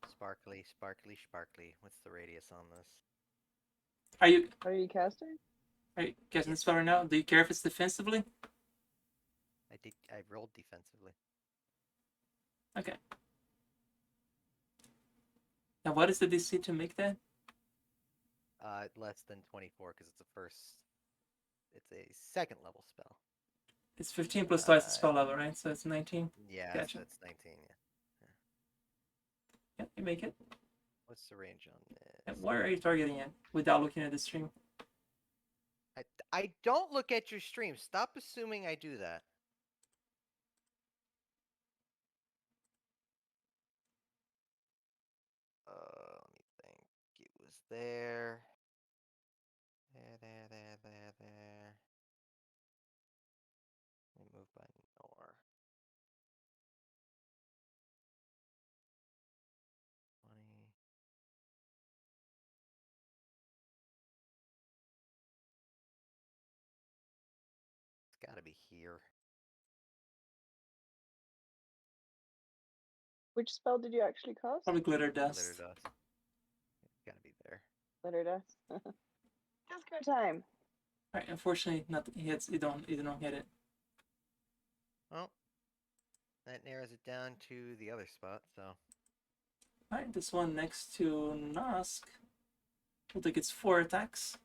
Sparkly, sparkly, sparkly. What's the radius on this? Are you Are you casting? guessing this spell right now? Do you care if it's defensively? I rolled defensively. Okay. Now what is the DC to make that? Less than 24 because it's a first. It's a second level spell. It's 15 plus twice the spell level, right? So it's 19. Yeah, Gotcha. so it's 19. Yeah. Yeah, you make it. What's the range on this? And where are you targeting at without looking at the stream? I don't look at your stream. Stop assuming I do that. Let me think. It was there. There. Let me move by Nor. 20. It's gotta be here. Which spell did you actually cast? Probably glitter dust. Glitter dust. It's gotta be there. Glitter dust. Just go time. Alright, unfortunately nothing hits. You don't hit it. Well, that narrows it down to the other spot, so. Alright, this one next to Nosk will take its 4 attacks.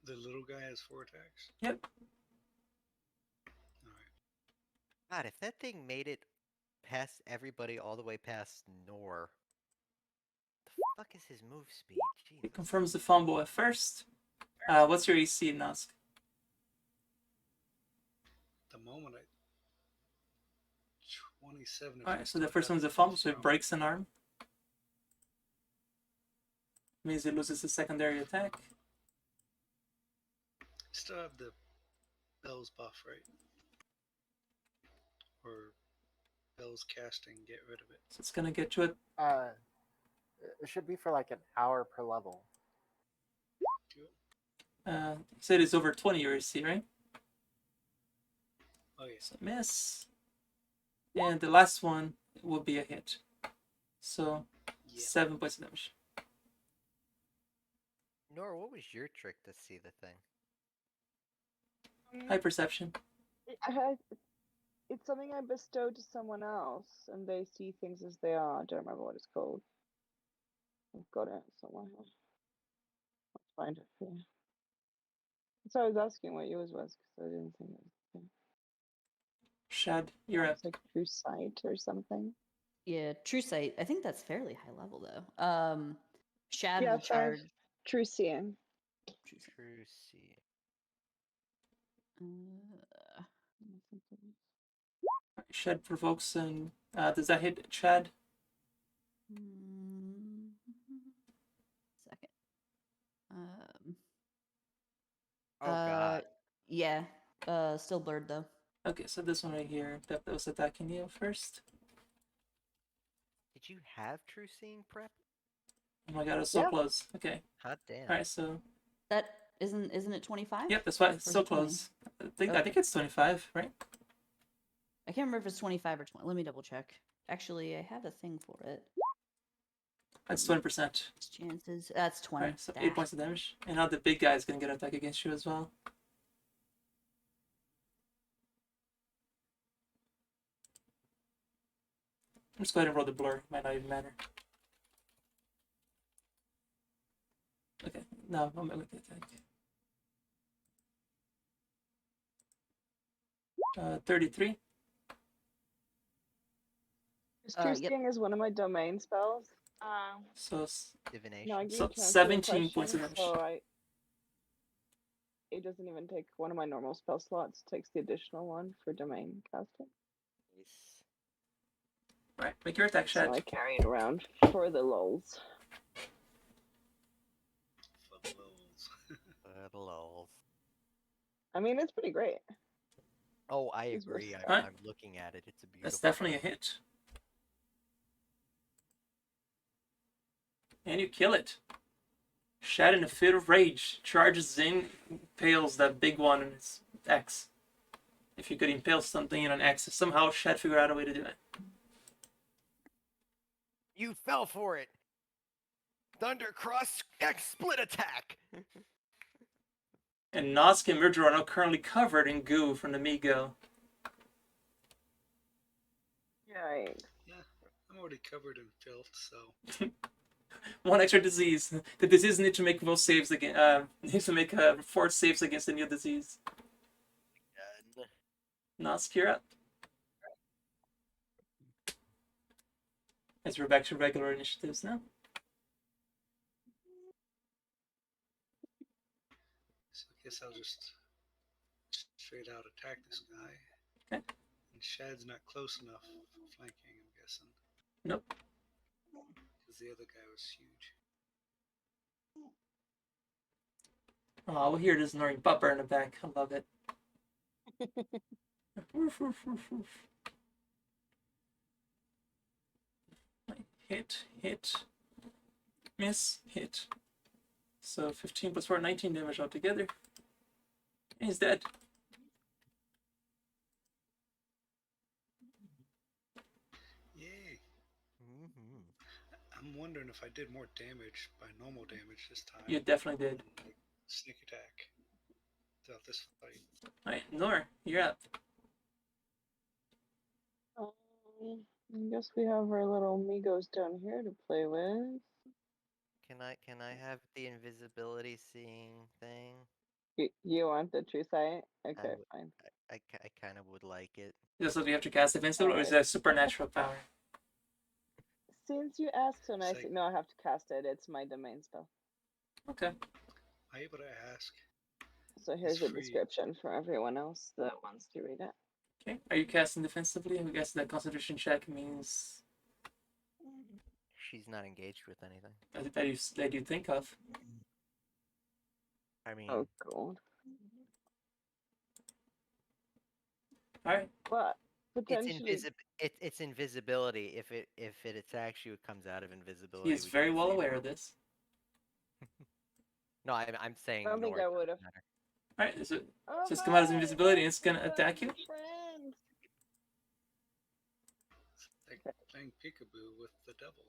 The little guy has 4 attacks. Yep. Alright. God, if that thing made it past everybody all the way past Nor, the fuck is his move speed? It Jesus. confirms the fumble at first. What's your AC, Nosk? The moment 27. if I Alright, so the start first that one's a fumble, first so it round. breaks an arm. Means it loses a secondary attack. Still have the Bell's buff, right? Or Bell's casting, get rid of it. So it's gonna get you at It should be for like an hour per level. Do it. you said it's over 20 your AC, right? Oh yes. So miss. And the last one will be a hit. So Yeah. 7 points of damage. Nor, what was your trick to see the thing? High perception. It's something I bestowed to someone else, and they see things as they are. I don't remember what it's called. I've got it somewhere. I'll find it for you. So I was asking what yours was, because I didn't think it was. Shad, you're up. It's like True Sight or something. Yeah, True Sight. I think that's fairly high level though. Shad Yeah, will 5. charge. True Seeing. True Sight. True see. Shad provokes and does that hit Chad? Second. Yeah. Still blurred though. Okay, so this one right here, that was attacking you first. Did you have true seeing prep? Oh my god, it's so Yeah. close. Okay. Hot damn. Alright, so That isn't it 25? yep, that's why it's Or is so it 20? close. I think Okay. it's 25, right? I can't remember if it's 25 or 20. Let me double check. Actually, I have a thing for it. That's 20%. Its chances. That's 20. Alright, so 8 Dash. points of damage. And now the big guy is gonna get attack against you as well. I'm just go ahead and roll the blur. Might not even matter. Okay, no, I'm gonna make the attack. 33. Is True Yep. Seeing is one of my domain spells. So Divination. No, I gave So you to answer your 17 points of question, damage. It doesn't even take one of my normal spell slots. It takes the additional one for domain casting. Nice. Right, make your attack, So Shad. I carry it around for the lulz. For the lulz. Lols. I mean, it's pretty great. Oh, I It's agree. versatile. Right. I'm looking at it. It's a beautiful. That's definitely a card. hit. And you kill it. Shad, in a fit of rage, charges in, impales that big one on its axe. If you could impale something in an axe, somehow Shad figured out a way to do it. You fell for it. Thunder Cross X split attack. And Nosk and Murder are now currently covered in goo from the Migo. Yikes. Yeah, I'm already covered in filth, so One extra disease. The disease needs to make both saves again. Needs to make 4 saves against the new disease. Done. Nosk, you're up. As we're back to regular initiatives now. so I guess I'll just straight out attack this guy. Okay. And Shad's not close enough for flanking, I'm guessing. Nope. Because the other guy was huge. Oh, we'll hear this annoying bupper in the back. I love it. Woof, woof, woof, woof. Hit, miss, hit. So 15 plus 4, 19 damage altogether. He's dead. Yay! Mm-hmm. I'm wondering if I did more damage by normal damage this time. You definitely did. than, like, sneak attack throughout this fight. Alright, Nor, you're up. I guess we have our little Migos down here to play with. Can I have the invisibility seeing thing? You want the true sight? Okay, would- fine. I kind of would like it. Just so you have to cast Invincible, or is that a supernatural power? Since you asked so nicely, Say- no, I have to cast it. It's my domain spell. Okay. Am I able to ask? So here's the free. description for everyone else that wants to read it. Okay. Are you casting defensively? I guess that concentration check means She's not engaged with anything. that you think of. I mean, Oh, God. Alright. But it's potentially, it's invisibility. If it attacks you, it comes out of invisibility. He is We very can't well see aware it. of this. No, I'm saying. I don't think Nord I would have. doesn't matter. Alright, so Oh, just come out as hi, invisibility and my it's gonna attack you? friends. Like playing peekaboo with the devil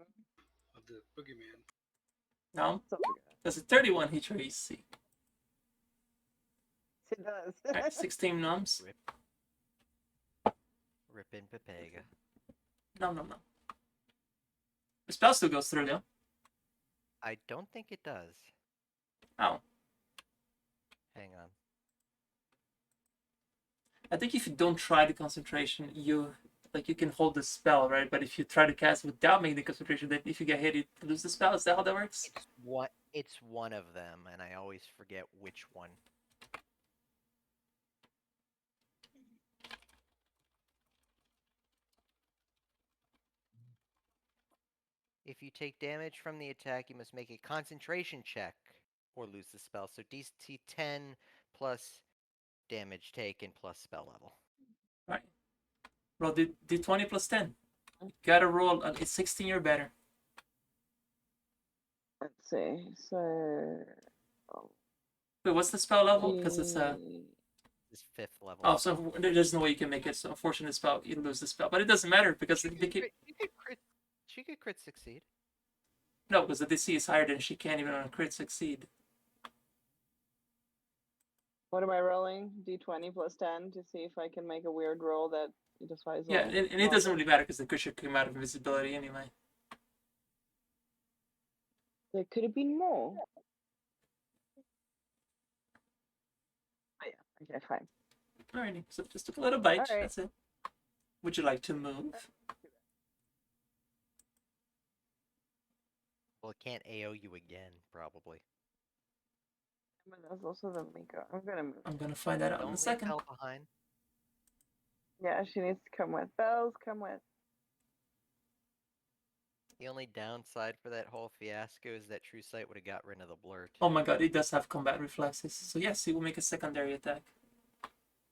of the boogeyman. No. So good. That's a 31 hit your AC. It does. Alright, 16 numbs. Rip in Pepega. No. The spell still goes through though. I don't think it does. Oh. Hang on. I think if you don't try the concentration, you can hold the spell, right? But if you try to cast without making the concentration, then if you get hit, you lose the spell. Is that how that works? It's one of them, and I always forget which one. If you take damage from the attack, you must make a concentration check, or lose the spell. So DC 10 plus damage taken plus spell level. Right. Roll D20 plus 10. Gotta roll at 16 or better. Let's see. So. Wait, what's the spell level? Because it's This 5th level. Oh, so there's no way you can make it. So unfortunate spell, you lose the spell. But it doesn't matter because She could crit. She could crit succeed. No, because the DC is higher than she can't even on a crit succeed. What am I rolling? D20 plus 10 to see if I can make a weird roll that defies Yeah, all and it doesn't logic. really matter because the creature came out of invisibility anyway. There could have been more. Oh, yeah. Okay, fine. Alrighty, so just a little bite. Alright. That's it. Would you like to move? Well, it can't AO you again, probably. But that's also the Miko. I'm gonna move. I'm gonna find that out in Don't a leave second. Belle behind. Yeah, she needs to come with. Bells, come with. The only downside for that whole fiasco is that True Sight would have got rid of the blur. Too. Oh my god, it does have combat reflexes. So yes, he will make a secondary attack.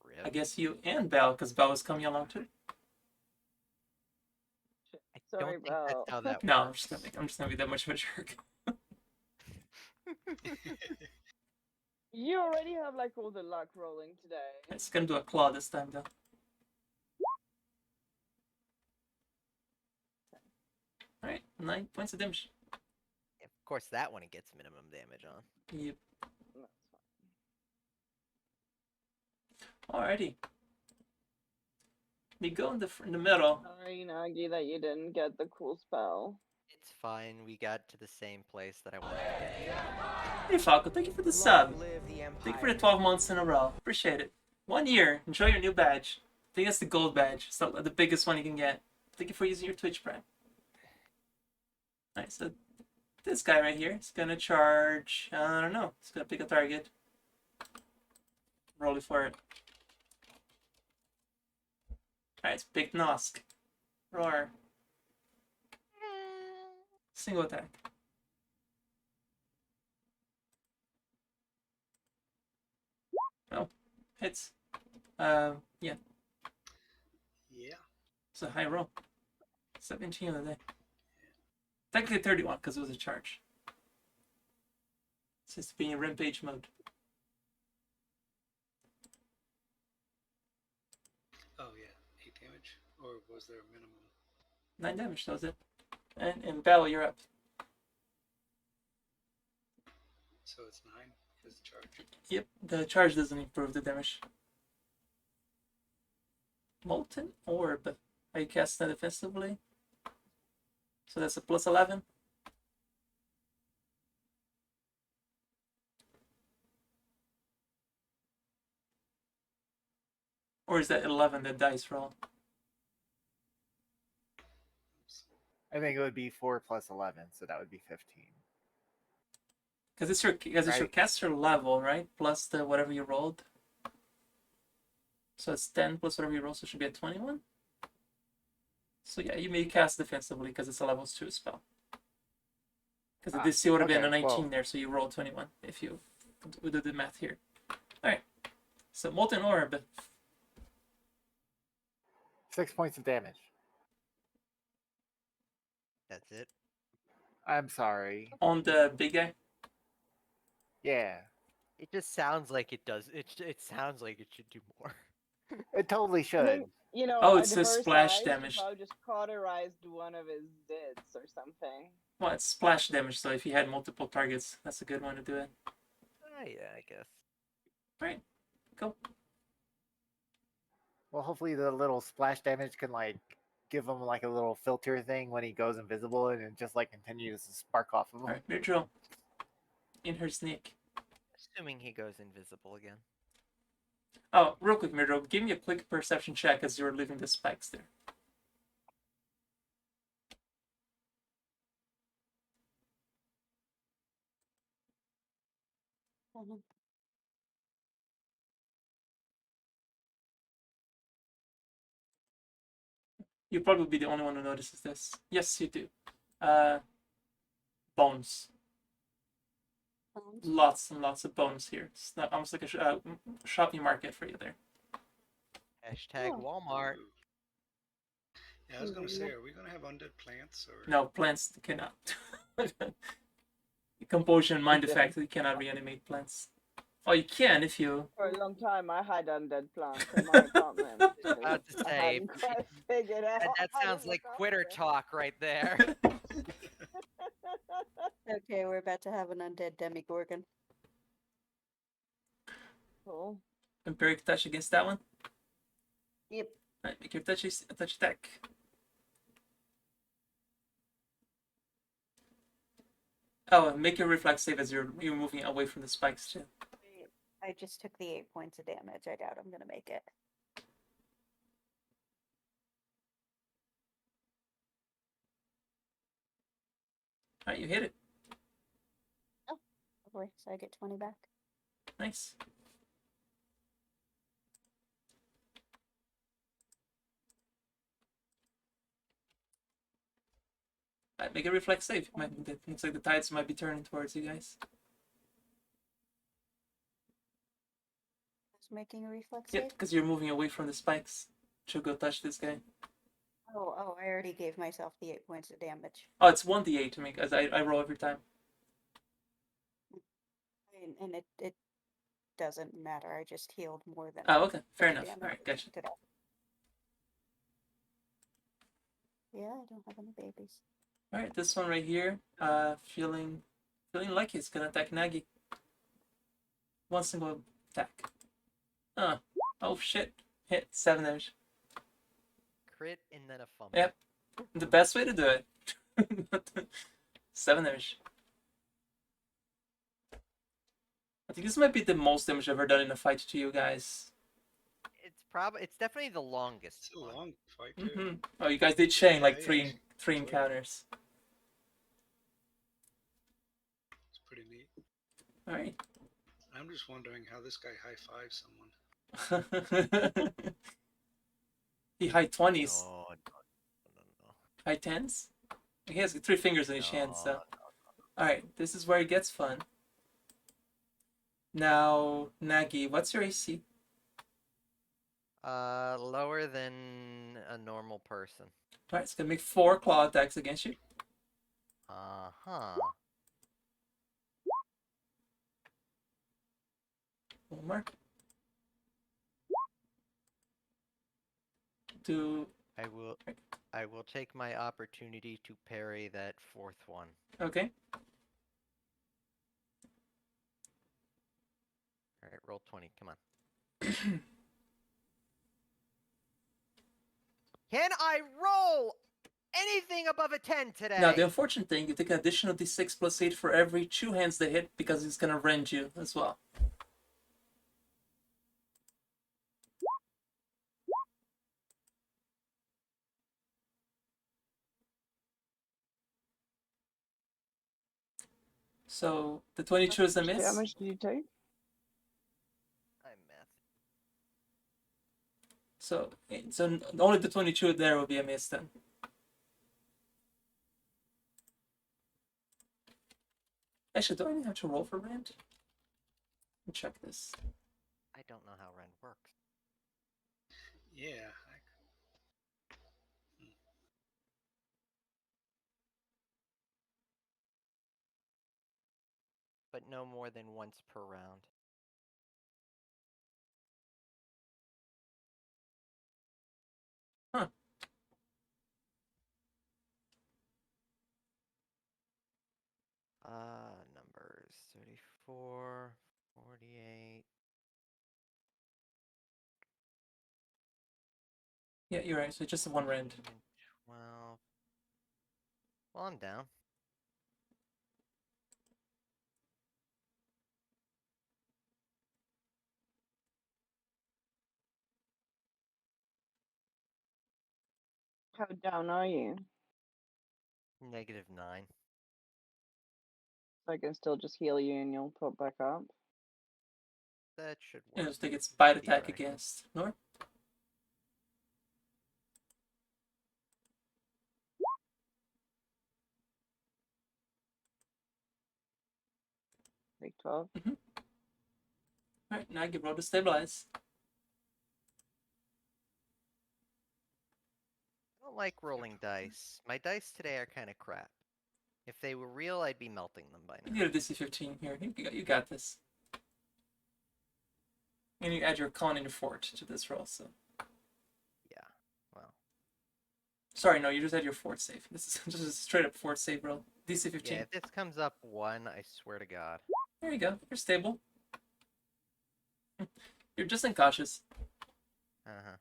Rip. I guess you and Belle, because Belle is coming along too. I Sorry, don't think that's Belle. how that No, works. I'm just gonna be that much of a jerk. You already have like all the luck rolling today. It's gonna do a claw this time though. Alright, 9 points of damage. Of course, that one it gets minimum damage on. Yep. That's Alrighty. We go in the middle. fine. Sorry, Nagi, that you didn't get the cool spell. It's fine. We got to the same place that I wanted to get to. Hey Falco, thank you for the sub. Long live the Thank you for the Empire. 12 months in a row. Appreciate it. 1 year. Enjoy your new badge. I think that's the gold badge. It's the biggest one you can get. Thank you for using your Twitch Prime. Alright, so this guy right here is gonna charge. I don't know. He's gonna pick a target. Roll it for it. Alright, it's Big Nosk. Roar. Single attack. Oh, hits. Yeah. Yeah. It's a high roll. 17 on the day. Technically 31 because it was a charge. It's just being in rampage mode. Oh yeah, 8 damage, or was there a minimum? 9 damage, that was it. And Bell, you're up. So it's 9 is the charge. Yep, the charge doesn't improve the damage. Molten Orb. Are you casting that defensively? So that's a plus 11. Or is that 11 the dice roll? I think it would be 4 plus 11, so that would be 15. Because it's your Right. caster level, right? Plus the whatever you rolled. So it's 10 plus whatever you roll, so it should be at 21. So yeah, you may cast defensively because it's a level 2 spell. Because the DC would have been a okay, 19 well. there, so you roll 21 if you we do the math here. Alright. So Molten Orb. 6 points of damage. That's it. I'm sorry. On the big guy. Yeah, It just sounds like it does. It sounds like it should do more. it totally I should. think, you know, Oh, at it's the her splash size, she damage. probably just cauterized one of his dits or something. Well, it's splash damage, so if you had multiple targets, that's a good one to do it. Yeah, I guess. Alright, go. Well, hopefully the little splash damage can like give him like a little filter thing when he goes invisible, and it just like continues to spark off of him. Alright, neutral. In her sneak. Assuming he goes invisible again. Oh, real quick, Mirdro, give me a quick perception check as you're leaving the spikes there. You'll probably be the only one who notices this. Yes, you do. Bones. bones. Lots and lots of bones here. It's not, almost like a shopping market for you there. Hashtag Oh. Walmart. Ooh. Yeah, I was gonna say, are we gonna have undead plants or? No, plants cannot. Compulsion mind the fact that you cannot reanimate plants. Oh, you can if you. For a long time, I had undead plants in my apartment. About to I say, hadn't quite figured out. that how to sounds like look quitter after talk right there. them. Okay, we're about to have an undead Demigorgon. Cool. Empiric touch against that one. Yep. Alright, make your touch attack. Oh, and make your reflex save as you're moving away from the spikes too. I just took the 8 points of damage. I doubt I'm gonna make it. Alright, you hit it. Lovely. So I get 20 back. Nice. Alright, make a reflex save. It looks like the tides might be turning towards you guys. Just making a reflex Yep, save. because you're moving away from the spikes. Should go touch this guy. Oh, I already gave myself the 8 points of damage. Oh, it's 1d8 to make, as I roll every time. And it doesn't matter. I just healed more than. Oh, okay. Fair the enough. damage Alright, gotcha. today. Yeah, I don't have any babies. Alright, this one right here, feeling like he's gonna attack Nagi. One single attack. Oh shit. Hit 7 damage. Crit and then a fumble. Yep. The best way to do it. 7 damage. I think this might be the most damage I've ever done in a fight to you guys. It's definitely the longest. It's a one. long fight too. Oh, you guys did chain like Yeah, three it's weird. encounters. It's pretty neat. Alright. I'm just wondering how this guy high fives someone. He high 20s. No. High 10s? He has 3 fingers in his hand, so. Alright, this is where it gets fun. Now, Nagi, what's your AC? Lower than a normal person. Alright, it's gonna make 4 claw attacks against you. Uh-huh. One more. I will take my opportunity to parry that 4th one. Okay. Alright, roll 20, come on. Can I roll anything above a 10 today? Now, the unfortunate thing, you take an additional d6 plus 8 for every 2 hands they hit because it's gonna rend you as well. So, the 22 is a How miss. much did you take? I'm math. So only the 22 there will be a miss then. Actually, do I even have to roll for rend? Let me check this. I don't know how Rend works. Yeah. But no more than once per round. Huh. Numbers 34, 48. Yeah, you're right. So just one rend. 12. Well, I'm down. How down are you? -9. So I can still just heal you and you'll pop back up. That should Yeah, work. just take its bite Be attack alright. against Nor. Like 12. Alright, now you roll to stabilize. I don't like rolling dice. My dice today are kind of crap. If they were real, I'd be melting them by You now. get a DC 15 here. You got this. And you add your con and your fort to this roll, so. Yeah, well. Sorry, no, you just add your fort save. This is just a straight up fort save roll. DC 15. Yeah, if this comes up 1, I swear to God. There you go. You're stable. You're just incautious. Uh-huh.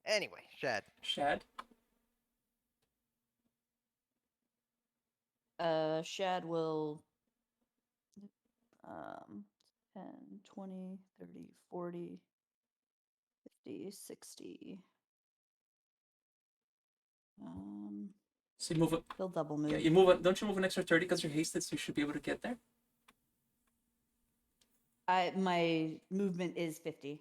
Anyway, Shad. Shad. Shad will 10, 20, 30, 40, 50, 60. So you move it. He'll double move. Yeah, you move it. Don't you move an extra 30 because you're hasted, so you should be able to get there? My movement is 50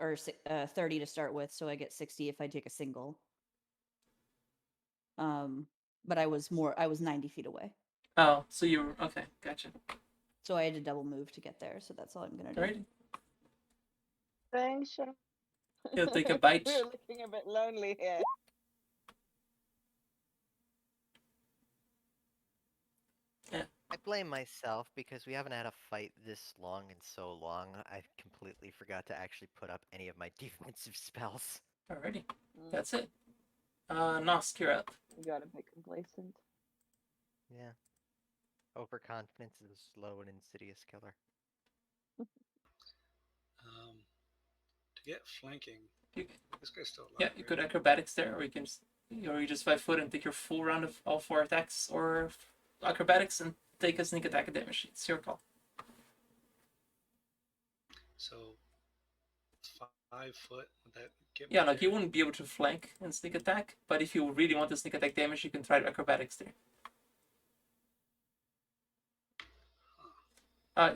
or 30 to start with, so I get 60 if I take a single. But I was 90 feet away, Oh, so you're okay. Gotcha. so I had to double move to get there. So that's all I'm gonna do. Alrighty. Thanks, Sean. He'll take a bite. We're looking a bit lonely here. I blame myself because we haven't had a fight this long in so long. I completely forgot to actually put up any of my defensive spells. Alrighty. That's it. Nosk, you're up. You gotta be complacent. Yeah. Overconfidence is a slow and insidious killer. To get flanking, You, this guy's still alive. yeah, you right? could acrobatics there, or you just 5 foot and take your full round of all 4 attacks, or acrobatics and take a sneak attack damage. It's your call. So 5 foot, would that get Yeah, me like you there? wouldn't be able to flank and sneak attack, but if you really want the sneak attack damage, you can try acrobatics there.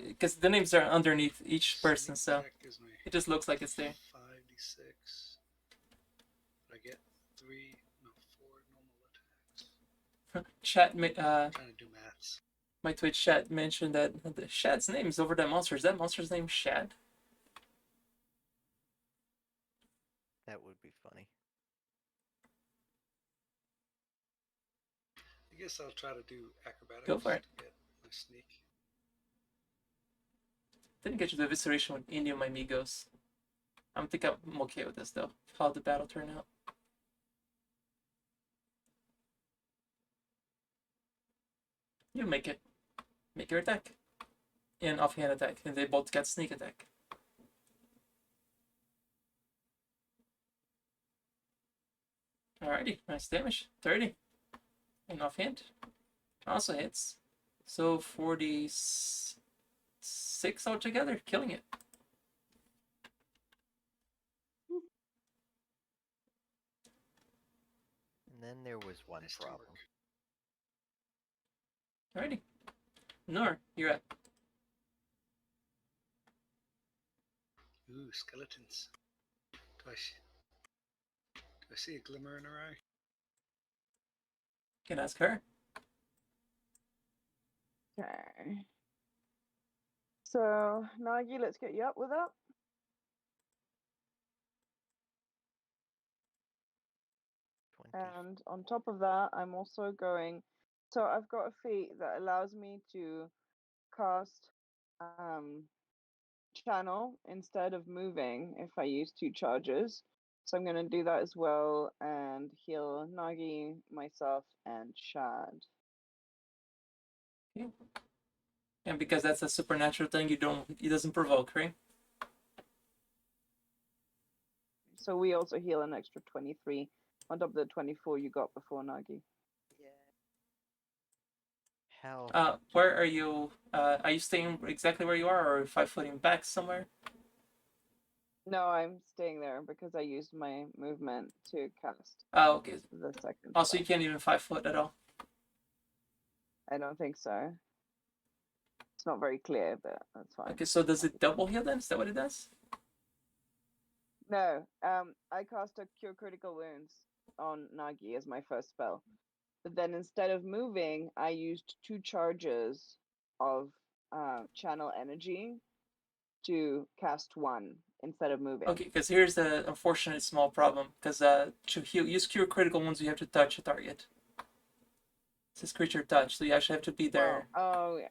Because the names are underneath each person, Sneak so attack gives me it just looks like it's there. 5d6. I get 4 normal attacks. Chat, I'm trying to do maths. my Twitch chat mentioned that the Shad's name is over that monster. Is that monster's name Shad? That would be funny. I guess I'll try to do acrobatics Go for it. to get my sneak. Didn't get you the evisceration with any of my Migos. I'm okay with this though. How the battle turned out. You make it. Make your attack. And offhand attack. And they both get sneak attack. Alrighty, nice damage. 30. And offhand. Also hits. So 46 altogether, killing it. And then there was one Nice problem. teamwork. Alrighty. Nor, you're up. Ooh, skeletons. Do I see a glimmer in her eye? Can ask her. Okay. So, Nagi, let's get you up with that. And on top of that, I'm also going. So I've got a feat that allows me to cast channel instead of moving if I use 2 charges. So I'm going to do that as well and heal Nagi, myself, and Shad. Yeah. And because that's a supernatural thing, it doesn't provoke, right? So we also heal an extra 23 on top of the 24 you got before, Nagi. Hell. Where are you? Are you staying exactly where you are, or 5 footing back somewhere? No, I'm staying there because I used my movement to cast Oh, okay. the second Also, you spell. can't even 5 foot at all. I don't think so. It's not very clear, but that's fine. Okay, so does it double heal then? Is that what it does? No, I cast a Cure Critical Wounds on Nagi as my first spell. But then instead of moving, I used 2 charges of channel energy to cast one instead of moving. Okay, because here's the unfortunate small problem. Because to heal, use cure critical wounds, you have to touch a target. It says creature touch, so you actually have to be there. Oh yeah.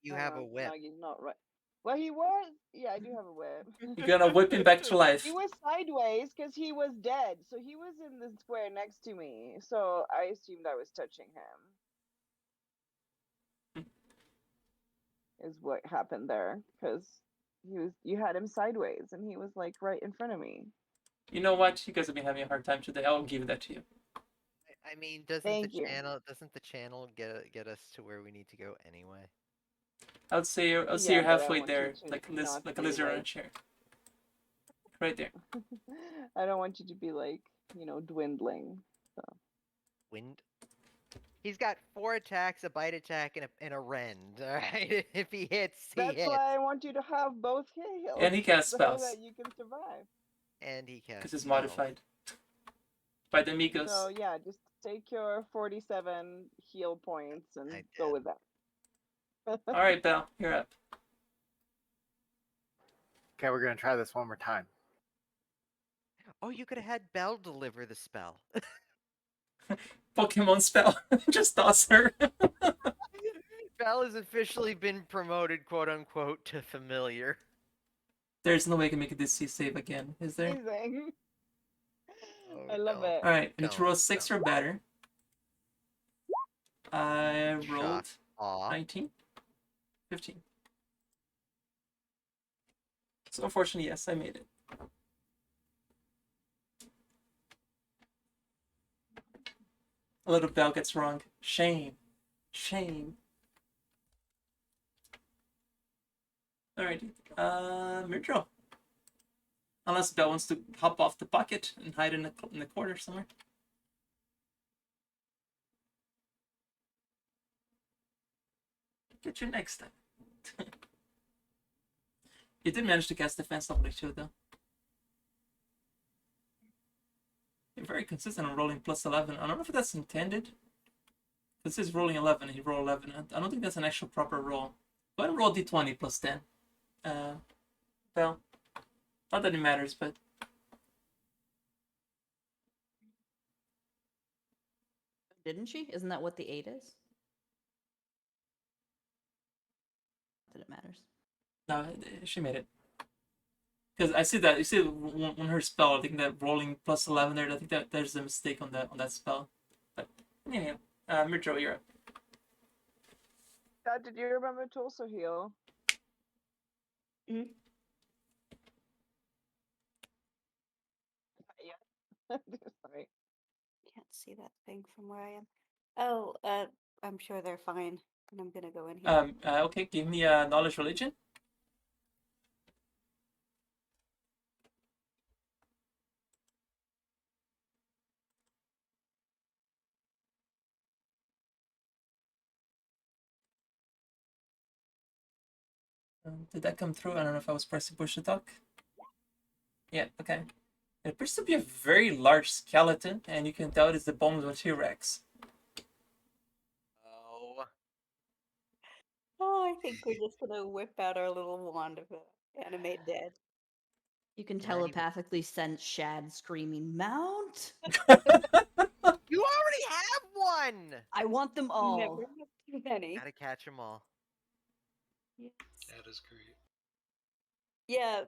You hang have a on, whip. Nagi's not right. Well, he was. Yeah, I do have a whip. You're gonna whip him back to life. He was sideways because he was dead, so he was in the square next to me. So I assumed I was touching him. Is what happened there because you had him sideways and he was like right in front of me. You know what? You guys have been having a hard time today. I'll give that to you. I mean, doesn't Thank the you. channel get us to where we need to go anyway? I'll say you're Yeah, but I halfway want you there, to like not like a be, lizard on a like- chair. Right there. I don't want you to be like, dwindling. Wind. He's got 4 attacks, a bite attack, and a rend. All right, if he hits, he That's hits. why I want you to have both heals. And he casts so spells. that you can survive. And he casts. Because it's spells. modified. By the amigos. So yeah, just take your 47 heal points and I go did. with that. Alright, Belle, you're up. Okay, we're gonna try this one more time. Oh, you could have had Belle deliver the spell. Pokemon spell. Just toss her. Belle has officially been promoted, quote unquote, to familiar. There's no way I can make a DC save again, is there? Amazing. Oh, I love don't. it. Alright, I need to roll Don't, 6 don't. or better. I rolled Aw. 19. 15. So unfortunately, yes, I made it. A little Bell gets wrong. Shame. Shame. Alrighty. Murdro. Unless Bell wants to hop off the bucket and hide in the corner somewhere. Get you next time. You did manage to cast Defense level 2 though. You're very consistent on rolling plus 11. I don't know if that's intended. This is rolling 11 and you roll 11. I don't think that's an actual proper roll. Go ahead and roll d20 plus 10. Well, not that it matters, but... Didn't she? Isn't that what the 8 is? Not that it matters. No, she made it. Because I see that, you see on her spell, I think that rolling plus 11 there, I think that there's a mistake on that spell. But, anyhow, Mirjo, you're up. Dad, did you remember to also heal? Mhm. Yeah. Sorry. Can't see that thing from where I am. Oh, I'm sure they're fine. And I'm gonna go in here. Okay, give me a knowledge religion. Did that come through? I don't know if I was pressing push to talk. Yeah, okay. It appears to be a very large skeleton, and you can tell it is the bones of a T-Rex. Oh. Oh, I think we're just gonna whip out our little wand of animate dead. You can You're not even- telepathically sense Shad screaming, "Mount!" You already have one! I want them all. Never have too many. Gotta catch them all. Yes. That is great. Yeah,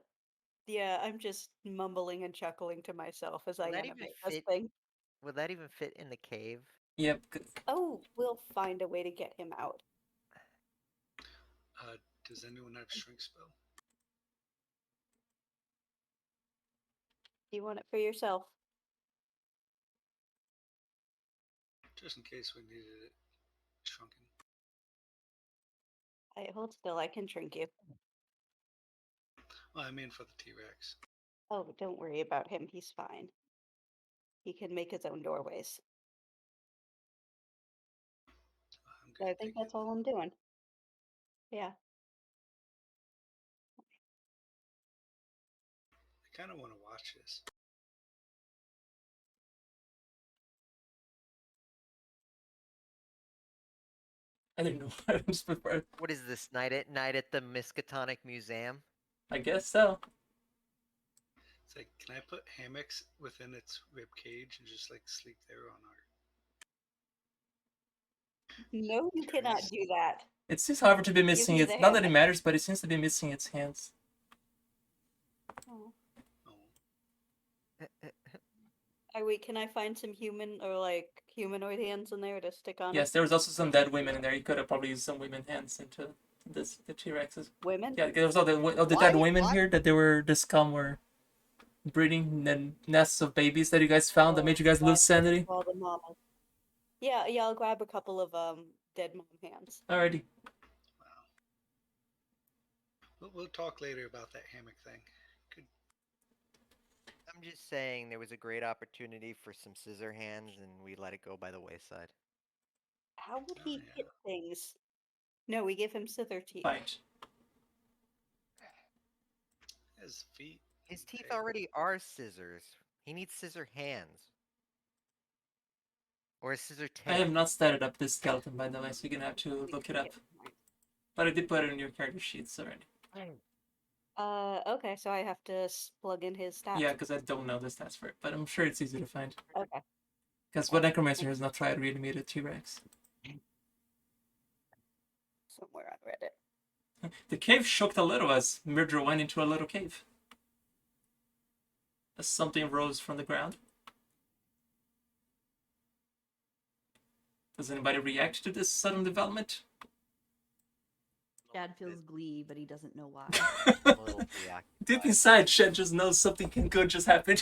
I'm just mumbling and chuckling to myself as I Will that even animate this fit? thing. Will that even fit in the cave? Yep. Oh, we'll find a way to get him out. Does anyone have shrink spell? You want it for yourself? Just in case we needed it shrunken. I hold still, I can shrink you. Well, I mean for the T-Rex. Oh, don't worry about him, he's fine. He can make his own doorways. I'm So good. I think thank you. that's all I'm doing. Yeah. I kind of want to watch this. I didn't know. I just prefer. What is this, night at the Miskatonic Museum? I guess so. It's like, can I put hammocks within its rib cage and just like sleep there on our? No, you cannot Carries. do that. It seems, however, to be missing me its. the Not that it hammock. matters, but it seems to be missing its hands. Oh. Oh, Wait, can I find some human or like humanoid hands in there to stick on? Yes, there was also some dead women in there. You could have probably used some women hands into the T-Rexes. Women? Yeah, there was all the dead Why- women why- here that they were the scum were breeding, and then nests of babies that you guys found that made you guys lose sanity. All the mamas. Yeah, I'll grab a couple of dead mom hands. Alrighty. wow. We'll talk later about that hammock thing. Good. I'm just saying there was a great opportunity for some scissor hands, and we let it go by the wayside. How would Oh, he yeah. hit things? No, we give him scissor teeth. Fight. His feet. His teeth Hey. already are scissors. He needs scissor hands. Or a scissor tail. I have not started up this skeleton, by the way, so you're gonna have to look it up. But I did put it in your character sheets already. Okay, so I have to plug in his stats. Yeah, because I don't know the stats for it, but I'm sure it's easy to find. Okay. Because what Necromancer has not tried reanimated T-Rex. Somewhere on Reddit. The cave shook a little as Murdra went into a little cave. As something rose from the ground. Does anybody react to this sudden development? Chad feels glee, but he doesn't know why. A little preoccupied. Deep inside, Shed just knows something good just happened.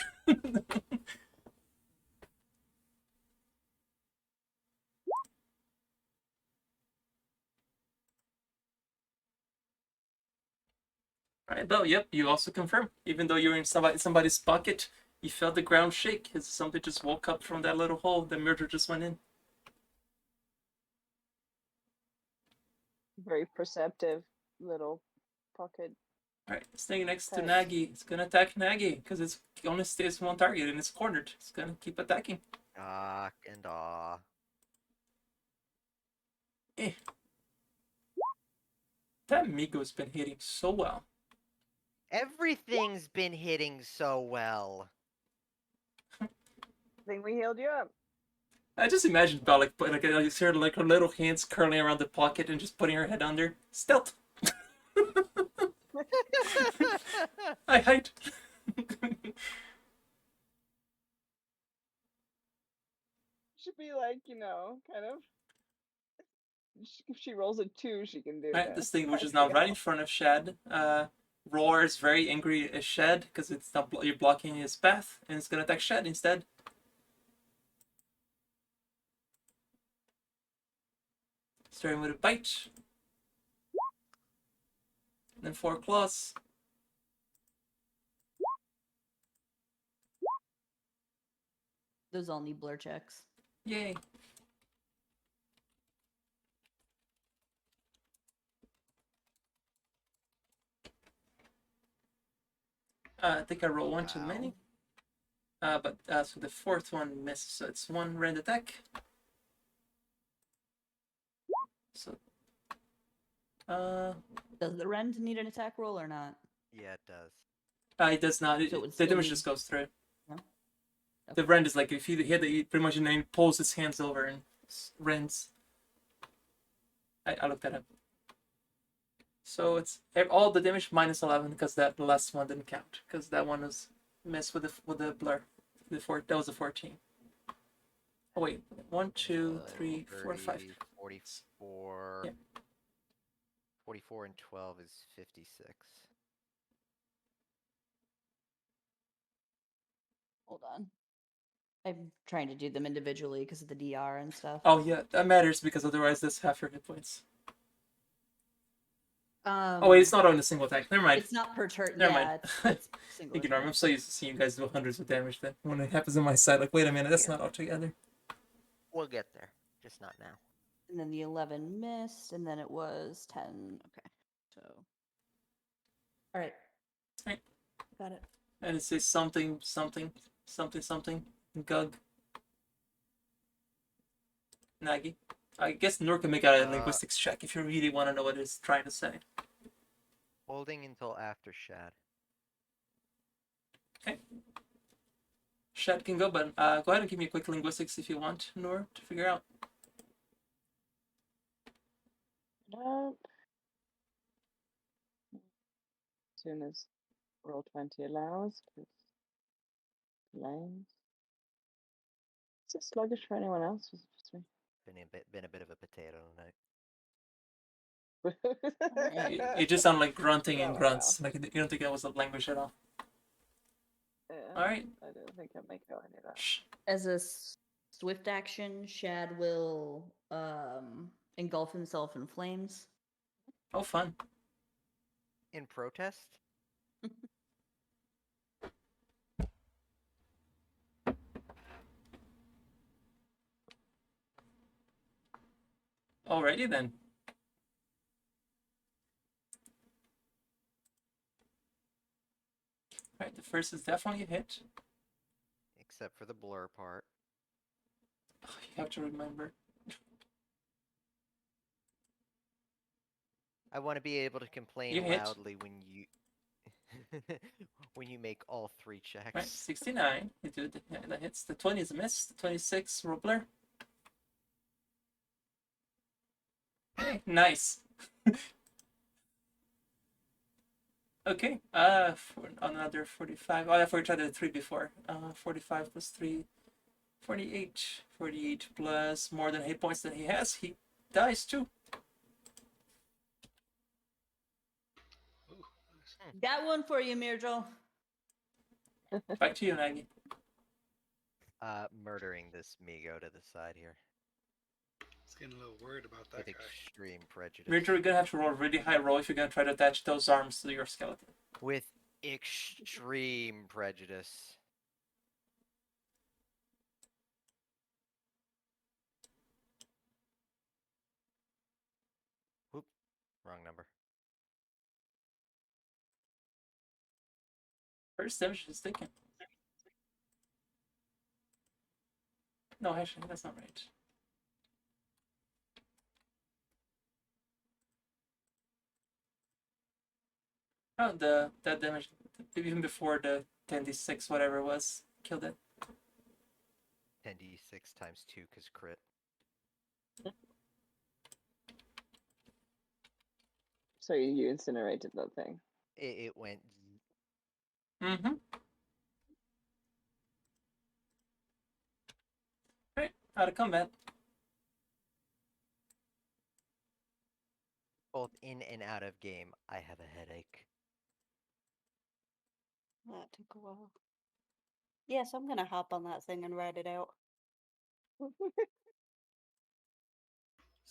Alright, though, yep, you also confirm. Even though you're in somebody's pocket, you felt the ground shake as something just woke up from that little hole the murder just went in. Very perceptive little pocket. Alright, staying next to Okay. Nagy. It's gonna attack Nagy because it only stays one target and it's cornered. It's gonna keep attacking. Ah, and aw. That Migo's been hitting so well. Everything's been hitting so well. I think we healed you up. I just imagined about like you see her like her little hands curling around the pocket and just putting her head under. Stealth. I hide. Should be like, kind of. If she rolls a 2, she can do Right, that. this thing which is now right in front of Shad. Roars very angry at Shad because it's not you're blocking his path, and it's gonna attack Shad instead. Starting with a bite. And then 4 claws. Those all need blur checks. Yay. I think I roll one too Wow. many. But so the fourth one misses, so it's 1 rend attack. So, Does the rend need an attack roll or not? Yeah, it does. it does not. So it would The still damage need- just goes through. No? The Okay. rend is like if you hit it, he pretty much and then he pulls his hands over and rends. I looked that up. So it's all the damage minus 11 because that last one didn't count because that one was missed with the blur. That was a 14. Oh wait, 1, 2, 3, 4, 5. 30, 44. Yeah. 44 and 12 is 56. Hold on. I'm trying to do them individually because of the DR and stuff. Oh yeah, that matters because otherwise that's half your hit points. Oh wait, it's not on a single attack. Never mind. It's not per turn. Never Yeah, mind. it's single. Ignore me. attack. I'm so used to seeing you guys do hundreds of damage that when it happens on my side, like, wait a minute, that's Yeah. not all together. We'll get there, just not now. And then the 11 missed, and then it was 10. Okay, so. All right. Right. Got it. And it says something, something, something, something, Gug. Nagy. I guess Nor can make a Uh, linguistics check if you really want to know what it's trying to say. Holding until after Shad. Okay. Shad can go, but go ahead and give me a quick linguistics if you want, Nor, to figure out. Nope. As soon as roll 20 allows, because lanes. Is it sluggish for anyone else? Or is it just me? Been a bit of a potato tonight. You just sound like grunting Oh, and wow. grunts. Like you don't think that was a language at all. Yeah, All right. I don't think I make out any of that. As a swift action, Shad will engulf himself in flames. Oh, fun. In protest? Alrighty then. All right, the first is definitely a hit. Except for the blur part. Oh, you have to remember. I want to be able to complain You hit. loudly when you when you make all 3 checks. Right, 69. You do that hits. The 20 is a miss. The 26 Rubbler. Hey, nice. Okay. For another 45. Oh, I forgot to try the 3 before. 45 plus 3. 48. 48 plus more than hit points that he has. He dies too. Ooh, nice. Got one for you, Mirjal. Back to you, Nagi. Murdering this Migo to the side here. I was getting a little worried about that With guy. extreme prejudice. Richard, you're gonna have to roll a really high roll if you're gonna try to attach those arms to your skeleton. With extreme prejudice. Whoop. Wrong number. First damage is taken. No, actually, that's not right. Oh, that damage, even before the 10d6, whatever it was, killed it. 10d6 times 2 because crit. So you incinerated that thing. It went. Mm-hmm. Right, out of combat. Both in and out of game. I have a headache. That took a while. Yes, I'm gonna hop on that thing and ride it out. It's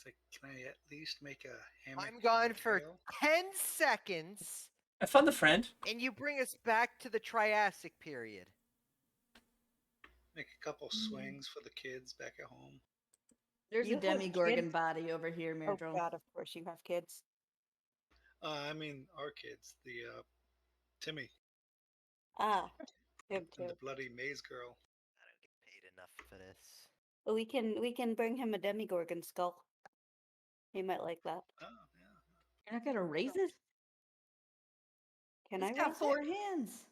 like, can I at least make a hammock? I'm gone with for tail? 10 seconds, I found a friend. and you bring us back to the Triassic period. Make a couple swings for the kids back at home. There's You a have Demigorgon kids? body over here, Oh Mirjal. god, of course you have kids. I mean, our kids, the Timmy Ah, him and too. the bloody maze girl. I don't get paid enough for this. But we can bring him a Demigorgon skull. He might like that. Oh yeah. You're not gonna raise it? Can It's I got raise 4 it? hands.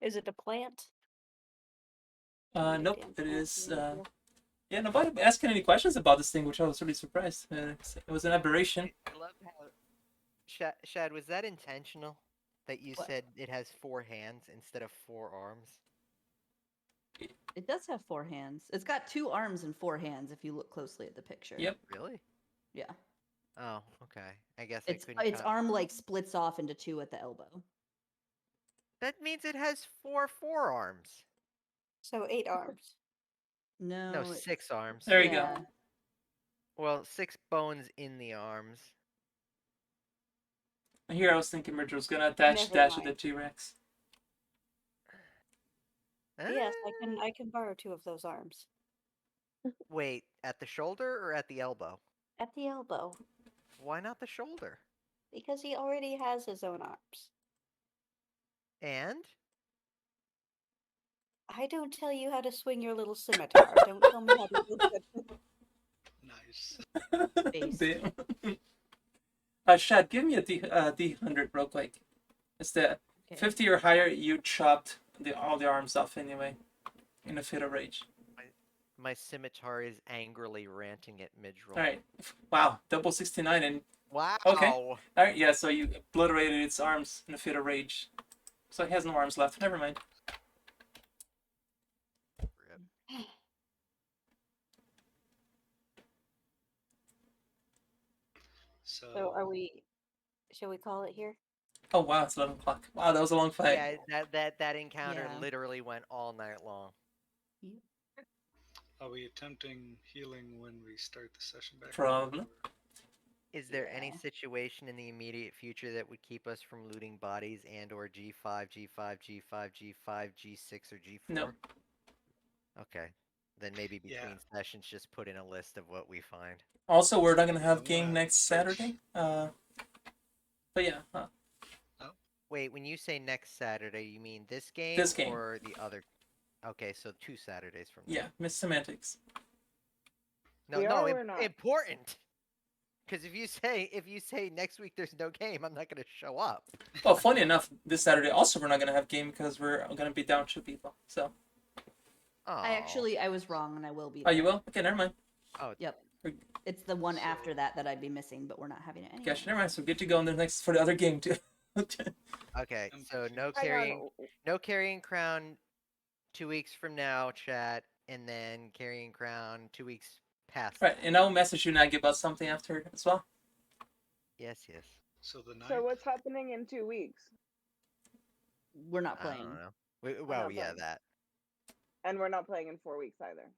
Is it a plant? Nope, Damn it plant is. behavior. Yeah, nobody asking any questions about this thing, which I was really surprised. It was an aberration. I love how. Shad, was that intentional? That you What? said it has 4 hands instead of 4 arms? It does have 4 hands. It's got 2 arms and 4 hands if you look closely at the picture. Yep. Really? Yeah. Oh, okay. I guess Its I couldn't. its arm like splits off into 2 at the elbow. That means it has 4 forearms. So 8 arms. No. No, it's- 6 arms. There you go. yeah. Well, 6 bones in the arms. Here I was thinking Murder was gonna attach Never that to the mind. T-Rex. Yes, Ah, I can borrow 2 of those arms. Wait, at the shoulder or at the elbow? At the elbow. Why not the shoulder? Because he already has his own arms. And I don't tell you how to swing your little scimitar. Don't tell me how to do it. Nice. Based. Damn. Shad, give me a D100 real quick. It's the Okay. 50 or higher. You chopped all the arms off anyway, in a fit of rage. My scimitar is angrily ranting at mid-roll. All right. Wow. Double 69 and Wow. Okay. all right. Yeah. So you obliterated its arms in a fit of rage. So it has no arms left. Never mind. Rip. So are we? Shall we call it here? Oh wow, it's 11 o'clock. Wow, that was a long fight. Yeah, that encounter Yeah. literally went all night long. Are we attempting healing when we start the session back? Probably. Is there any Yeah. situation in the immediate future that would keep us from looting bodies and or G5, G5, G5, G5, G6, or G4? No. Okay. Then maybe Yeah. between sessions just put in a list of what we find. Also, we're not gonna have I game wanna next search- Saturday. But yeah. Wait, when you say next Saturday, you mean this game, This game. or the other? Okay, so 2 Saturdays from now. Yeah. Miss Semantics. No, We no, are or we're not? important. Because if you say next week there's no game, I'm not gonna show up. Well, funny enough, this Saturday also we're not gonna have game because we're gonna be down 2 people. So. I was wrong, and I will be. Oh, you there. will? Okay, never mind. Yep. We're- It's the one So- after that I'd be missing, but we're not having it anyway. Gosh, never mind. So get to go on the next for the other game too. Okay, I'm so no Hang carrying, on. no carrying crown 2 weeks from now, chat, and then carrying crown 2 weeks past. Right, that. and I'll message you Nagy about something after as well. Yes, yes. So the 9th. So what's happening in 2 weeks? We're not I playing. don't know. Well, not yeah, playing. that. And we're not playing in 4 weeks either.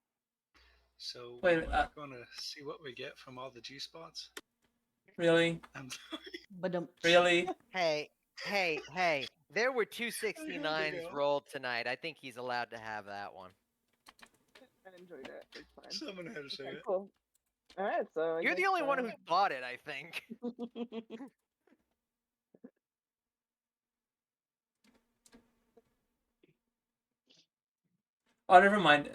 So Wait, we're not going to see what we get from all the G spots. Really? I'm But Really? Hey, hey! There were 269s go. rolled tonight. I think he's allowed to have that one. I enjoyed it. It's fine. Someone had to say Okay, it. cool. All right, so I You're the guess, only one who bought it, I think. Oh, never mind.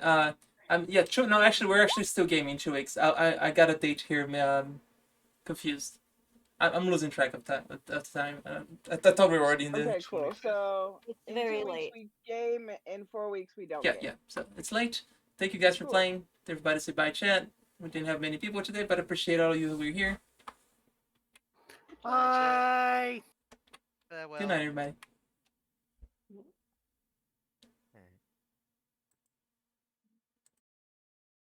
Yeah, true. No, actually, we're actually still gaming 2 weeks. I got a date here. Confused. I'm losing track of time. Of time. I thought we were already in the. Okay, cool. 25th. So It's in very 2 weeks late. we game. In 4 weeks we don't. Yeah, game. yeah. So it's late. Thank you guys for Cool. playing. Everybody say bye, chat. We didn't have many people today, but I appreciate all of you who were here. Bye. Well, Good night, everybody.